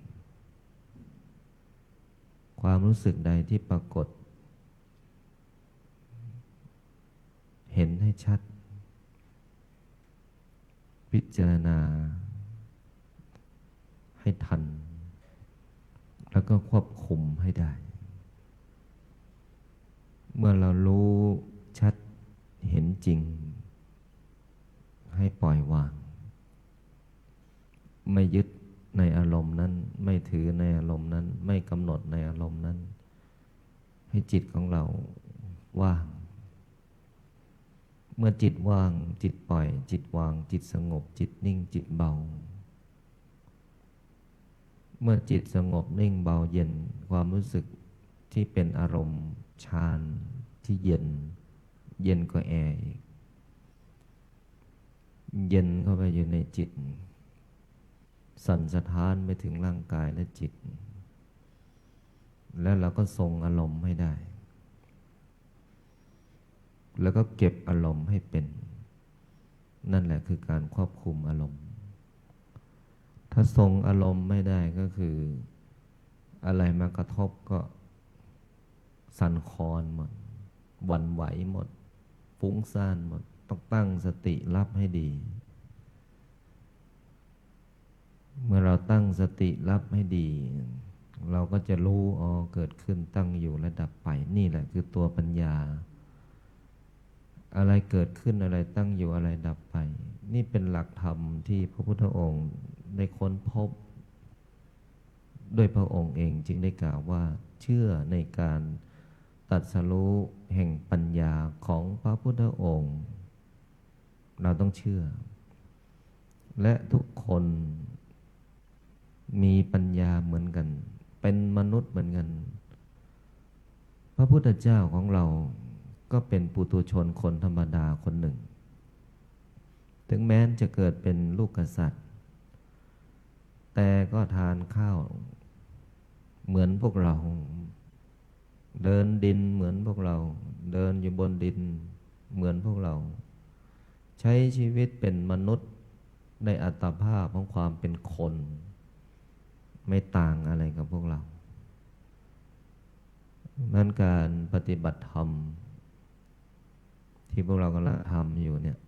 ความรู้สึกใดที่ปรากฏเห็นให้ชัดพิจารณาให้ทันแล้วก็ควบคุมให้ได้เมื่อเรารู้ชัดเห็นจริงให้ปล่อยวางไม่ยึดในอารมณ์นั้นไม่ถือในอารมณ์นั้นไม่กำหนดในอารมณ์นั้นให้จิตของเราว่างเมื่อจิตว่างจิตปล่อยจิตวางจิตสงบจิตนิ่งจิตเบาเมื่อจิตสงบนิ่งเบาเย็นความรู้สึกที่เป็นอารมณ์ฌานที่เย็นกว่าแอร์อีกเย็นเข้าไปอยู่ในจิตสั่นสะท้านไปถึงร่างกายและจิตแล้วเราก็ทรงอารมณ์ให้ได้แล้วก็เก็บอารมณ์ให้เป็นนั่นแหละคือการควบคุมอารมณ์ถ้าทรงอารมณ์ไม่ได้ก็คืออะไรมากระทบก็สั่นคลอนหมดหวั่นไหวหมดฟุ้งซ่านหมดต้องตั้งสติรับให้ดีเมื่อเราตั้งสติรับให้ดีเราก็จะรู้เกิดขึ้นตั้งอยู่และดับไปนี่แหละคือตัวปัญญาอะไรเกิดขึ้นอะไรตั้งอยู่อะไรดับไปนี่เป็นหลักธรรมที่พระพุทธองค์ได้ค้นพบด้วยพระองค์เองจึงได้กล่าวว่าเชื่อในการตรัสรู้แห่งปัญญาของพระพุทธองค์เราต้องเชื่อและทุกคนมีปัญญาเหมือนกันเป็นมนุษย์เหมือนกันพระพุทธเจ้าของเราก็เป็นปุถุชนคนธรรมดาคนหนึ่งถึงแม้จะเกิดเป็นลูกกษัตริย์แต่ก็ทานข้าวเหมือนพวกเราเดินดินเหมือนพวกเราเดินอยู่บนดินเหมือนพวกเราใช้ชีวิตเป็นมนุษย์ในอัตภาพของความเป็นคนไม่ต่างอะไรกับพวกเรานั้นการปฏิบัติธรรมที่พวกเรากำลังทำอยู่เนี่ย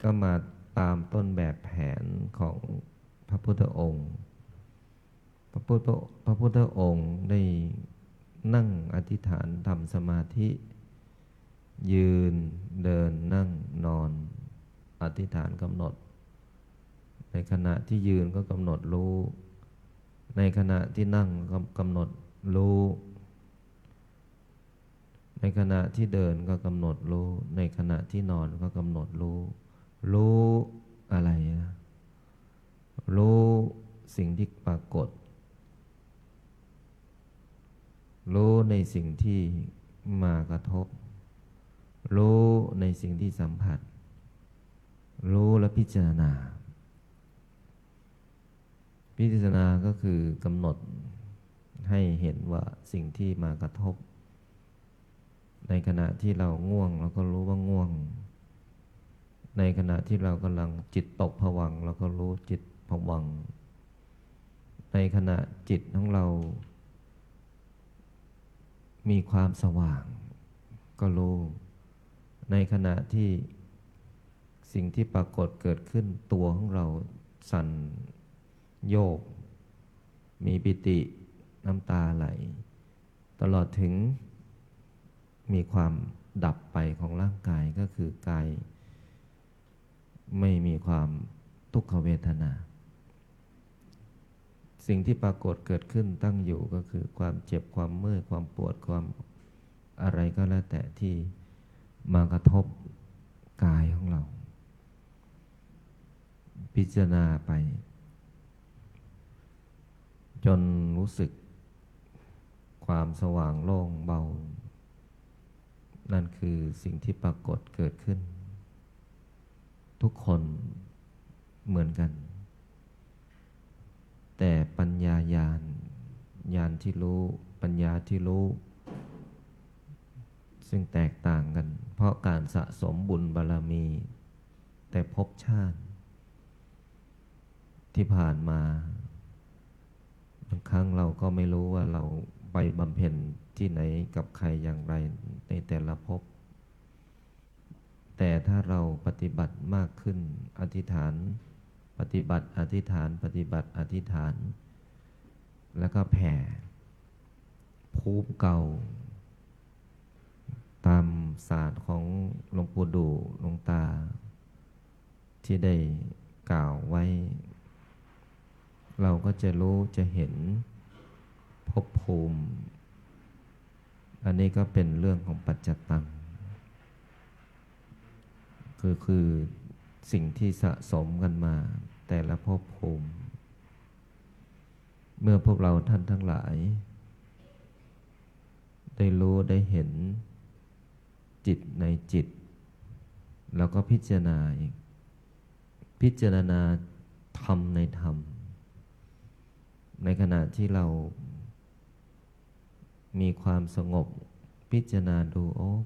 ก็มาตามต้นแบบแผนของพระพุทธองค์พระพุทธองค์ได้นั่งอธิษฐานทำสมาธิยืนเดินนั่งนอนอธิษฐานกำหนดในขณะที่ยืนก็กำหนดรู้ในขณะที่นั่งก็กำหนดรู้ในขณะที่เดินก็กำหนดรู้ในขณะที่นอนก็กำหนดรู้อะไรนะรู้สิ่งที่ปรากฏรู้ในสิ่งที่มากระทบรู้ในสิ่งที่สัมผัสรู้และพิจารณาก็คือกำหนดให้เห็นว่าสิ่งที่มากระทบในขณะที่เราง่วงเราก็รู้ว่าง่วงในขณะที่เรากำลังจิตตกภวังค์เราก็รู้จิตภวังค์ในขณะจิตของเรามีความสว่างก็รู้ในขณะที่สิ่งที่ปรากฏเกิดขึ้นตัวของเราสั่นโยกมีปิติน้ำตาไหลตลอดถึงมีความ ดับไปของร่างกายก็คือกายไม่มีความทุกขเวทนาสิ่งที่ปรากฏเกิดขึ้นตั้งอยู่ก็คือความเจ็บความเมื่อยความปวดความอะไรก็แล้วแต่ที่มากระทบกายของเราพิจารณาไปจนรู้สึกความสว่างโล่งเบานั่นคือสิ่งที่ปรากฏเกิดขึ้นทุกคนเหมือนกันแต่ปัญญาญาณที่รู้ปัญญาที่รู้ซึ่งแตกต่างกันเพราะการสะสมบุญบารมีแต่ภพชาติที่ผ่านมาบางครั้งเราก็ไม่รู้ว่าเราไปบำเพ็ญที่ไหนกับใครอย่างไรในแต่ละภพแต่ถ้าเราปฏิบัติมากขึ้นอธิษฐานปฏิบัติอธิษฐานปฏิบัติอธิษฐานแล้วก็แผ่ภูมิเก่าตามศาสตร์ของหลวงปู่ดูหลวงตาที่ได้กล่าวไว้เราก็จะรู้จะเห็นภพภูมิอันนี้ก็เป็นเรื่องของปัจจตังคือสิ่งที่สะสมกันมาแต่ละภพภูมิเมื่อพวกเราท่านทั้งหลายได้รู้ได้เห็นจิตในจิตแล้วก็พิจารณาอีกพิจารณาธรรมในธรรมในขณะที่เรามีความสงบพิจารณาดู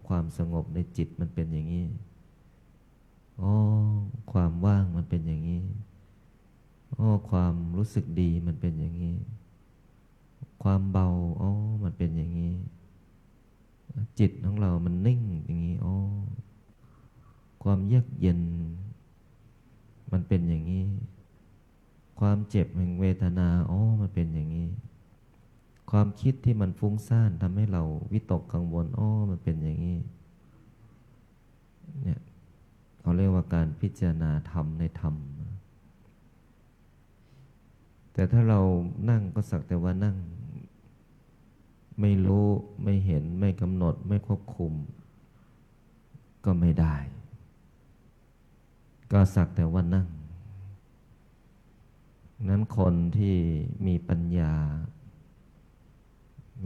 ความสงบในจิตมันเป็นอย่างนี้ความว่างมันเป็นอย่างนี้ความรู้สึกดีมันเป็นอย่างนี้ความเบามันเป็นอย่างนี้จิตของเรามันนิ่งอย่างนี้ความเยือกเย็นมันเป็นอย่างนี้ความเจ็บแห่งเวทนามันเป็นอย่างนี้ความคิดที่มันฟุ้งซ่านทำให้เราวิตกกังวลมันเป็นอย่างนี้เนี่ยเขาเรียกว่าการพิจารณาธรรมในธรรมแต่ถ้าเรานั่งก็สักแต่ว่านั่งไม่รู้ไม่เห็นไม่กำหนดไม่ควบคุมก็ไม่ได้ก็สักแต่ว่านั่งนั้นคนที่มีปัญญา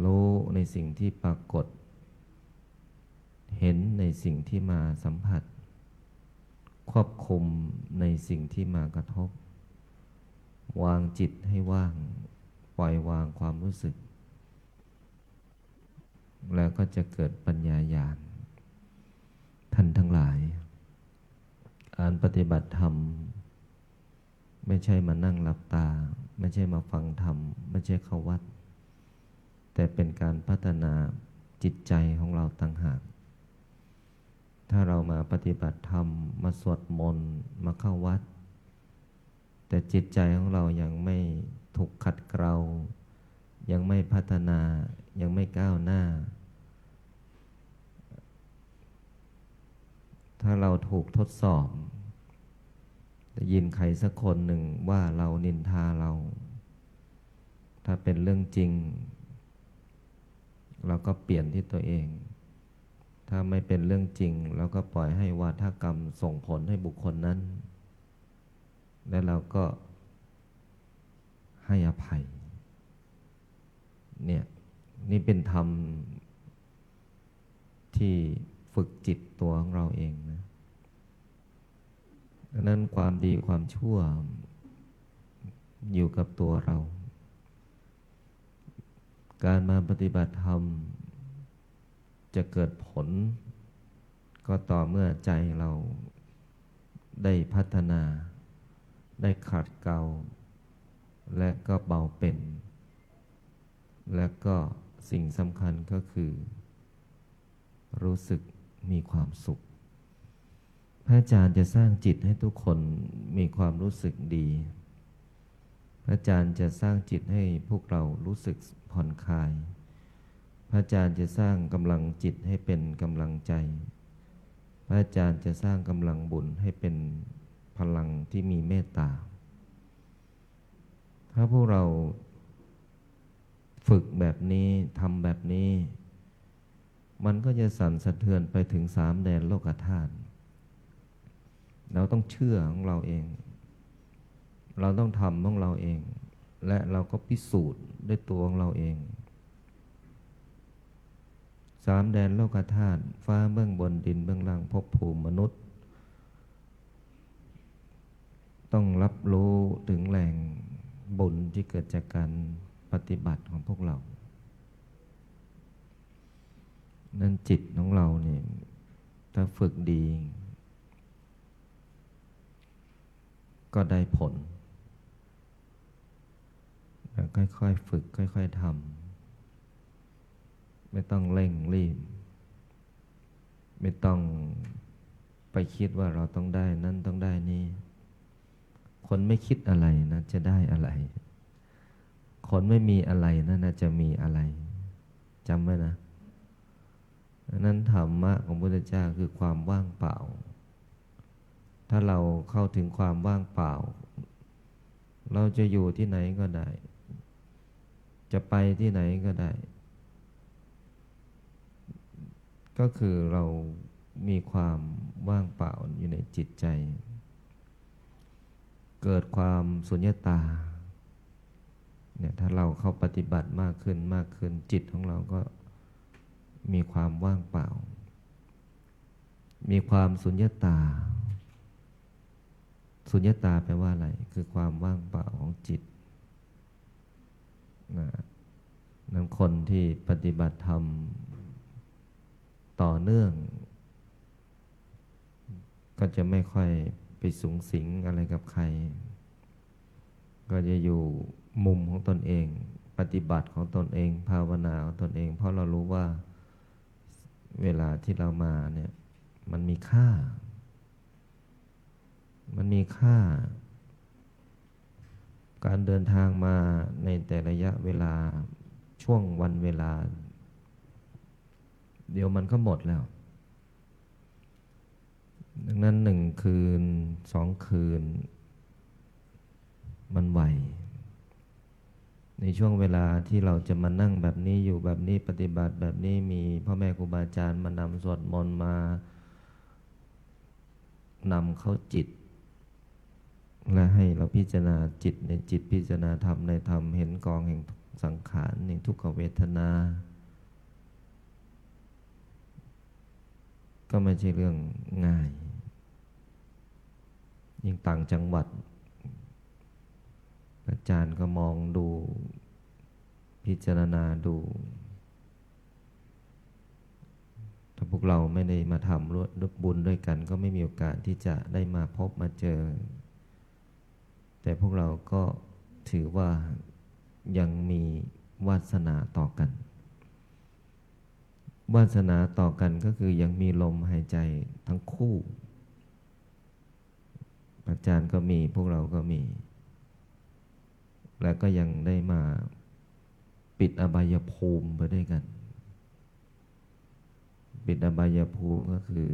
รู้ในสิ่งที่ปรากฏเห็นในสิ่งที่มาสัมผัสควบคุมในสิ่งที่มากระทบวางจิตให้ว่างปล่อยวางความรู้สึกแล้วก็จะเกิดปัญญาญาณท่านทั้งหลายการปฏิบัติธรรมไม่ใช่มานั่งหลับตาไม่ใช่มาฟังธรรมไม่ใช่เข้าวัดแต่เป็นการพัฒนาจิตใจของเราต่างหากถ้าเรามาปฏิบัติธรรมมาสวดมนต์มาเข้าวัดแต่จิตใจของเรายังไม่ถูกขัดเกลายังไม่พัฒนายังไม่ก้าวหน้าถ้าเราถูกทดสอบได้ยินใครสักคนหนึ่งว่าเรานินทาเราถ้าเป็นเรื่องจริงเราก็เปลี่ยนที่ตัวเองถ้าไม่เป็นเรื่องจริงเราก็ปล่อยให้วาทกรรมส่งผลให้บุคคลนั้นและเราก็ให้อภัยเนี่ยนี่เป็นธรรมที่ฝึกจิตตัวของเราเองนะดังนั้นความดีความชั่วอยู่กับตัวเราการมาปฏิบัติธรรมจะเกิดผลก็ต่อเมื่อใจเราได้พัฒนาได้ขัดเกลาและก็เบาเป็นและก็สิ่งสำคัญก็คือรู้สึกมีความสุขพระอาจารย์จะสร้างจิตให้ทุกคนมีความรู้สึกดีพระอาจารย์จะสร้างจิตให้พวกเรารู้สึกผ่อนคลาย พระอาจารย์จะสร้างกำลังจิตให้เป็นกำลังใจพระอาจารย์จะสร้างกำลังบุญให้เป็นพลังที่มีเมตตาถ้าพวกเราฝึกแบบนี้ทำแบบนี้มันก็จะสั่นสะเทือนไปถึง3 แดนโลกธาตุเราต้องเชื่อของเราเองเราต้องทำของเราเองและเราก็พิสูจน์ด้วยตัวของเราเอง3 แดนโลกธาตุฟ้าเบื้องบนดินเบื้องล่างภพภูมิมนุษย์ต้องรับรู้ถึงแหล่งบุญที่เกิดจากการปฏิบัติของพวกเรานั่นจิตของเราเนี่ยถ้าฝึกดีก็ได้ผลค่อยๆฝึกค่อยๆทำไม่ต้องเร่งรีบไม่ต้องไปคิดว่าเราต้องได้นั่นต้องได้นี่คนไม่คิดอะไรนะจะได้อะไรคนไม่มีอะไรนั่นจะมีอะไรจำไว้นะนั้นธรรมะของพระพุทธเจ้าคือความว่างเปล่าถ้าเราเข้าถึงความว่างเปล่าเราจะอยู่ที่ไหนก็ได้จะไปที่ไหนก็ได้ก็คือเรามีความว่างเปล่าอยู่ในจิตใจเกิดความสุญญตาเนี่ยถ้าเราเข้าปฏิบัติมากขึ้นมากขึ้นจิตของเราก็มีความว่างเปล่ามีความสุญญตาสุญญตาแปลว่าอะไรคือความว่างเปล่าของจิตนั้นคนที่ปฏิบัติธรรมต่อเนื่องก็จะไม่ค่อยไปสุงสิงอะไรกับใครก็จะอยู่มุมของตนเองปฏิบัติของตนเองภาวนาของตนเองเพราะเรารู้ว่าเวลาที่เรามาเนี่ยมันมีค่าการเดินทางมาในแต่ระยะเวลาช่วงวันเวลาเดี๋ยวมันก็หมดแล้วดังนั้น1 คืน 2 คืนมันไหวในช่วงเวลาที่เราจะมานั่งแบบนี้อยู่แบบนี้ปฏิบัติแบบนี้มีพ่อแม่ครูบาอาจารย์มานำสวดมนต์มานำเข้าจิตและให้เราพิจารณาจิตในจิตพิจารณาธรรมในธรรมเห็นกองแห่งสังขารในทุกขเวทนาก็ไม่ใช่เรื่องง่ายยิ่งต่างจังหวัดอาจารย์ก็มองดูพิจารณาดูถ้าพวกเราไม่ได้มาทำร่วมบุญด้วยกันก็ไม่มีโอกาสที่จะได้มาพบมาเจอแต่พวกเราก็ถือว่ายังมีวาสนาต่อกันวาสนาต่อกันก็คือยังมีลมหายใจทั้งคู่อาจารย์ก็มีพวกเราก็มีและก็ยังได้มาปิดอบายภูมิไปด้วยกันปิดอบายภูมิก็คือ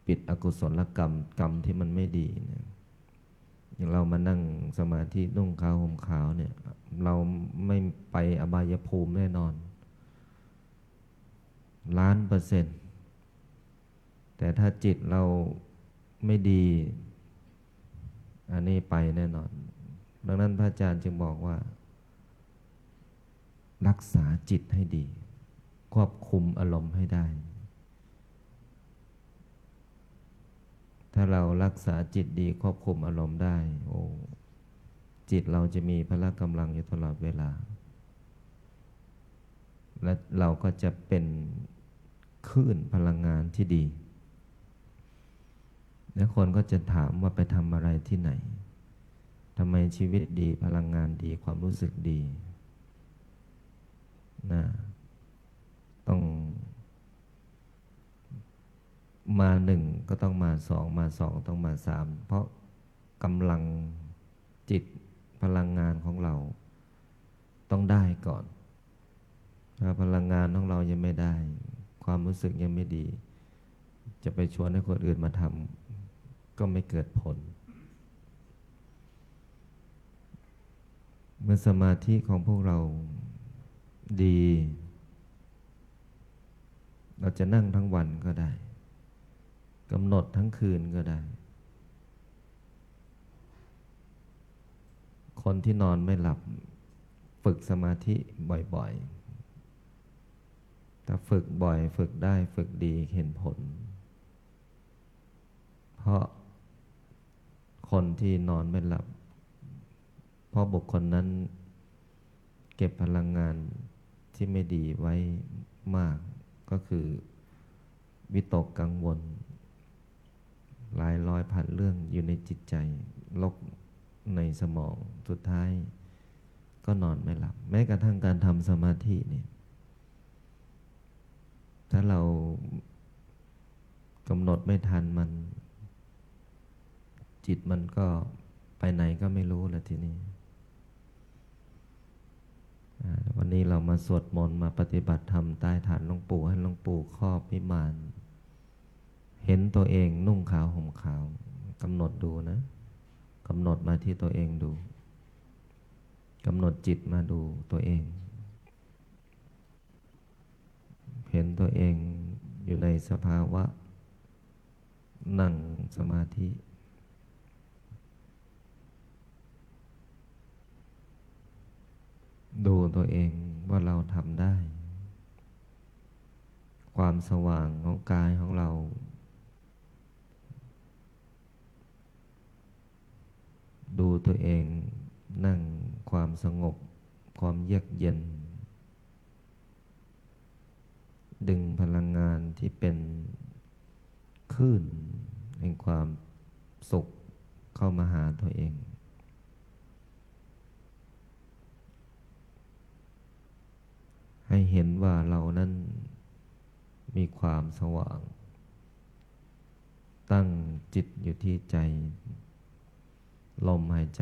ปิดอกุศลกรรมที่มันไม่ดีเนี่ยอย่างเรามานั่งสมาธินุ่งขาวห่มขาวเนี่ยเราไม่ไปอบายภูมิแน่นอน1,000,000%แต่ถ้าจิตเราไม่ดีอันนี้ไปแน่นอนดังนั้นพระอาจารย์จึงบอกว่ารักษาจิตให้ดีควบคุมอารมณ์ให้ได้ถ้าเรารักษาจิตดีควบคุมอารมณ์ได้โอ้จิตเราจะมีพละกำลังอยู่ตลอดเวลาและเราก็จะเป็นคลื่นพลังงานที่ดีและคนก็จะถามว่าไปทำอะไรที่ไหนทำไมชีวิตดีพลังงานดีความรู้สึกดีนะต้องมา1ก็ต้องมา2มา2ต้องมา3เพราะกำลังจิตพลังงานของเราต้องได้ก่อน ถ้าพลังงานของเรายังไม่ได้ ความรู้สึกยังไม่ดี จะไปชวนให้คนอื่นมาทำก็ไม่เกิดผล เมื่อสมาธิของพวกเราดี เราจะนั่งทั้งวันก็ได้กำหนดทั้งคืนก็ได้ คนที่นอนไม่หลับฝึกสมาธิบ่อยๆถ้าฝึกบ่อยฝึกได้ฝึกดีเห็นผล เพราะคนที่นอนไม่หลับเพราะบุคคลนั้นเก็บพลังงานที่ไม่ดีไว้มากก็คือวิตกกังวลหลายร้อยพันเรื่องอยู่ในจิตใจลกในสมองสุดท้ายก็นอนไม่หลับแม้กระทั่งการทำสมาธิเนี่ยถ้าเรากำหนดไม่ทันมันจิตมันก็ไปไหนก็ไม่รู้แล้วทีนี้วันนี้เรามาสวดมนต์มาปฏิบัติธรรมใต้ฐานหลวงปู่ให้หลวงปู่ครอบวิมานเห็นตัวเองนุ่งขาวห่มขาวกำหนดดูนะกำหนดมาที่ตัวเองดูกำหนดจิตมาดูตัวเองเห็นตัวเองอยู่ในสภาวะนั่งสมาธิดูตัวเองว่าเราทำได้ความสว่างของกายของเราดูตัวเองนั่งความสงบความเยือกเย็นดึงพลังงานที่เป็นคลื่นแห่งความสุขเข้ามาหาตัวเองให้เห็นว่าเรานั้นมีความสว่างตั้งจิตอยู่ที่ใจลมหายใจ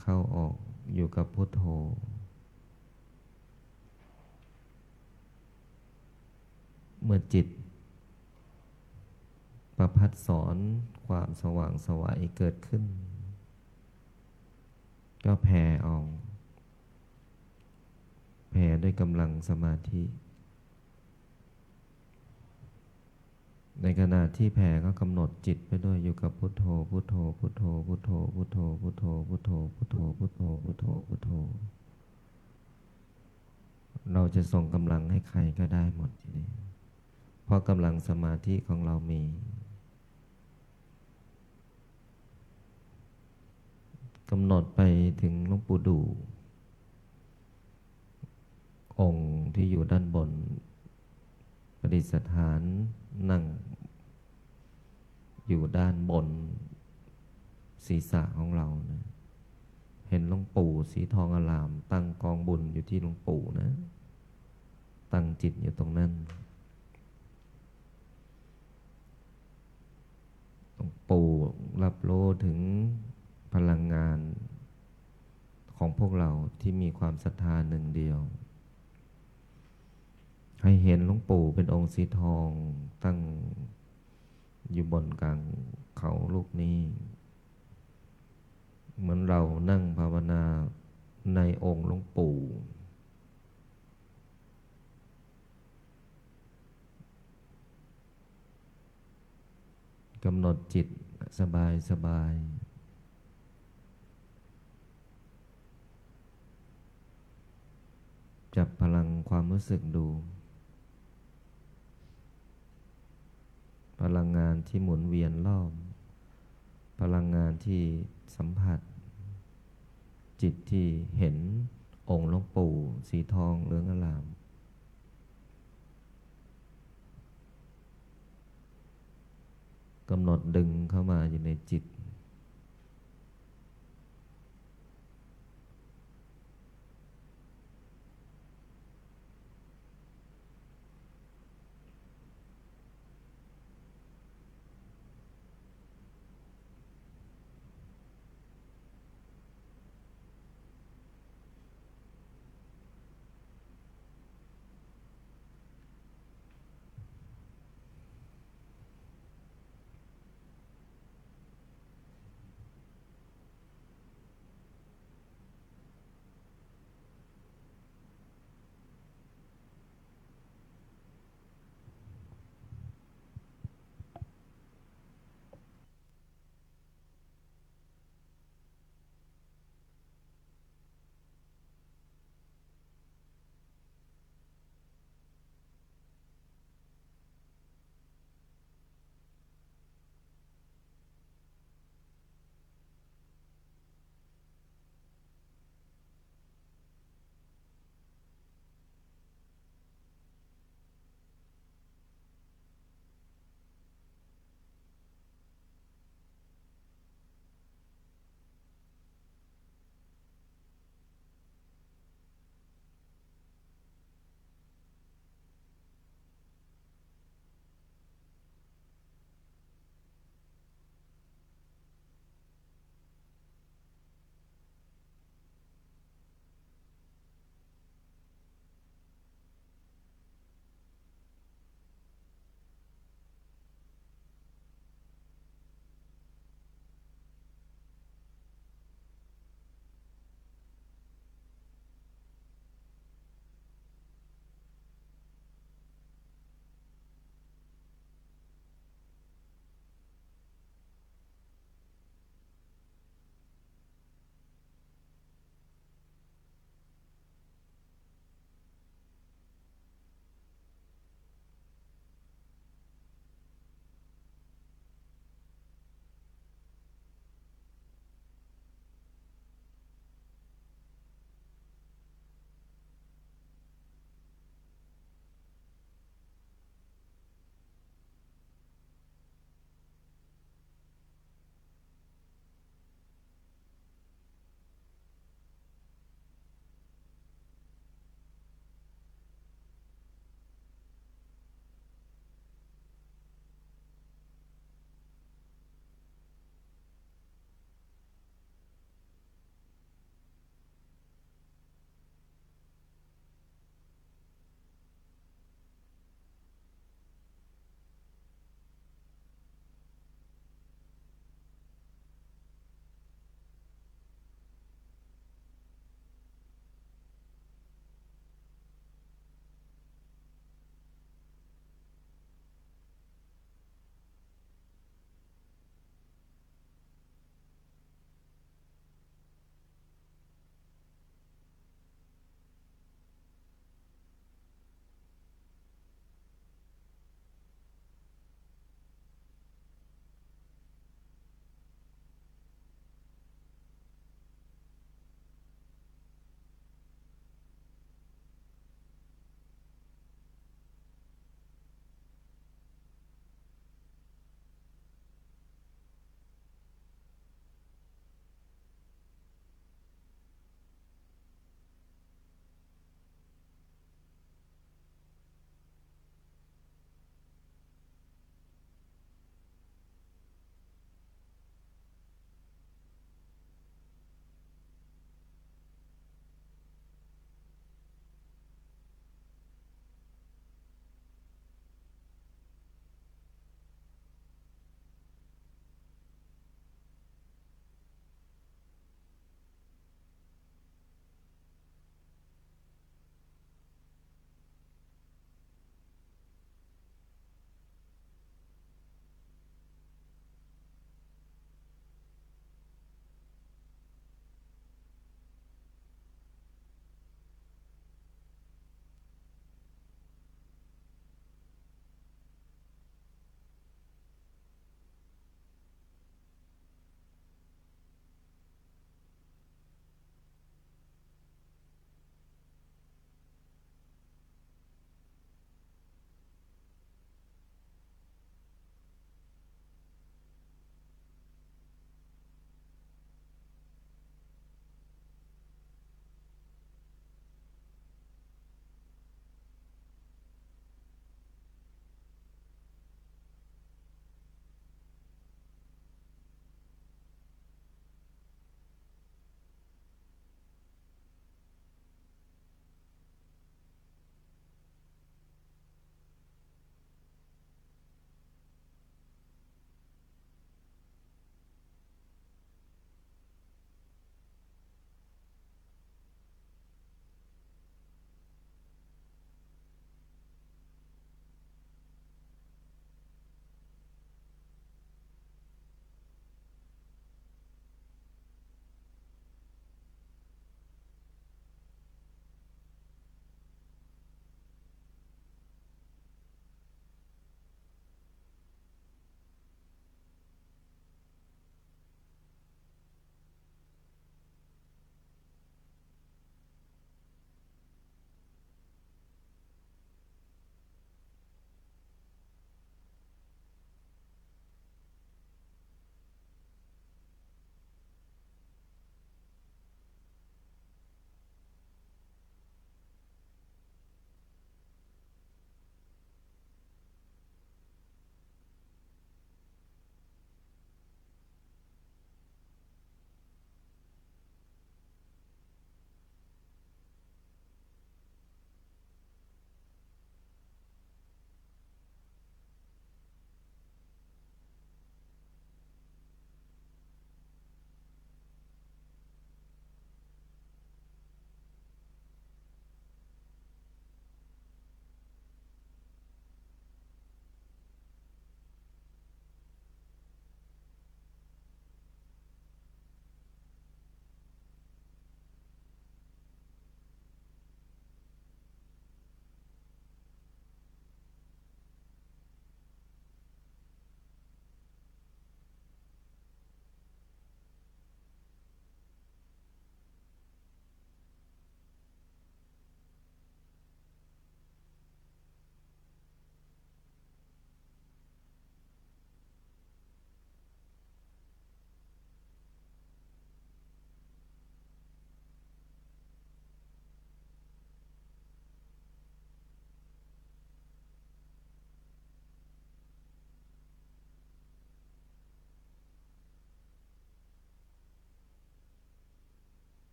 เข้าออกอยู่กับพุทโธเมื่อจิตประภัสสรความสว่างไสวเกิดขึ้นก็แผ่ออกแผ่ด้วยกำลังสมาธิในขณะที่แผ่ก็กำหนดจิตไปด้วยอยู่กับพุทโธพุทโธพุทโธพุทโธพุทโธพุทโธพุทโธพุทโธพุทโธพุทโธพุทโธเราจะส่งกำลังให้ใครก็ได้หมดทีนี้เพราะกำลังสมาธิของเรามีกำหนดไปถึงหลวงปู่ดูองค์ที่อยู่ด้านบนประดิษฐานนั่งอยู่ด้านบนศีรษะของเรานะเห็นหลวงปู่สีทองอลามตั้งกองบุญอยู่ที่หลวงปู่นะตั้งจิตอยู่ตรงนั้นหลวงปู่รับรู้ถึงพลังงานของพวกเราที่มีความศรัทธาหนึ่งเดียวให้เห็นหลวงปู่เป็นองค์สีทองตั้งอยู่บนกลางเขาลูกนี้เหมือนเรานั่งภาวนาในองค์หลวงปู่กำหนดจิตสบายสบายจับพลังความรู้สึกดูพลังงานที่หมุนเวียนรอบพลังงานที่สัมผัสจิตที่เห็นองค์หลวงปู่สีทองเหลืองอลามกำหนดดึงเข้ามาอยู่ในจิต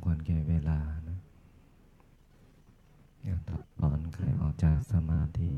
ควรแก่เวลานะอย่าถอดถอนใครออกจากสมาธิ